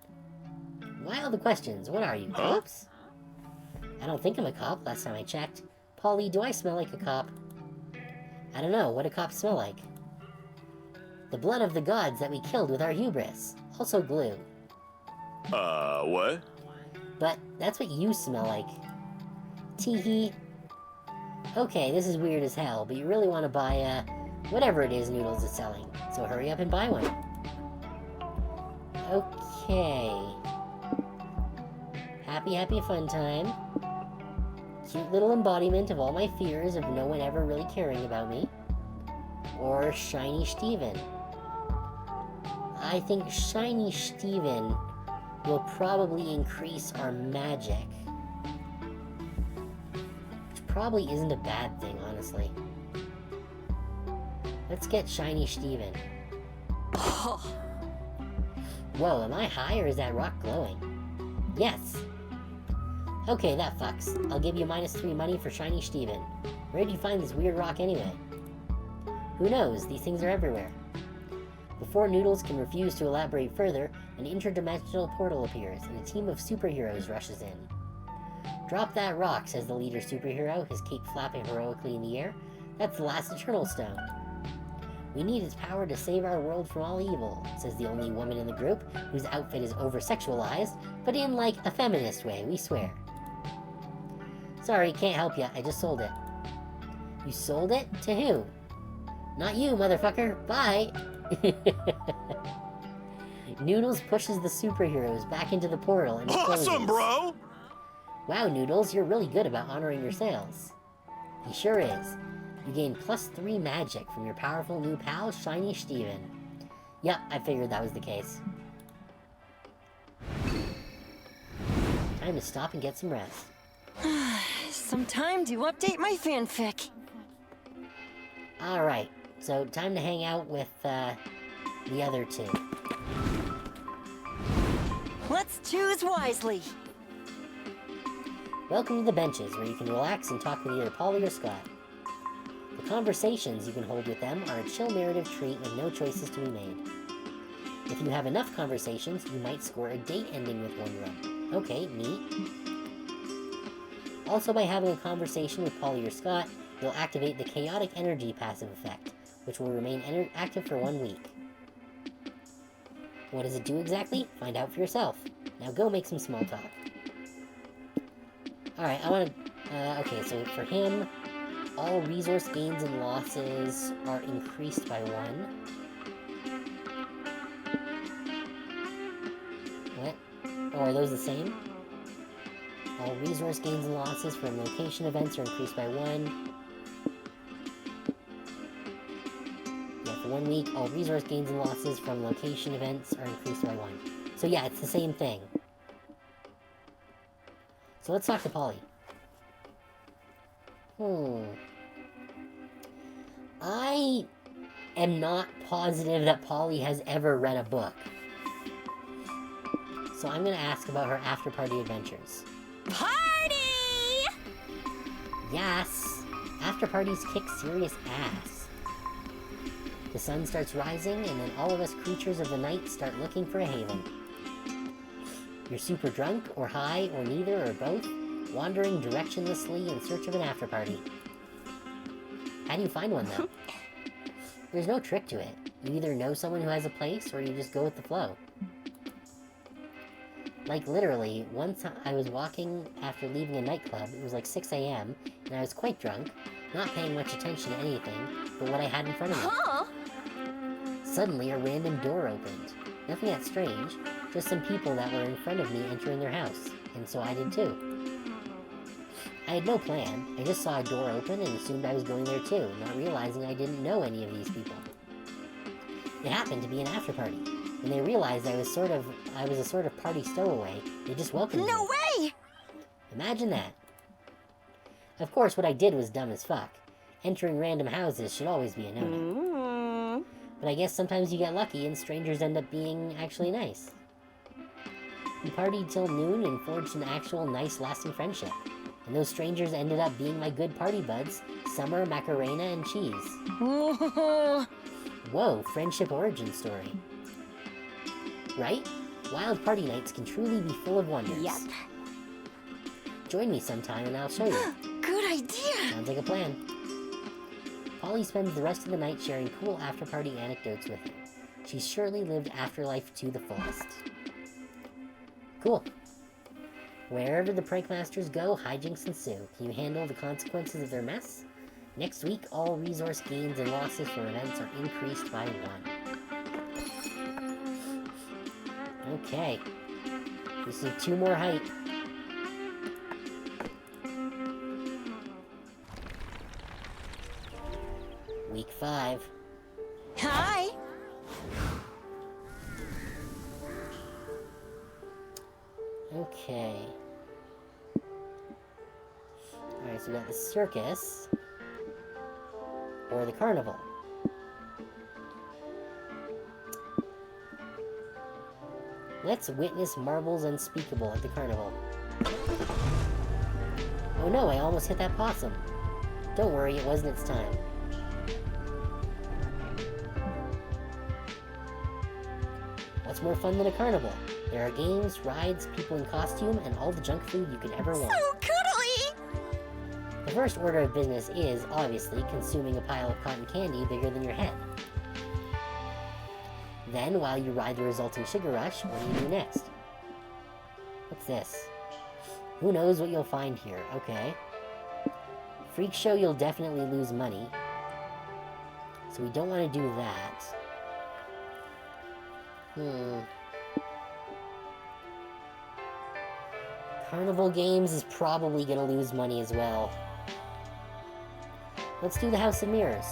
Why all the questions? What are you, cops? I don't think I'm a cop, last time I checked. Polly, do I smell like a cop? I don't know, what do cops smell like? The blood of the gods that we killed with our hubris. Also glue. What? But that's what you smell like. Teehee. Okay, this is weird as hell, but you really want to buy, whatever it is Noodles is selling. So hurry up and buy one. Okay. Happy fun time. Cute little embodiment of all my fears of no one ever really caring about me. Or Shiny Steven. I think Shiny Steven will probably increase our magic. Which probably isn't a bad thing, honestly. Let's get Shiny Steven. Whoa, am I high or is that rock glowing? Yes! Okay, that fucks. I'll give you -3 money for Shiny Steven. Where did you find this weird rock anyway? Who knows? These things are everywhere. Before Noodles can refuse to elaborate further, an interdimensional portal appears, and a team of superheroes rushes in. Drop that rock, says the leader superhero, his cape flapping heroically in the air. That's the last Eternal Stone. We need its power to save our world from all evil, says the only woman in the group, whose outfit is over-sexualized, but in, like, a feminist way, we swear. Sorry, can't help ya, I just sold it. You sold it? To who? Not you, motherfucker. Bye! Noodles pushes the superheroes back into the portal and Awesome, bro! Wow, Noodles, you're really good about honoring your sales. He sure is. You gain +3 magic from your powerful new pal, Shiny Steven. Yep, I figured that was the case. Time to stop and get some rest. Some time to update my fanfic. Alright, so time to hang out with, the other two. Let's choose wisely. Welcome to the benches, where you can relax and talk with either Polly or Scott. The conversations you can hold with them are a chill narrative treat with no choices to be made. If you have enough conversations, you might score a date ending with one run. Okay, neat. Also, by having a conversation with Polly or Scott, you'll activate the Chaotic Energy passive effect, which will remain active for 1 week. What does it do exactly? Find out for yourself. Now go make some small talk. Alright, I wanna... okay, so for him, all resource gains and losses are increased by 1. What? Oh, are those the same? All resource gains and losses from location events are increased by 1. Yeah, for 1 week, all resource gains and losses from location events are increased by 1. So yeah, it's the same thing. So let's talk to Polly. I am not positive that Polly has ever read a book. So I'm gonna ask about her after-party adventures. Party! Yes! After-parties kick serious ass. The sun starts rising, and then all of us creatures of the night start looking for a haven. You're super drunk, or high, or neither, or both, wandering directionlessly in search of an after-party. How do you find one, though? There's no trick to it. You either know someone who has a place, or you just go with the flow. Like, literally, once I was walking after leaving a nightclub, it was like 6 a.m., and I was quite drunk, not paying much attention to anything but what I had in front of me. Huh? Suddenly, a random door opened. Nothing that strange, just some people that were in front of me entering their house, and so I did too. I had no plan, I just saw a door open and assumed I was going there too, not realizing I didn't know any of these people. It happened to be an after-party. When they realized I was a sort of party stowaway, they just welcomed me. No way! Imagine that. Of course, what I did was dumb as fuck. Entering random houses should always be a no-no. But I guess sometimes you get lucky and strangers end up being actually nice. We partied till noon and forged an actual nice lasting friendship. And those strangers ended up being my good party buds, Summer, Macarena, and Cheese. Whoa, friendship origin story. Right? Wild party nights can truly be full of wonders. Yep. Join me sometime and I'll show you. Good idea! Sounds like a plan. Polly spends the rest of the night sharing cool after-party anecdotes with him. She's surely lived afterlife to the fullest. Cool. Wherever the prankmasters go, hijinks ensue. Can you handle the consequences of their mess? Next week, all resource gains and losses from events are increased by 1. Okay. This is 2 more height. Week 5. Hi! Okay. Alright, so we got the circus. Or the carnival. Let's witness marvels unspeakable at the carnival. Oh no, I almost hit that possum. Don't worry, it wasn't its time. What's more fun than a carnival? There are games, rides, people in costume, and all the junk food you could ever want. So cuddly! The first order of business is, obviously, consuming a pile of cotton candy bigger than your head. Then, while you ride the resulting sugar rush, what do you do next? What's this? Who knows what you'll find here? Okay. Freak show, you'll definitely lose money. So we don't want to do that. Carnival games is probably gonna lose money as well. Let's do the House of Mirrors.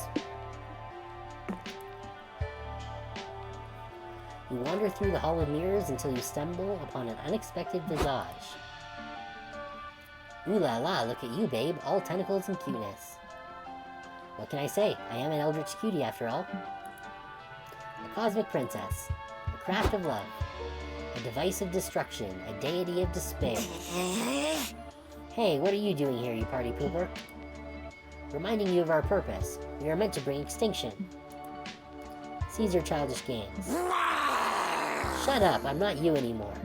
You wander through the Hall of Mirrors until you stumble upon an unexpected visage. Ooh la la, look at you, babe, all tentacles and cuteness. What can I say? I am an eldritch cutie after all. A cosmic princess. A craft of love. A device of destruction. A deity of despair. Hey, what are you doing here, you party pooper? Reminding you of our purpose. We are meant to bring extinction. Cease your childish games. Shut up, I'm not you anymore.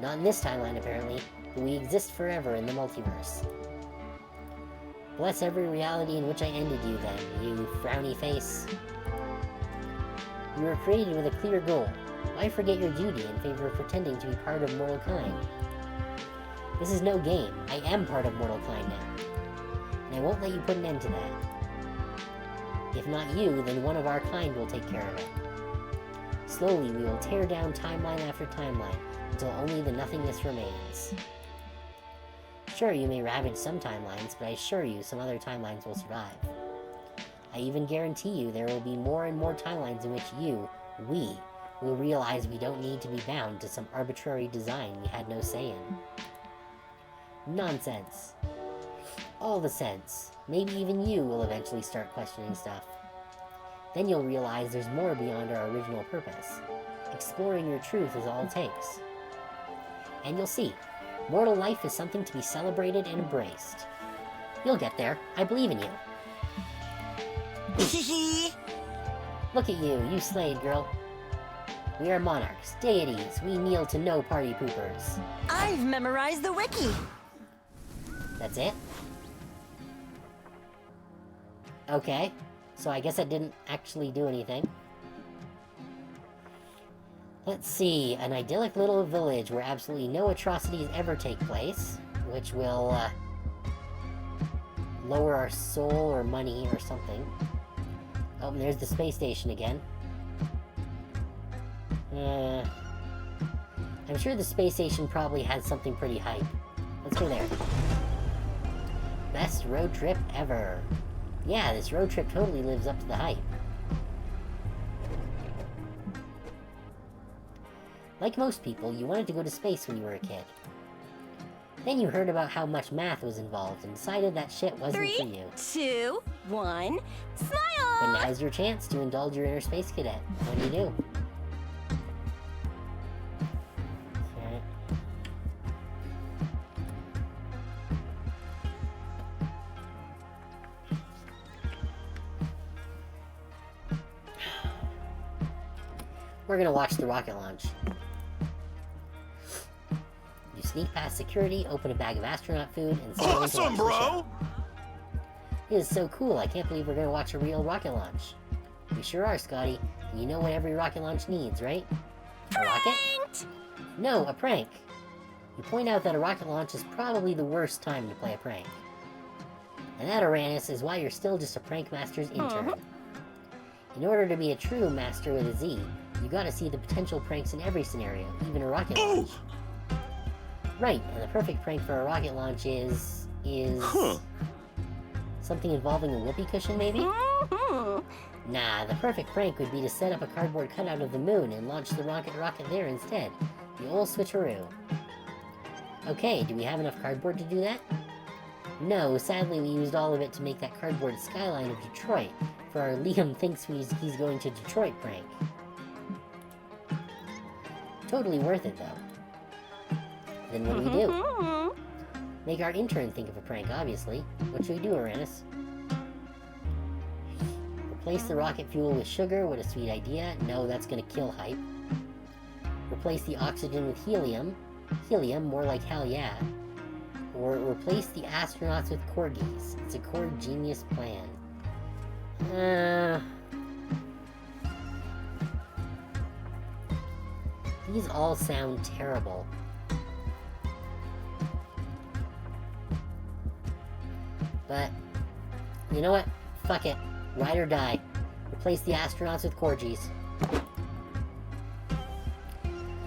Not in this timeline, apparently, but we exist forever in the multiverse. Bless every reality in which I ended you then, you frowny face. You were created with a clear goal. Why forget your duty in favor of pretending to be part of mortal kind? This is no game. I am part of mortal kind now. And I won't let you put an end to that. If not you, then one of our kind will take care of it. Slowly, we will tear down timeline after timeline, until only the nothingness remains. Sure, you may ravage some timelines, but I assure you some other timelines will survive. I even guarantee you there will be more and more timelines in which we, will realize we don't need to be bound to some arbitrary design we had no say in. Nonsense. All the sense. Maybe even you will eventually start questioning stuff. Then you'll realize there's more beyond our original purpose. Exploring your truth is all it takes. And you'll see, mortal life is something to be celebrated and embraced. You'll get there. I believe in you. Look at you, you slayed, girl. We are monarchs, deities. We kneel to no party poopers. I've memorized the wiki. That's it? Okay. So I guess I didn't actually do anything. Let's see, an idyllic little village where absolutely no atrocities ever take place, which will, lower our soul or money or something. Oh, and there's the space station again. I'm sure the space station probably has something pretty hype. Let's go there. Best road trip ever. Yeah, this road trip totally lives up to the hype. Like most people, you wanted to go to space when you were a kid. Then you heard about how much math was involved and decided that shit wasn't for you. 3, 2, 1, But smile! now's your chance to indulge your inner space cadet. What do you do? Okay. We're gonna watch the rocket launch. You sneak past security, open a bag of astronaut food, and settle in to watch Awesome, the bro! show. It is so cool, I can't believe we're gonna watch a real rocket launch. We sure are, Scotty. And you know what every rocket launch needs, right? A rocket? Pranked! No, a prank. You point out that a rocket launch is probably the worst time to play a prank. And that, Uranus, is why you're still just a prank master's intern. In order to be a true master with a Z, you gotta see the potential pranks in every scenario, even a rocket launch. Right, and the perfect prank for a rocket launch is... something involving a whoopee cushion, maybe? Nah, the perfect prank would be to set up a cardboard cutout of the moon and launch the rocket there instead. The old switcheroo. Okay, do we have enough cardboard to do that? No, sadly we used all of it to make that cardboard skyline of Detroit for our Liam thinks he's going to Detroit prank. Totally worth it, though. Then what do we do? Make our intern think of a prank, obviously. What should we do, Uranus? Replace the rocket fuel with sugar. What a sweet idea. No, that's gonna kill hype. replace the oxygen with helium. Helium, more like hell yeah. Or replace the astronauts with corgis. It's a core genius plan. These all sound terrible. But, you know what? Fuck it. Ride or die. Replace the astronauts with corgis.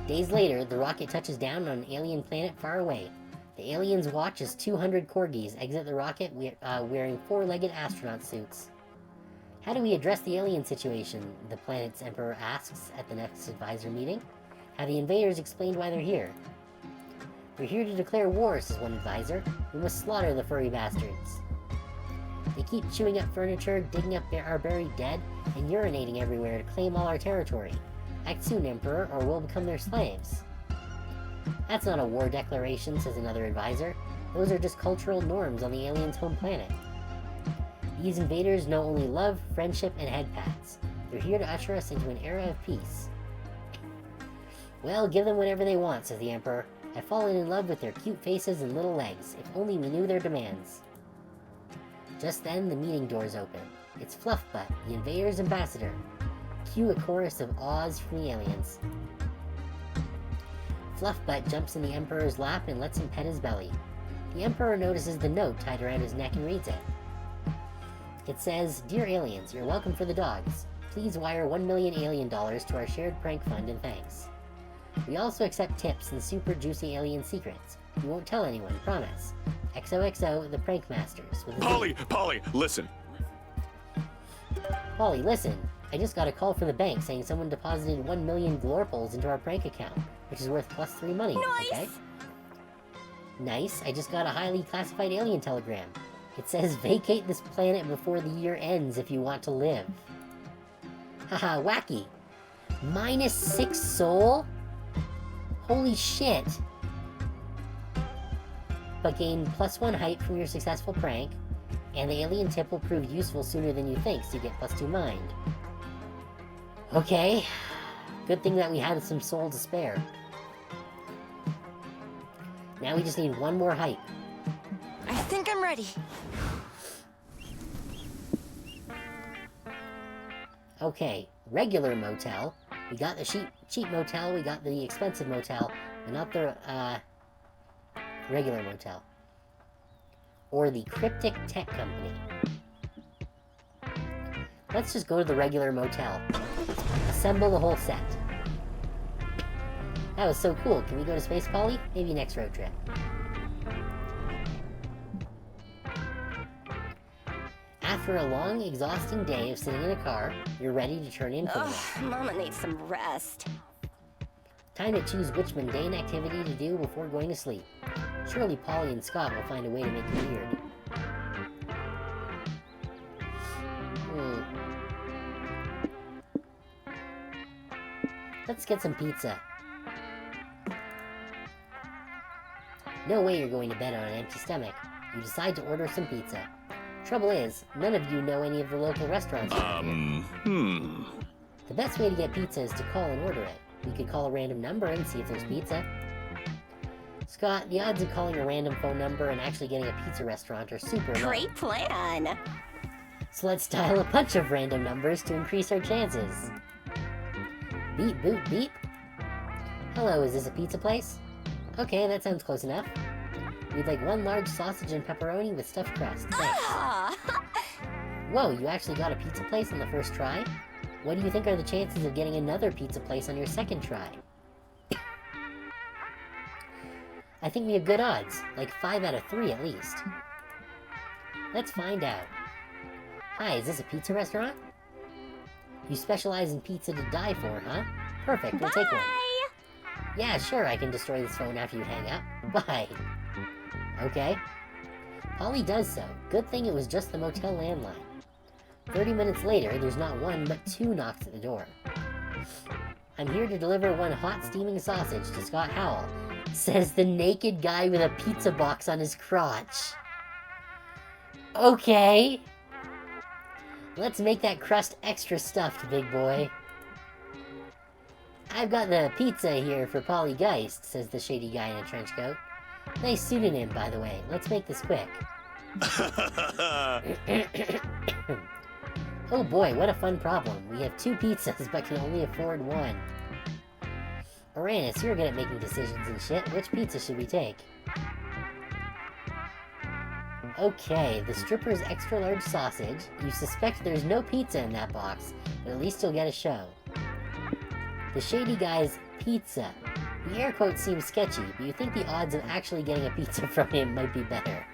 Days later, the rocket touches down on an alien planet far away. The aliens watch as 200 corgis exit the rocket wearing four-legged astronaut suits. How do we address the alien situation? The planet's emperor asks at the next advisor meeting. Have the invaders explained why they're here? We're here to declare war, says one advisor. We must slaughter the furry bastards. They keep chewing up furniture, digging up our buried dead, and urinating everywhere to claim all our territory. Act soon, Emperor, or we'll become their slaves. That's not a war declaration, says another advisor. Those are just cultural norms on the aliens' home planet. These invaders know only love, friendship, and head pats. They're here to usher us into an era of peace. Well, give them whatever they want, says the Emperor. I've fallen in love with their cute faces and little legs. If only we knew their demands. Just then, the meeting doors open. It's Fluffbutt, the invader's ambassador. Cue a chorus of awes from the aliens. Fluffbutt jumps in the Emperor's lap and lets him pet his belly. The Emperor notices the note tied around his neck and reads it. It says, Dear aliens, you're welcome for the dogs. Please wire $1 million alien dollars to our shared prank fund and thanks. We also accept tips and super juicy alien secrets. We won't tell anyone, promise. XOXO, the Prank Masters. With Polly, listen. Polly, listen. I just got a call from the bank saying someone deposited 1 million glorples into our prank account, which is worth +3 money, Nice. Okay? Nice, I just got a highly classified alien telegram. It says vacate this planet before the year ends if you want to live. Haha, wacky. -6 soul? Holy shit. But gain +1 height from your successful prank, and the alien tip will prove useful sooner than you think, so you get +2 mind. Okay. Good thing that we had some soul to spare. Now we just need 1 more height. I think I'm ready. Okay, regular motel. We got the cheap motel, we got the expensive motel, but not the, regular motel. Or the Cryptic Tech Company. Let's just go to the regular motel. Assemble the whole set. That was so cool. Can we go to Space Polly? Maybe next road trip. After a long, exhausting day of sitting in a car, you're ready to turn in for the Ugh, day. Mama needs some rest. Time to choose which mundane activity to do before going to sleep. Surely Polly and Scott will find a way to make it weird. Let's get some pizza. No way you're going to bed on an empty stomach. You decide to order some pizza. Trouble is, none of you know any of the local restaurants around here. The best way to get pizza is to call and order it. We could call a random number and see if there's pizza. Scott, the odds of calling a random phone number and actually getting a pizza restaurant are super low. Great plan. So let's dial a bunch of random numbers to increase our chances. Beep, boop, beep. Hello, is this a pizza place? Okay, that sounds close enough. We'd like 1 large sausage and pepperoni with stuffed crust. Thanks. Ah! Whoa, you actually got a pizza place on the first try? What do you think are the chances of getting another pizza place on your second try? I think we have good odds, like 5 out of 3 at least. Let's find out. Hi, is this a pizza restaurant? You specialize in pizza to die for, huh? Perfect, we'll take one. Yeah, sure, I can destroy this phone after you hang up. Bye. Okay. Polly does so. Good thing it was just the motel landline. 30 minutes later, there's not 1, but 2 knocks at the door. I'm here to deliver 1 hot steaming sausage to Scott Howell, says the naked guy with a pizza box on his crotch. Okay. Let's make that crust extra stuffed, big boy. I've got the pizza here for Polly Geist, says the shady guy in a trench coat. Nice pseudonym, by the way. Let's make this quick. Oh boy, what a fun problem. We have 2 pizzas, but can only afford 1. Uranus, you're good at making decisions and shit. Which pizza should we take? Okay, the stripper's extra large sausage. You suspect there's no pizza in that box, but at least you'll get a show. The shady guy's pizza. The air quote seems sketchy, but you think the odds of actually getting a pizza from him might be better.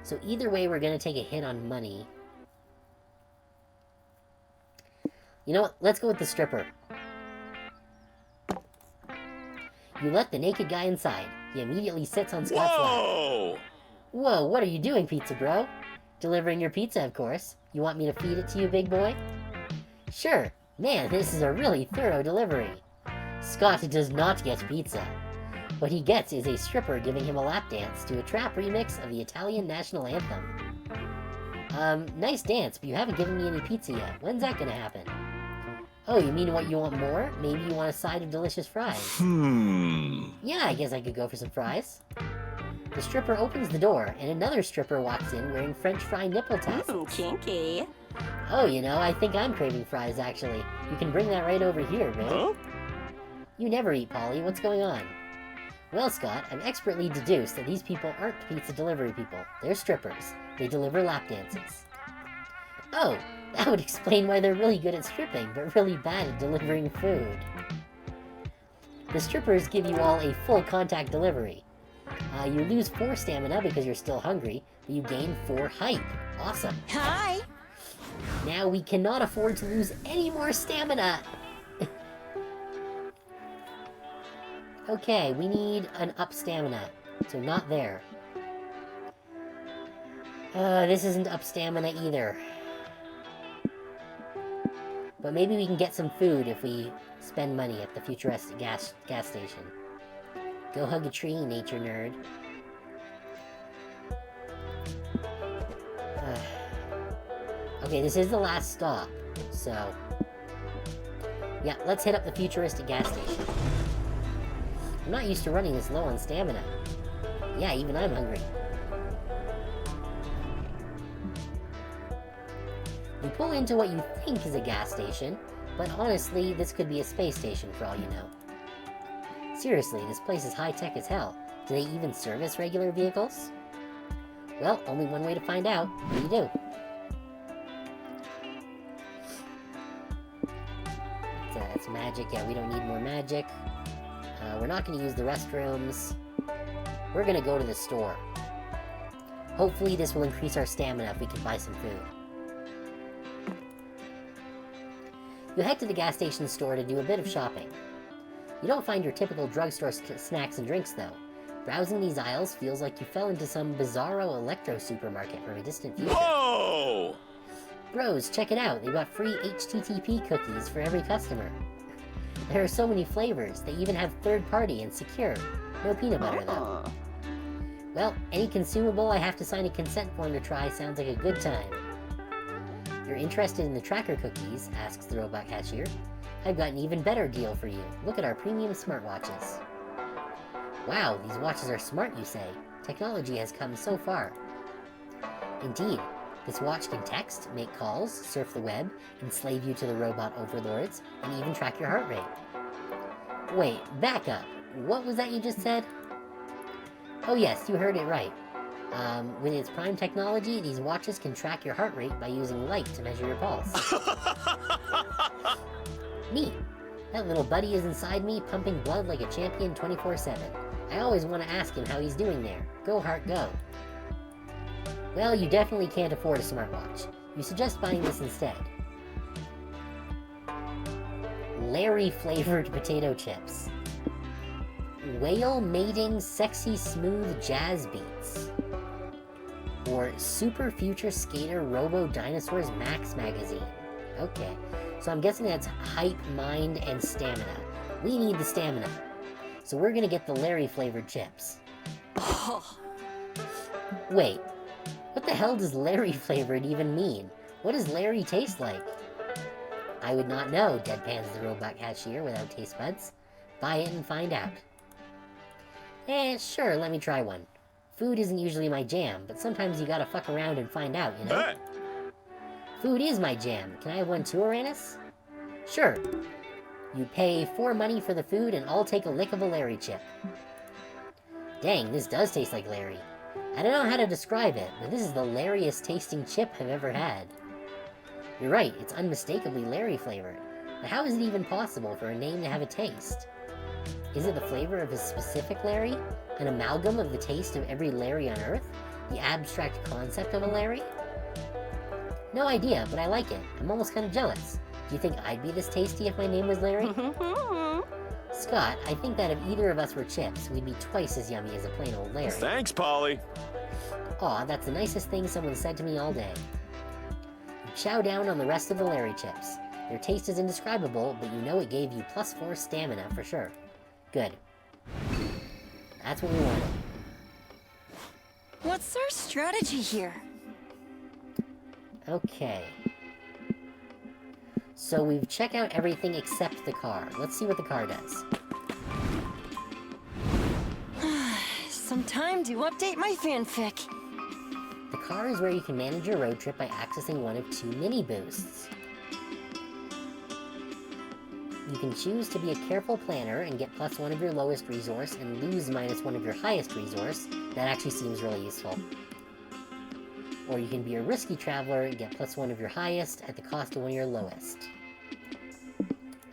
So either way, we're gonna take a hit on money. You know what? Let's go with the stripper. You let the naked guy inside. He immediately sits on Scott's lap. Whoa! Whoa, what are you doing, pizza bro? Delivering your pizza, of course. You want me to feed it to you, big boy? Sure. Man, this is a really thorough delivery. Scott does not get pizza. What he gets is a stripper giving him a lap dance to a trap remix of the Italian national anthem. Nice dance, but you haven't given me any pizza yet. When's that gonna happen? Oh, you mean what, you want more? Maybe you want a side of delicious fries. Yeah, I guess I could go for some fries. The stripper opens the door, and another stripper walks in wearing French fry nipple tassels. Kinky. Oh, you know, I think I'm craving fries, actually. You can bring that right over here, babe. Huh? You never eat, Polly. What's going on? Well, Scott, I've expertly deduced that these people aren't pizza delivery people. They're strippers. They deliver lap dances. Oh, that would explain why they're really good at stripping, but really bad at delivering food. The strippers give you all a full contact delivery. You lose 4 stamina because you're still hungry, but you gain 4 hype. Awesome. Hi! Now we cannot afford to lose any more stamina! Okay, we need an up stamina, so not there. This isn't up stamina either. But maybe we can get some food if we spend money at the futuristic gas station. Go hug a tree, nature nerd. Okay, this is the last stop, so... yeah, let's hit up the futuristic gas station. I'm not used to running this low on stamina. Yeah, even I'm hungry. You pull into what you think is a gas station, but honestly, this could be a space station for all you know. Seriously, this place is high-tech as hell. Do they even service regular vehicles? Well, only one way to find out. What do you do? That's magic. Yeah, we don't need more magic. We're not going to use the restrooms. We're going to go to the store. Hopefully this will increase our stamina if we can buy some food. You head to the gas station store to do a bit of shopping. You don't find your typical drugstore snacks and drinks, though. Browsing these aisles feels like you fell into some bizarro electro supermarket from a distant future. Whoa! Bros, check it out. They've got free HTTP cookies for every customer. There are so many flavors. They even have third-party and secure. No peanut butter, though. Well, any consumable I have to sign a consent form to try sounds like a good time. You're interested in the tracker cookies? Asks the robot cashier. I've got an even better deal for you. Look at our premium smartwatches. Wow, these watches are smart, you say. Technology has come so far. Indeed. This watch can text, make calls, surf the web, enslave you to the robot overlords, and even track your heart rate. Wait, back up. What was that you just said? Oh yes, you heard it right. With its prime technology, these watches can track your heart rate by using light to measure your pulse. Neat. That little buddy is inside me, pumping blood like a champion 24/7. I always want to ask him how he's doing there. Go, heart, go. Well, you definitely can't afford a smartwatch. You suggest buying this instead. Larry-flavored potato chips. Whale mating sexy smooth jazz beats. Or Super Future Skater Robo Dinosaurs Max magazine. Okay, so I'm guessing that's hype, mind, and stamina. We need the stamina. So we're gonna get the Larry-flavored chips. Wait. What the hell does Larry flavored even mean? What does Larry taste like? I would not know, deadpans the robot cashier without taste buds. Buy it and find out. Sure, let me try one. Food isn't usually my jam, but sometimes you gotta fuck around and find out, you know? Hey! Food is my jam. Can I have one too, Uranus? Sure. You pay 4 money for the food and I'll take a lick of a Larry chip. Dang, this does taste like Larry. I don't know how to describe it, but this is the Larriest tasting chip I've ever had. You're right, it's unmistakably Larry flavored. But how is it even possible for a name to have a taste? Is it the flavor of a specific Larry? An amalgam of the taste of every Larry on Earth? The abstract concept of a Larry? No idea, but I like it. I'm almost kind of jealous. Do you think I'd be this tasty if my name was Larry? Scott, I think that if either of us were chips, we'd be twice as yummy as a plain old Larry. Thanks, Polly. Aw, that's the nicest thing someone said to me all day. You chow down on the rest of the Larry chips. Their taste is indescribable, but you know it gave you +4 stamina for sure. Good. That's what we wanted. What's our strategy here? Okay. So we've checked out everything except the car. Let's see what the car does. Some time to update my fanfic. The car is where you can manage your road trip by accessing one of 2 mini boosts. You can choose to be a careful planner and get +1 of your lowest resource and lose -1 of your highest resource. That actually seems really useful. Or you can be a risky traveler and get +1 of your highest at the cost of 1 of your lowest.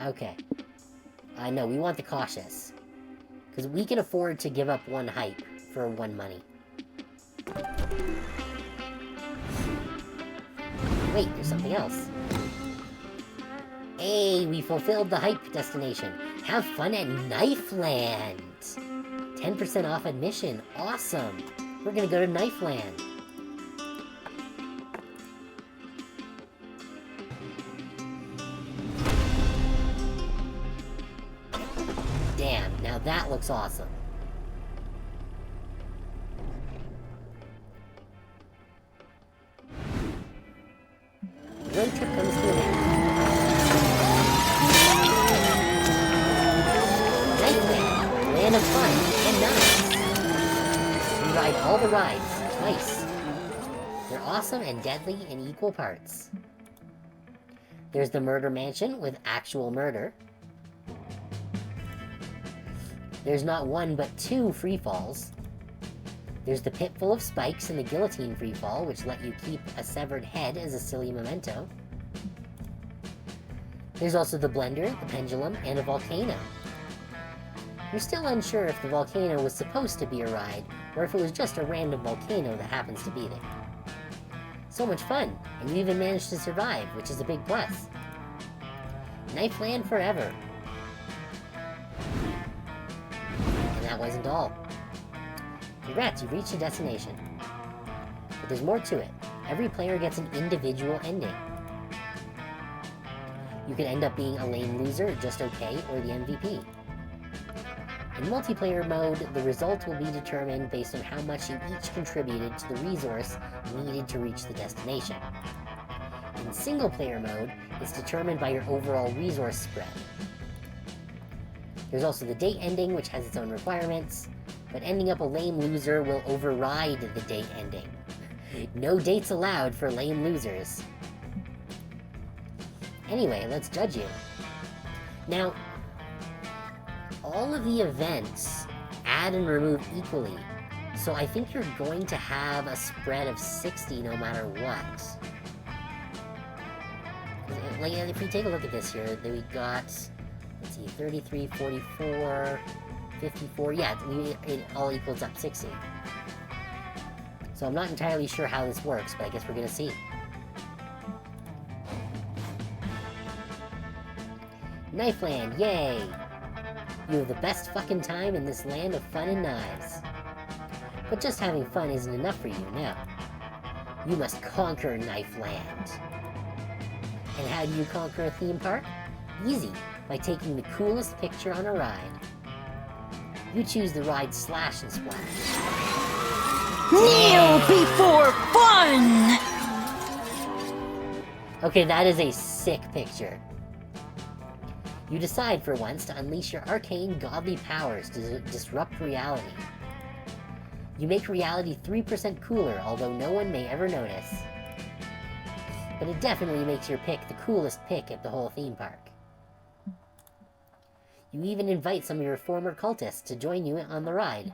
Okay. No, we want the cautious. Because we can afford to give up 1 hype for 1 money. Wait, there's something else. Hey, we fulfilled the hype destination. Have fun at Knifeland! 10% off admission. Awesome! We're gonna go to Knifeland. Damn, now that looks awesome. The road trip comes to an end. Knifeland, land of fun and nice. We ride all the rides, twice. They're awesome and deadly in equal parts. There's the murder mansion with actual murder. There's not 1 but 2 free falls. There's the pit full of spikes and the guillotine free fall, which let you keep a severed head as a silly memento. There's also the blender, the pendulum, and a volcano. You're still unsure if the volcano was supposed to be a ride, or if it was just a random volcano that happens to be there. So much fun, and you even managed to survive, which is a big plus. Knifeland forever. And that wasn't all. Congrats, you've reached your destination. But there's more to it. Every player gets an individual ending. You could end up being a lame loser, just okay, or the MVP. In multiplayer mode, the result will be determined based on how much you each contributed to the resource needed to reach the destination. In single-player mode, it's determined by your overall resource spread. There's also the date ending, which has its own requirements, but ending up a lame loser will override the date ending. No dates allowed for lame losers. Anyway, let's judge you. Now, all of the events add and remove equally, so I think you're going to have a spread of 60 no matter what. Like, if we take a look at this here, then we got, let's see, 33, 44, 54, yeah, it all equals up 60. So I'm not entirely sure how this works, but I guess we're gonna see. Knifeland, yay! You have the best fucking time in this land of fun and knives. But just having fun isn't enough for you, no. You must conquer Knifeland. And how do you conquer a theme park? Easy, by taking the coolest picture on a ride. You choose the ride Slash and Splash. Kneel before fun! Okay, that is a sick picture. You decide for once to unleash your arcane godly powers to disrupt reality. You make reality 3% cooler, although no one may ever notice. But it definitely makes your pick the coolest pick at the whole theme park. You even invite some of your former cultists to join you on the ride.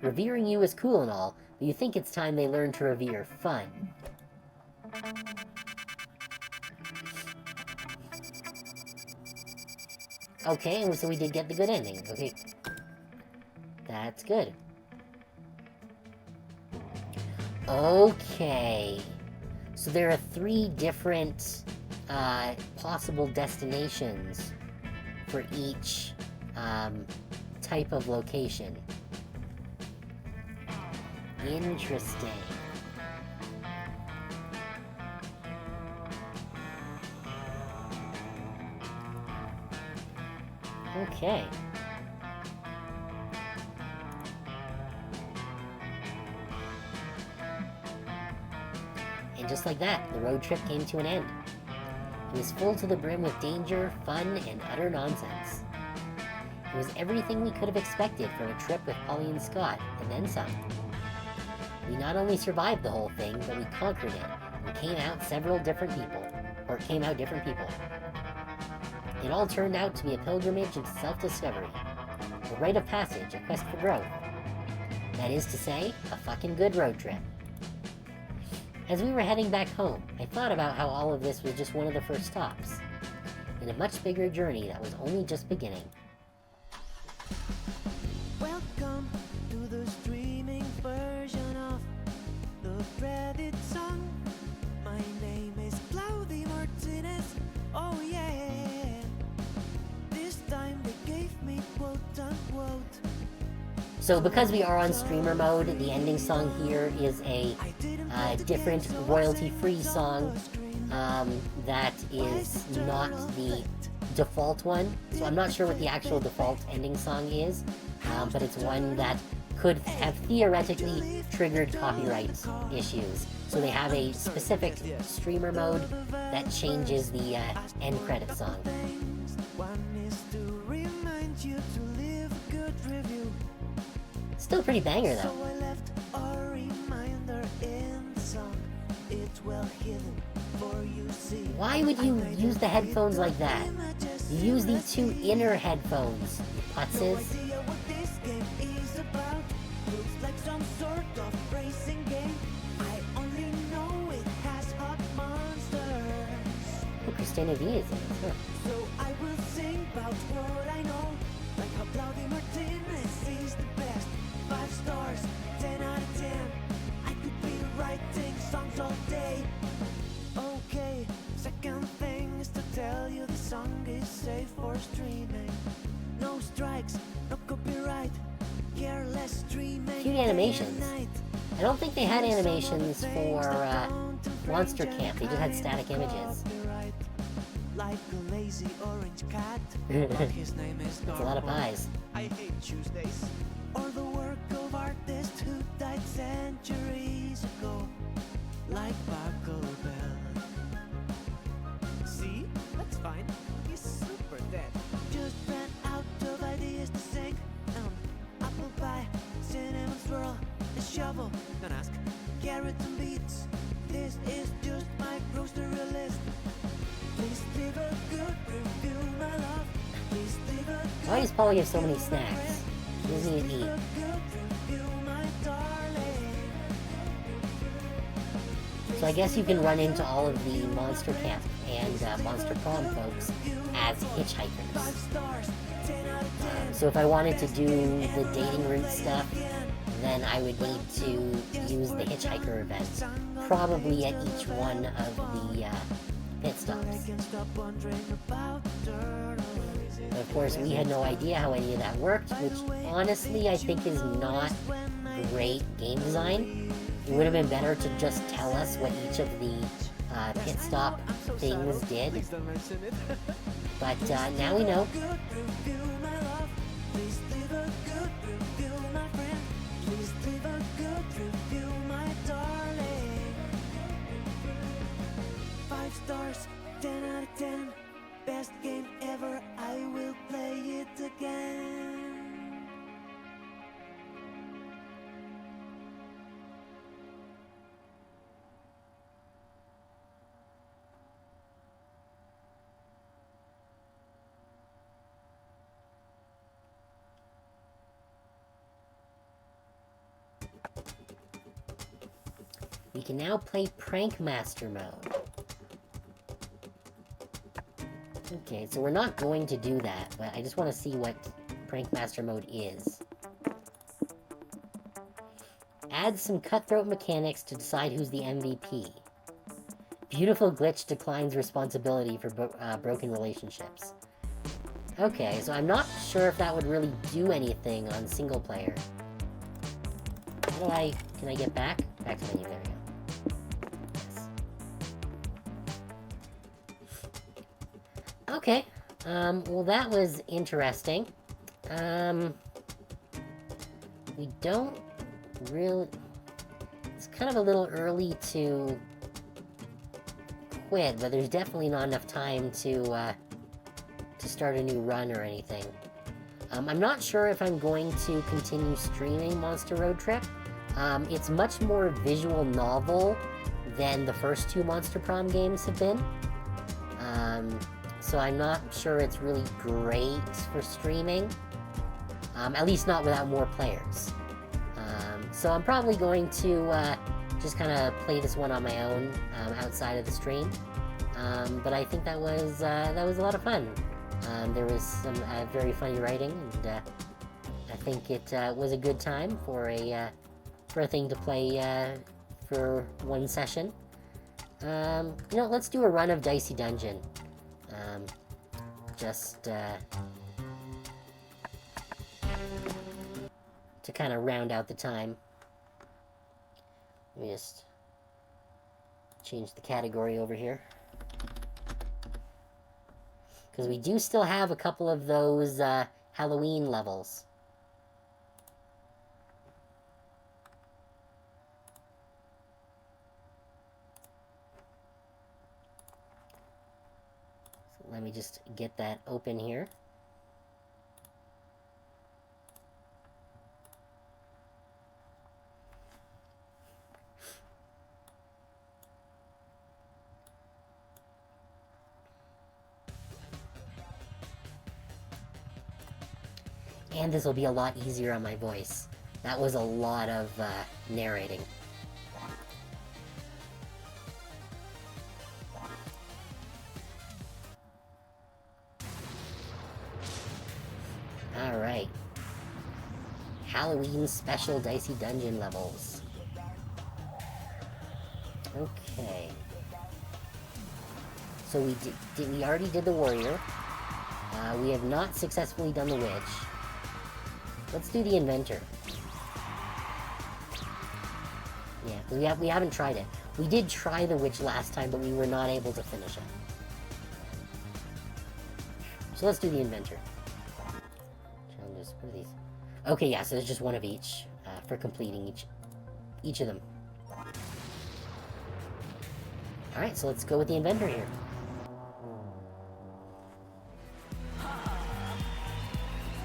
Revering you is cool and all, but you think it's time they learn to revere fun. Okay, and so we did get the good ending. Okay. That's good. Okay. So there are 3 different possible destinations for each type of location. Interesting. Okay. And just like that, the road trip came to an end. It was full to the brim with danger, fun, and utter nonsense. It was everything we could have expected from a trip with Polly and Scott, and then some. We not only survived the whole thing, but we conquered it, and came out different people. It all turned out to be a pilgrimage into self-discovery. A rite of passage, a quest for growth. That is to say, a fucking good road trip. As we were heading back home, I thought about how all of this was just one of the first stops, in a much bigger journey that was only just beginning. Welcome to the streaming version of the dreaded song. My name is Claudia Martinez. Oh yeah. This time they gave me quote unquote. So because we are on streamer mode, the ending song here is a different royalty-free song that is not the default one. So I'm not sure what the actual default ending song is, but it's one that could have theoretically triggered copyright issues. So they have a specific streamer mode that changes the end credit song. Still pretty banger though. Why would you use the headphones like that? You use the 2 inner headphones, you putzes. Oh, Christina V is in it, huh? So I will sing about what I know, like how Claudia Martinez is the best. 5 stars, 10 out of 10. I could be writing songs all day. Okay, second thing is to tell you the song is safe for streaming. No strikes, no copyright. Careless streaming. Cute animations. I don't think they had animations for Monster Camp. They just had static images. Like a lazy orange cat. His name is That's a lot of pies. I hate Tuesdays. Or the work of artists who died centuries ago, like Buckle Bell. See? That's fine. He's super dead. Just ran out of ideas to sing. Apple pie, cinnamon swirl, a shovel. Don't ask. Carrots and beets. This is just my grocery list. Please leave a good review, my love. Please leave a good Why does Polly have so many snacks? She doesn't even eat. So I guess you can run into all of the Monster Camp and Monster Prom folks as hitchhikers. So if I wanted to do the dating route stuff, then I would need to use the hitchhiker event, probably at each one of the pit stops. But of course, we had no idea how any of that worked, which honestly I think is not great game design. It would have been better to just tell us what each of the pit stop things did. But now we know. Please leave a good review, my darling. 5 stars, 10 out of 10. Best game ever, I will play it again. We can now play Prank Master mode. Okay, so we're not going to do that, but I just want to see what Prank Master mode is. Add some cutthroat mechanics to decide who's the MVP. Beautiful glitch declines responsibility for broken relationships. Okay, so I'm not sure if that would really do anything on single player. How do I... Can I get back? Back to menu, there we go. Yes. Okay, well that was interesting. We don't really... It's kind of a little early to quit, but there's definitely not enough time to start a new run or anything. I'm not sure if I'm going to continue streaming Monster Road Trip. It's much more visual novel than the first 2 Monster Prom games have been. So I'm not sure it's really great for streaming. At least not without more players. So I'm probably going to just kind of play this one on my own outside of the stream. But I think that was a lot of fun. There was some very funny writing, and I think it was a good time for a thing to play for one session. You know, let's do a run of Dicey Dungeon. Just to kind of round out the time. Let me just change the category over here. Because we do still have a couple of those Halloween levels. So let me just get that open here. And this will be a lot easier on my voice. That was a lot of narrating. Alright. Halloween special Dicey Dungeon levels. Okay. So we already did the warrior. We have not successfully done the witch. Let's do the inventor. Yeah, we haven't tried it. We did try the witch last time, but we were not able to finish it. So let's do the inventor. Challenges, what are these? Okay, yeah, so there's just one of each for completing each of them. Alright, so let's go with the inventor here.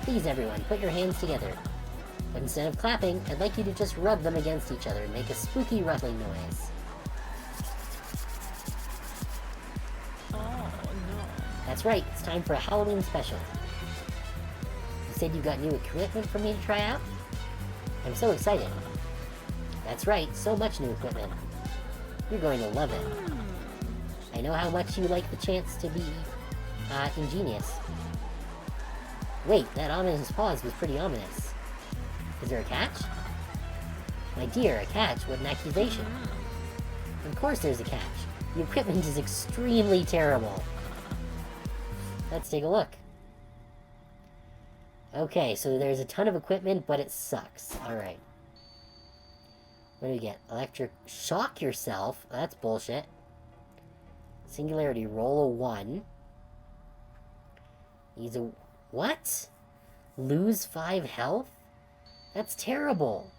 Please, everyone, put your hands together. But instead of clapping, I'd like you to just rub them against each other and make a spooky rubbing noise. Oh, no. That's right, it's time for a Halloween special. You said you got new equipment for me to try out? I'm so excited. That's right, so much new equipment. You're going to love it. I know how much you like the chance to be ingenious. Wait, that ominous pause was pretty ominous. Is there a catch? My dear, a catch? What an accusation. Of course there's a catch. The equipment is extremely terrible. Let's take a look. Okay, so there's a ton of equipment, but it sucks. Alright. What do we get? Electric shock yourself? That's bullshit. Singularity, roll a 1. He's a... What? Lose 5 health? That's terrible.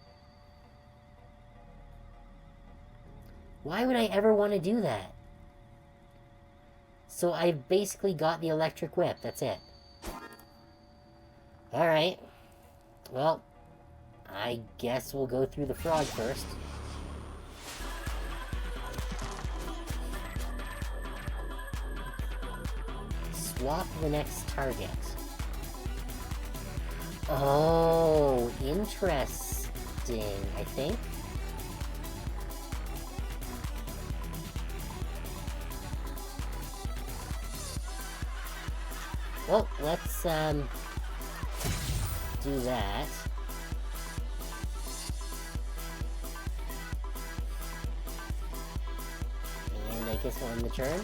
Why would I ever want to do that? So I've basically got the electric whip. That's it. Alright. Well, I guess we'll go through the frog first. Swap the next target. Oh, interesting, I think. Well, let's, do that. And I guess we'll end the turn.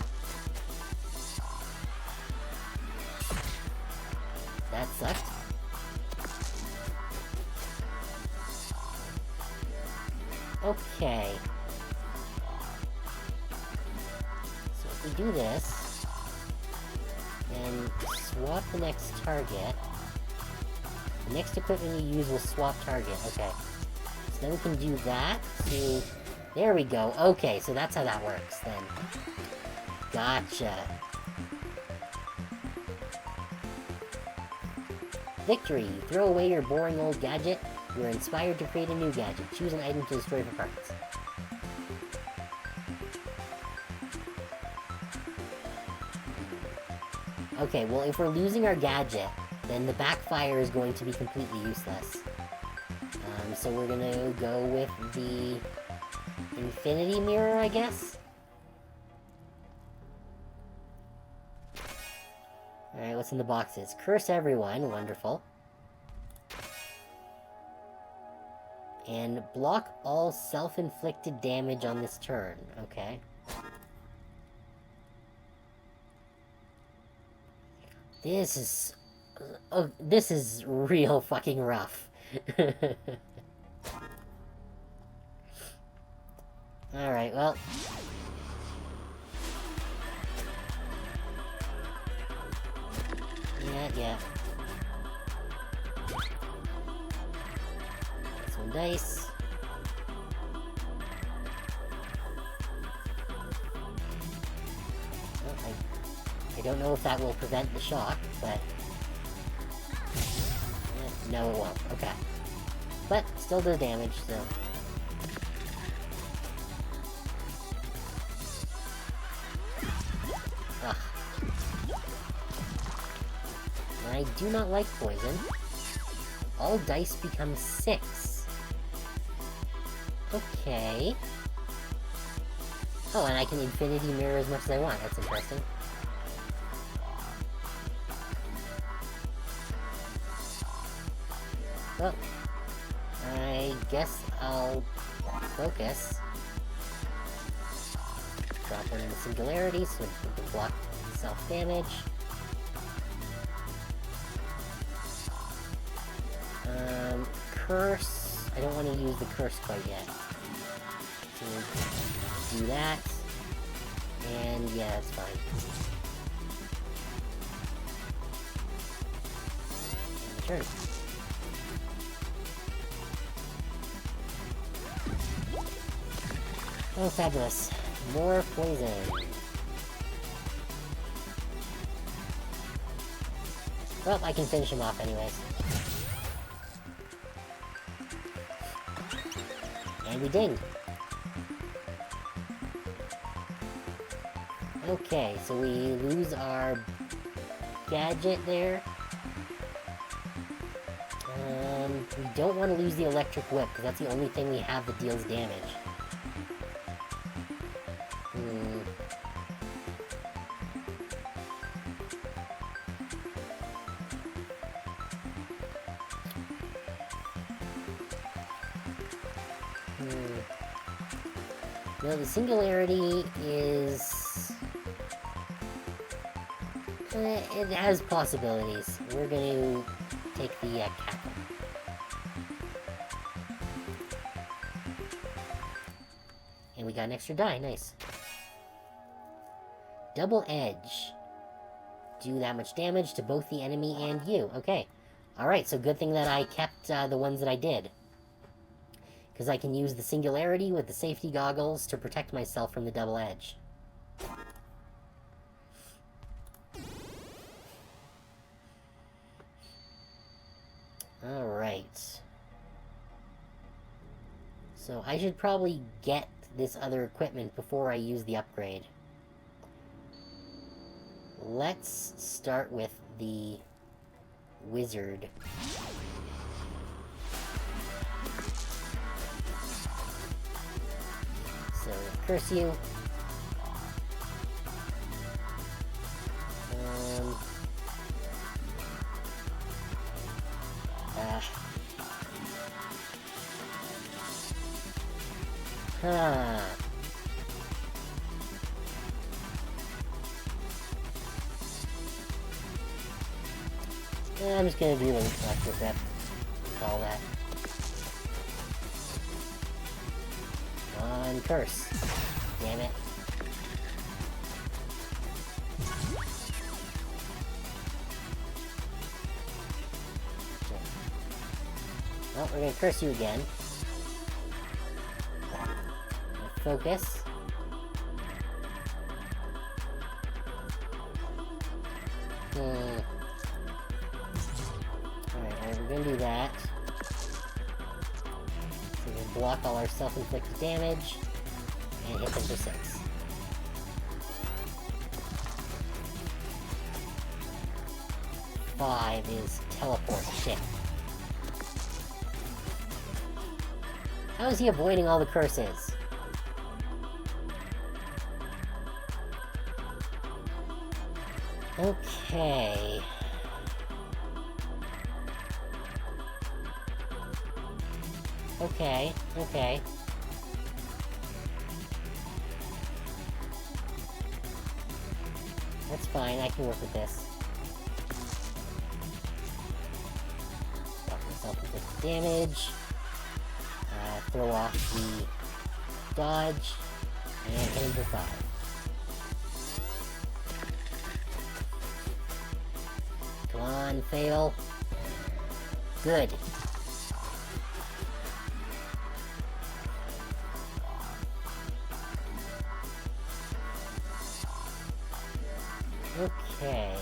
That sucked. Okay. So if we do this, and swap the next target, the next equipment you use will swap target. Okay. So then we can do that to... There we go. Okay, so that's how that works then. Gotcha. Victory! You throw away your boring old gadget. You are inspired to create a new gadget. Choose an item to destroy for parts. Okay, well if we're losing our gadget, then the backfire is going to be completely useless. So we're gonna go with the infinity mirror, I guess? Alright, what's in the boxes? Curse everyone, wonderful. And block all self-inflicted damage on this turn, okay. This is real fucking rough. Alright, well. Yeah. That's one dice. Well, I don't know if that will prevent the shock, but... no, it won't. Okay. But, still does damage, so... Ugh. I do not like poison. All dice become 6. Okay. Oh, and I can infinity mirror as much as I want. That's interesting. Well, I guess I'll focus. Drop one in the singularity so we can block self-damage. Curse. I don't want to use the curse quite yet. So do that. And yeah, that's fine. Turn. Oh, fabulous. More poison. Well, I can finish him off anyways. And we ding. Okay, so we lose our gadget there. We don't want to lose the electric whip, because that's the only thing we have that deals damage. No, the singularity is... it has possibilities. We're going to take the cackle. And we got an extra die, nice. Double edge. Do that much damage to both the enemy and you. Okay. Alright, so good thing that I kept the ones that I did. Because I can use the singularity with the safety goggles to protect myself from the double edge. Alright. So I should probably get this other equipment before I use the upgrade. Let's start with the wizard. So, curse you. Huh. I'm just gonna do an electric rep. Call that. On curse. Damn it. Well, we're gonna curse you again. Focus. Alright, we're gonna do that. So we'll block all our self-inflicted damage and hit them for 6. Five is teleport. Shit. How is he avoiding all the curses? Okay. Okay. That's fine, I can work with this. Block myself with damage. Throw off the dodge. And hit him for 5. Come on, fail. Good. Okay.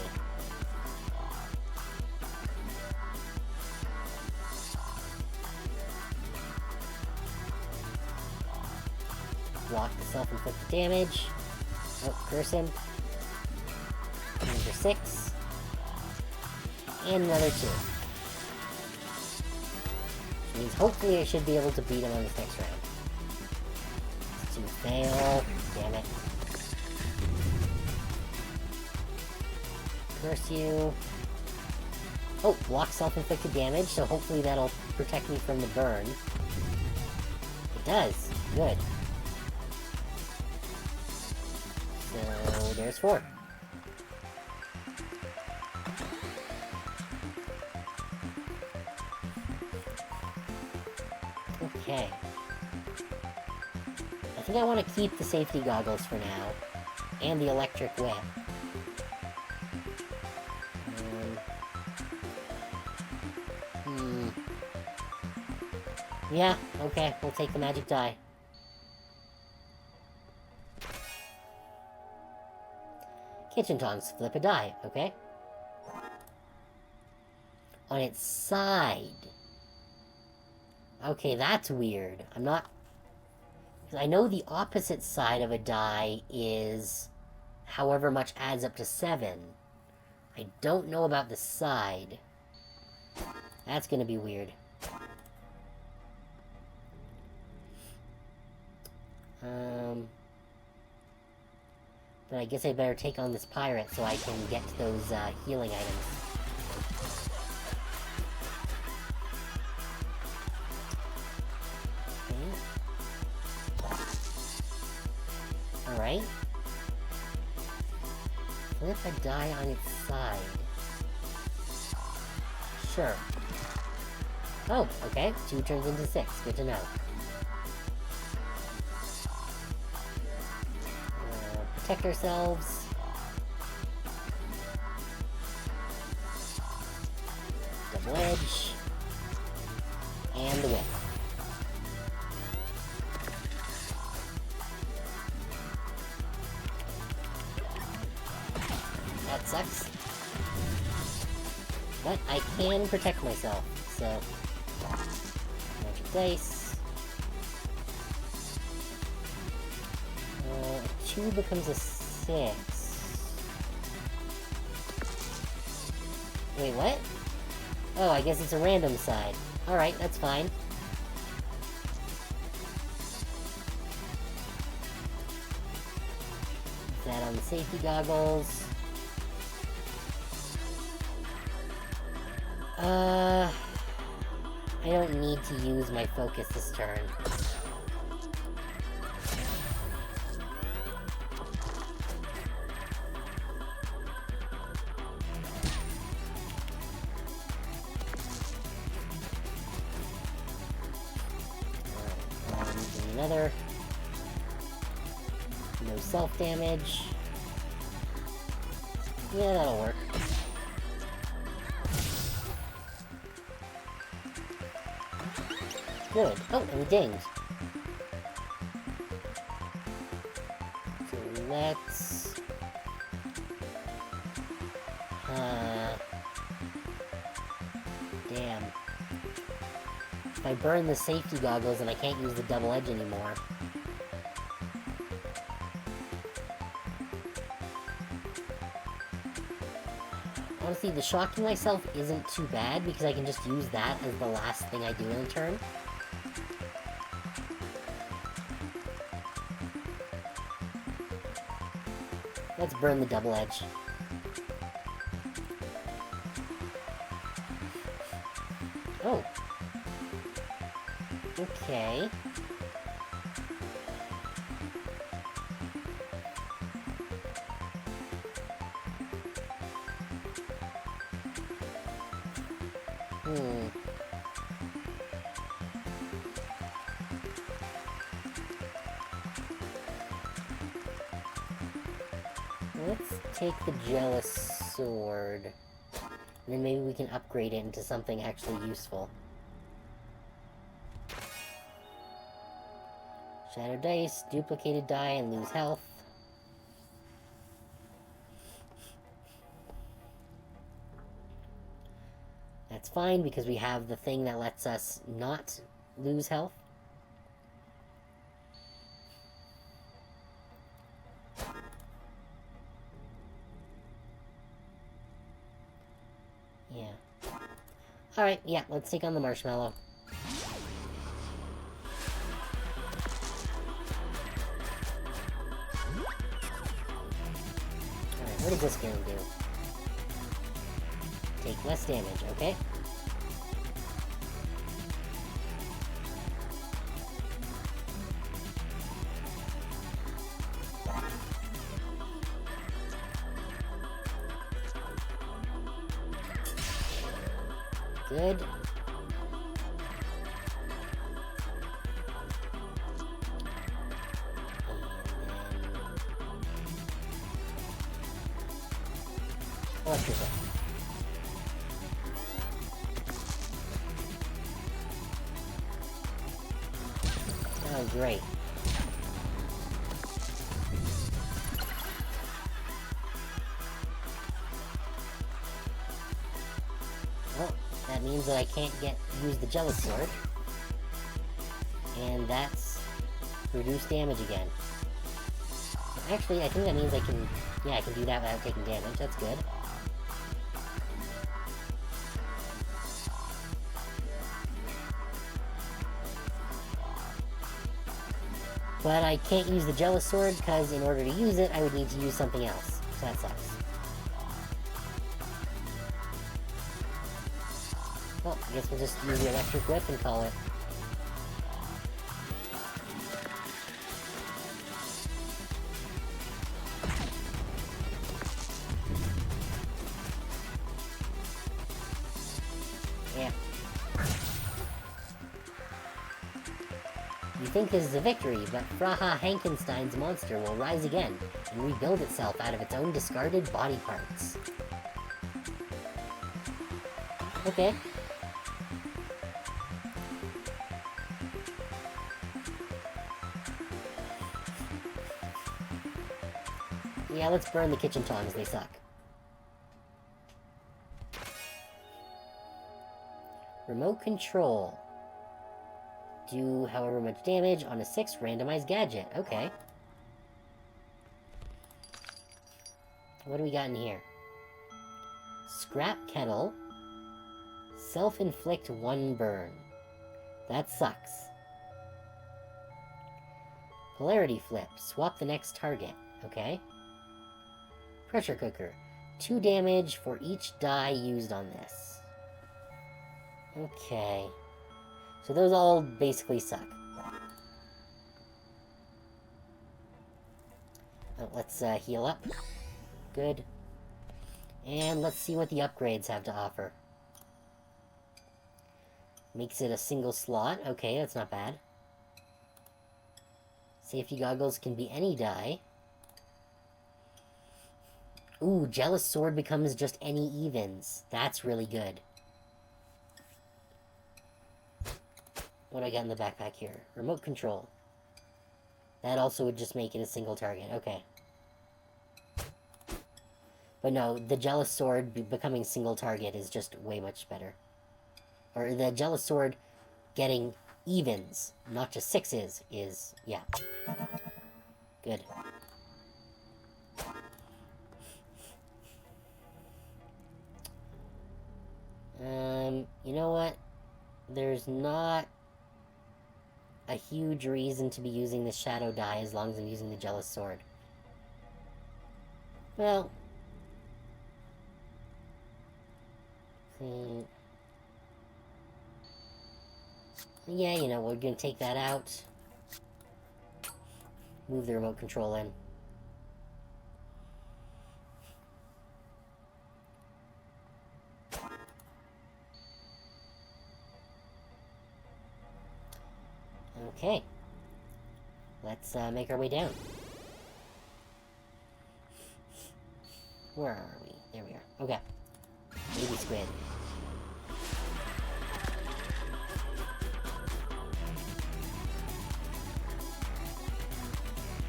Block the self-inflicted damage. Oh, curse him. Number 6. And another 2. Which means hopefully I should be able to beat him on this next round. 2 fail. Damn it. Curse you. Oh, block self-inflicted damage, so hopefully that'll protect me from the burn. It does. Good. So, there's 4. Okay. I think I want to keep the safety goggles for now, and the electric whip. Yeah, okay, we'll take the magic die. Kitchen tongs, flip a die, okay? On its side. Okay, that's weird. I'm not... I know the opposite side of a die is however much adds up to 7. I don't know about the side. That's gonna be weird. But I guess I better take on this pirate so I can get those healing items. Okay. Alright. Flip a die on its side. Sure. Oh, okay. 2 turns into 6. Good to know. Protect ourselves. Double edge. And the whip. But I can protect myself, so... Magic dice. A 2 becomes a 6. Wait, what? Oh, I guess it's a random side. Alright, that's fine. Put that on the safety goggles. I don't need to use my focus this turn. Another. No self-damage. Yeah, that'll work. Good. Oh, and we dinged. So let's... Damn. If I burn the safety goggles, and I can't use the double edge anymore. Honestly, the shocking myself isn't too bad, because I can just use that as the last thing I do in a turn. Let's burn the double edge. Oh. Okay. Let's take the jealous sword. And then maybe we can upgrade it into something actually useful. Shadow dice, duplicated die, and lose health. That's fine, because we have the thing that lets us not lose health. Yeah. Alright, yeah, let's take on the marshmallow. Alright, what is this gonna do? Take less damage, okay? Good. Electrical. Oh, great. Well, that means that I can't use the jealous sword. And that's reduced damage again. Actually, I think that means I can do that without taking damage. That's good. But I can't use the jealous sword, because in order to use it, I would need to use something else. So that sucks. Well, I guess we'll just use the electric whip and call it. Yeah. You think this is a victory, but Fraha Hankenstein's monster will rise again and rebuild itself out of its own discarded body parts. Okay. Yeah, let's burn the kitchen tongs, they suck. Remote control. Do however much damage on a 6 randomized gadget. Okay. What do we got in here? Scrap kettle. Self-inflict 1 burn. That sucks. Polarity flip. Swap the next target. Okay. Pressure cooker. 2 damage for each die used on this. Okay. So those all basically suck. Oh, let's heal up. Good. And let's see what the upgrades have to offer. Makes it a single slot. Okay, that's not bad. Safety goggles can be any die. Ooh, Jealous Sword becomes just any evens. That's really good. What do I got in the backpack here? Remote control. That also would just make it a single target. Okay. But no, the Jealous Sword becoming single target is just way much better. Or the Jealous Sword getting evens, not just 6s, is, yeah. Good. You know what? There's not a huge reason to be using the Shadow Die as long as I'm using the Jealous Sword. Well... yeah, you know, we're gonna take that out. Move the remote control in. Okay. Let's make our way down. Where are we? There we are. Okay. Baby squid.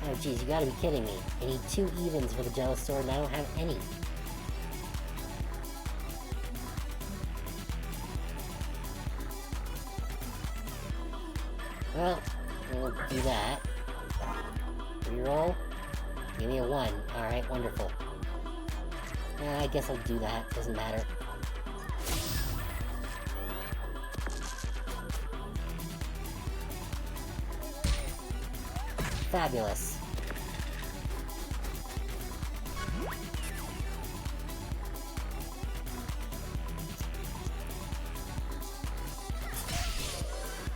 Oh geez, you gotta be kidding me. I need 2 evens for the Jealous Sword and I don't have any. Well, we'll do that. Reroll. Give me a 1. Alright, wonderful. I guess I'll do that. Doesn't matter. Fabulous.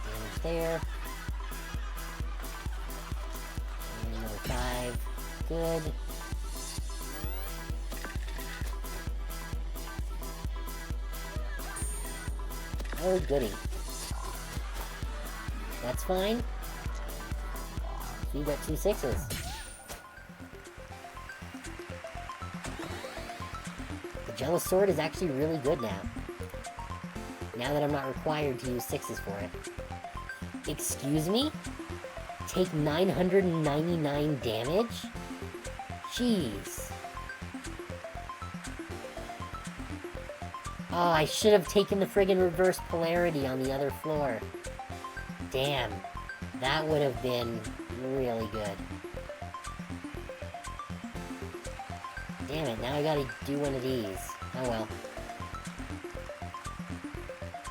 Damage there. And another 5. Good. Oh, goody. That's fine. So you got 2 6s. The Jealous Sword is actually really good now. Now that I'm not required to use 6s for it. Excuse me? Take 999 damage? Jeez. Oh, I should have taken the friggin' reverse polarity on the other floor. Damn. That would have been really good. Damn it, now I gotta do one of these. Oh well.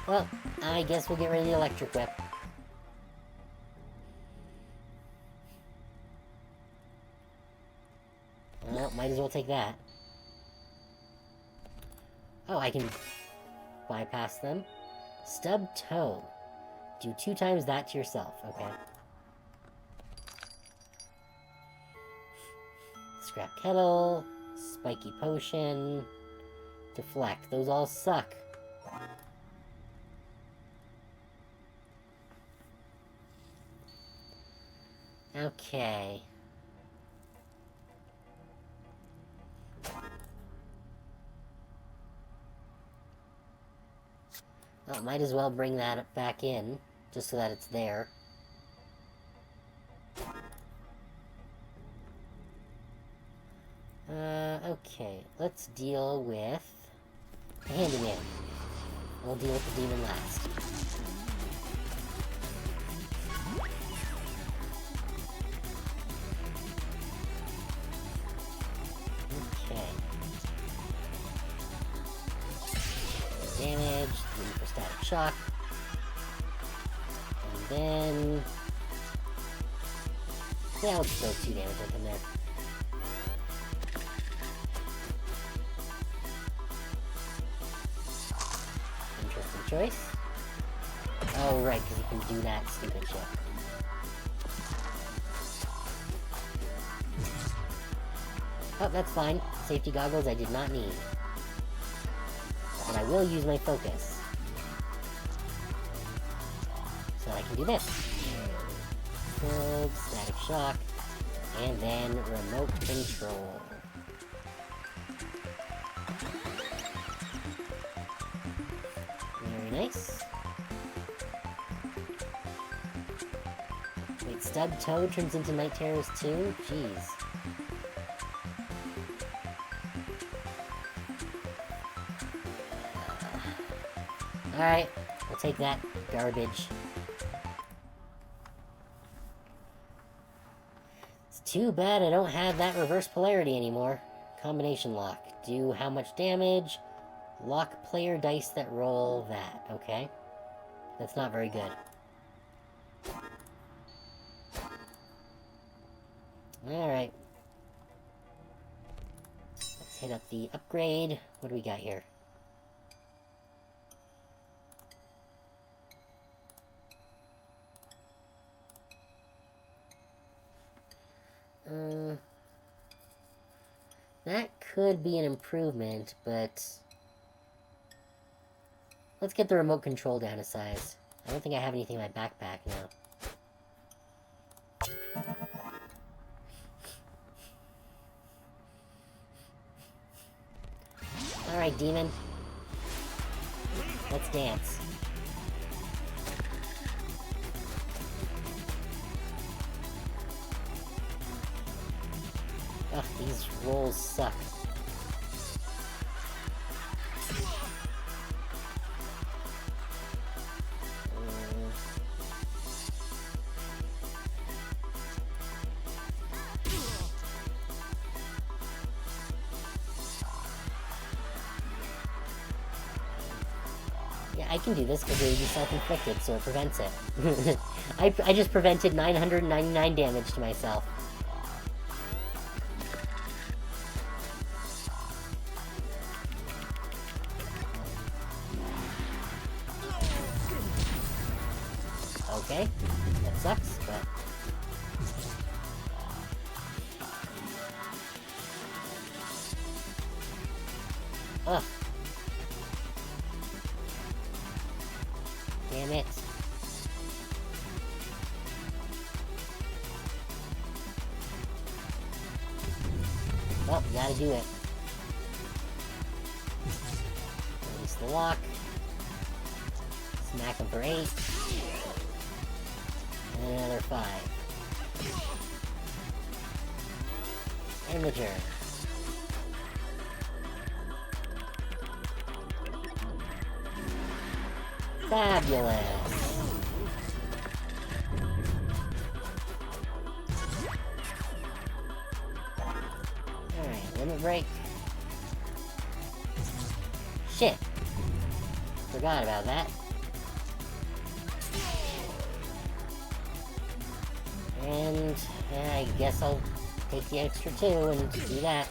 Well, I guess we'll get rid of the electric whip. Well, might as well take that. Oh, I can bypass them. Stub toe. Do 2 times that to yourself, okay. Scrap kettle, spiky potion, deflect. Those all suck. Okay. Well, might as well bring that back in, just so that it's there. Okay, let's deal with the handyman. we'll deal with the demon last. Okay. Damage, 3 for static shock. And then... yeah, let's throw 2 damage at them there. Interesting choice. Oh, right, because you can do that stupid shit. Oh, that's fine. Safety goggles I did not need. But I will use my focus. So I can do this. Probe, static shock, and then remote control. Very nice. Wait, Stub Toad turns into Night Terrors too? Jeez. Alright, we'll take that garbage. It's too bad I don't have that reverse polarity anymore. Combination lock. Do how much damage? Lock player dice that roll that. Okay. That's not very good. Alright. Let's hit up the upgrade. What do we got here? That could be an improvement, but... let's get the remote control down a size. I don't think I have anything in my backpack now. Alright, demon. Let's dance. Ugh, these rolls suck. Yeah, I can do this because it would be self-inflicted, so it prevents it. I just prevented 999 damage to myself. Okay, that sucks, but... ugh. Damn it. Well, gotta do it. Release the lock. Smack him for 8. And another 5. Imager. Fabulous. Alright, limit break. Shit. Forgot about that. And I guess I'll take the extra 2 and do that.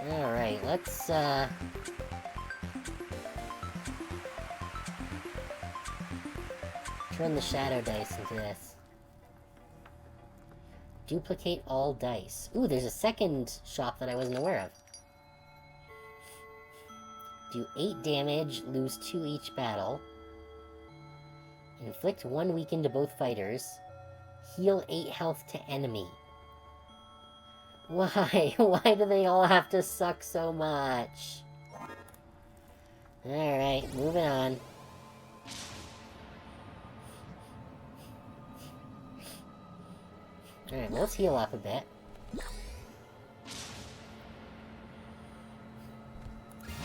Alright, let's turn the shadow dice into this. Duplicate all dice. Ooh, there's a second shop that I wasn't aware of. Do 8 damage, lose 2 each battle. Inflict 1 weaken to both fighters. Heal 8 health to enemy. Why? Why do they all have to suck so much? Alright, moving on. Alright, let's heal up a bit.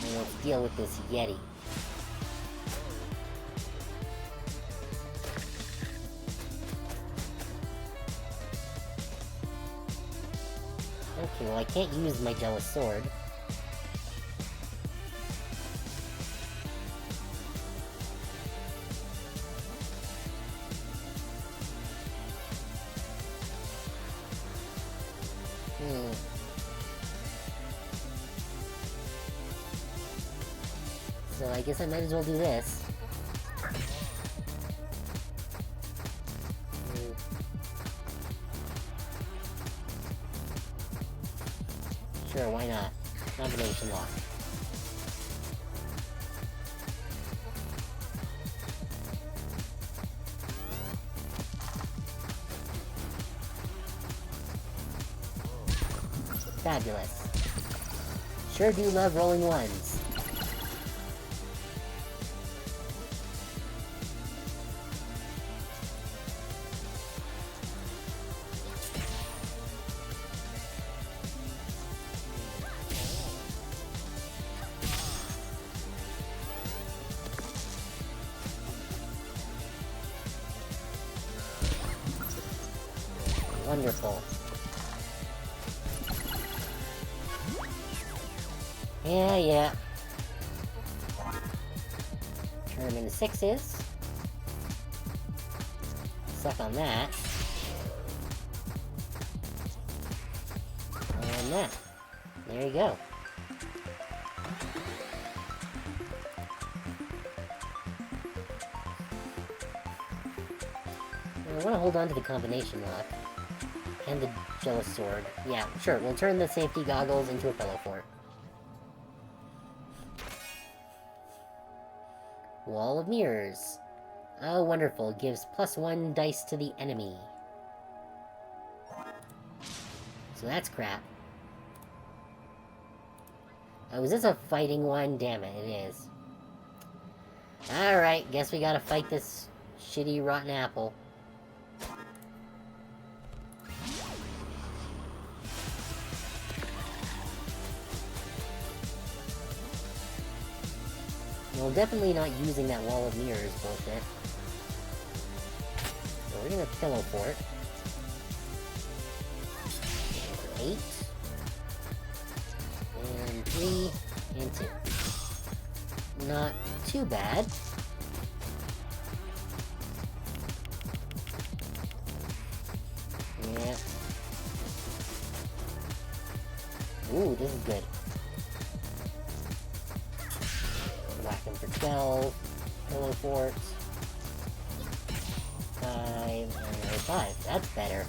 And let's deal with this Yeti. Okay, well I can't use my jealous sword. So I guess I might as well do this. Sure, why not? Combination lock. Fabulous. Sure do love rolling ones. Wonderful. Yeah. Turn them into 6s. Suck on that. And that. There you go. I want to hold on to the combination lock. And the jealous sword. Yeah, sure, we'll turn the safety goggles into a pillow fort. Wall of mirrors. Oh, wonderful. Gives +1 dice to the enemy. So that's crap. Oh, is this a fighting one? Damn it, it is. Alright, guess we gotta fight this shitty rotten apple. Well, definitely not using that wall of mirrors bullshit. So we're gonna pillow fort. 8. And 3. And 2. Not too bad. Yeah. Ooh, this is good. Whack him for 12. Pillow fort. 5. And 5. That's better.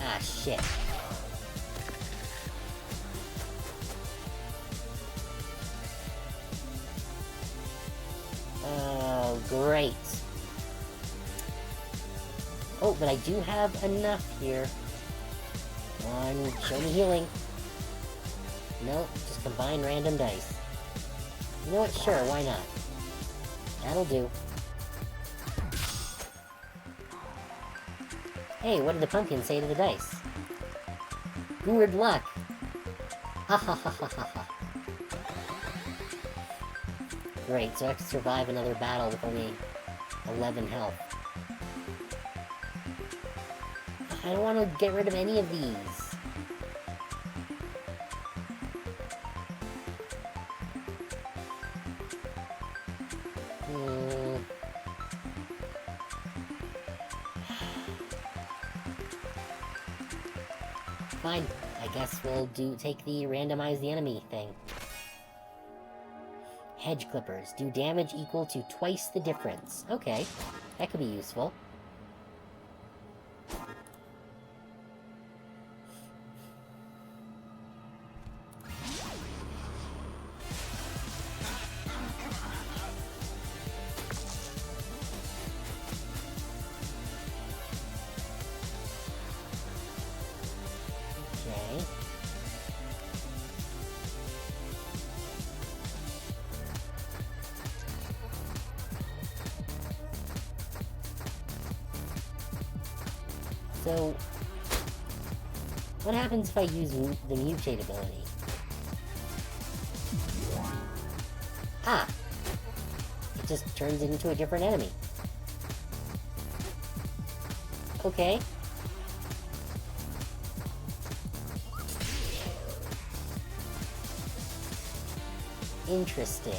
Ah, shit. Oh, great. Oh, but I do have enough here. Come on, show me healing. Nope, just combine random dice. You know what? Sure, why not? That'll do. Hey, what did the pumpkin say to the dice? Good luck! Ha ha ha ha ha ha. Great, so I have to survive another battle with only 11 health. I don't want to get rid of any of these. Fine. I guess we'll take the randomize the enemy thing. Hedge clippers. Do damage equal to twice the difference. Okay. That could be useful. Okay. So, what happens if I use the mutate ability? Ah! It just turns it into a different enemy. Okay. Interesting.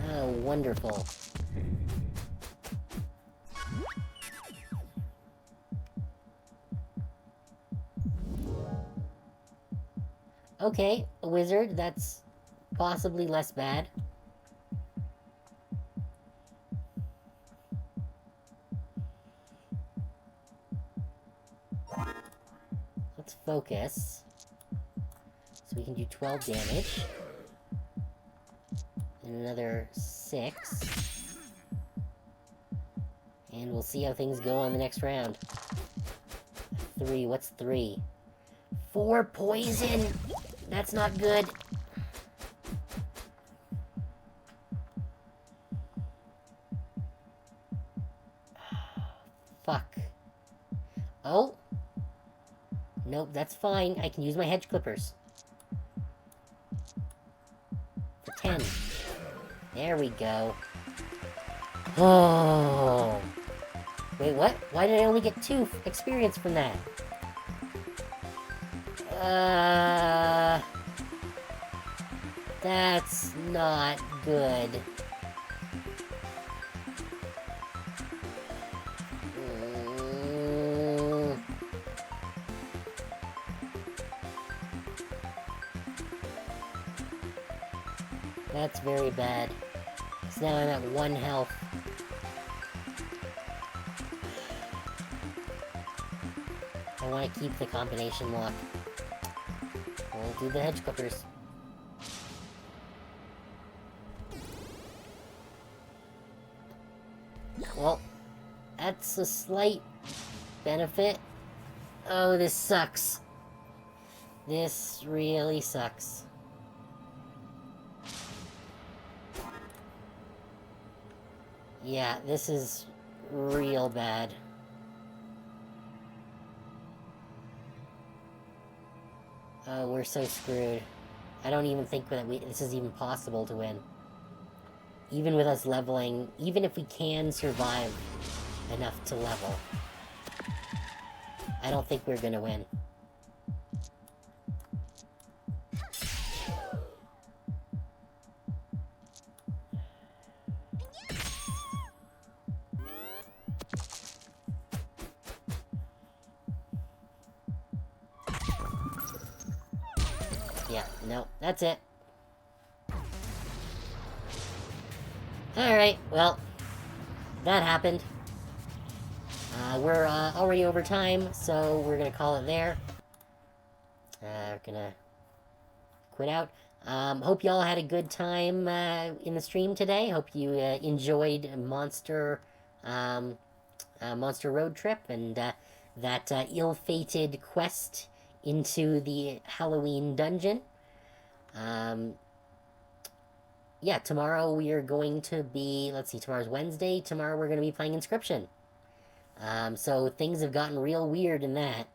Oh, wonderful. Okay, a wizard, that's possibly less bad. Let's focus. So we can do 12 damage. And another 6. And we'll see how things go on the next round. 3, what's 3? 4 poison! That's not good. Fuck. Oh! Nope, that's fine. I can use my hedge clippers. For 10. There we go. Oh! Wait, what? Why did I only get 2 experience from that? That's not good. That's very bad. So now I'm at 1 health. I want to keep the combination lock. We'll do the hedge clippers. Well, that's a slight benefit. Oh, this sucks. This really sucks. Yeah, this is real bad. Oh, we're so screwed. I don't even think that this is even possible to win. Even with us leveling, even if we can survive enough to level, I don't think we're gonna win. Yeah, no, that's it. Alright, well, that happened. We're already over time, so we're gonna call it there. We're gonna quit out. Hope y'all had a good time in the stream today. Hope you enjoyed Monster Road Trip and that ill-fated quest into the Halloween dungeon. Yeah, tomorrow we are going to be, let's see, tomorrow's Wednesday. Tomorrow we're going to be playing Inscription. So things have gotten real weird in that.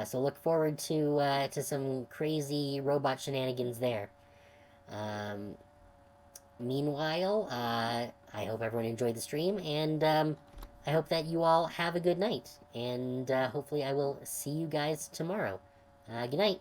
So look forward to some crazy robot shenanigans there. Meanwhile, I hope everyone enjoyed the stream, and I hope that you all have a good night. And hopefully I will see you guys tomorrow. Good night.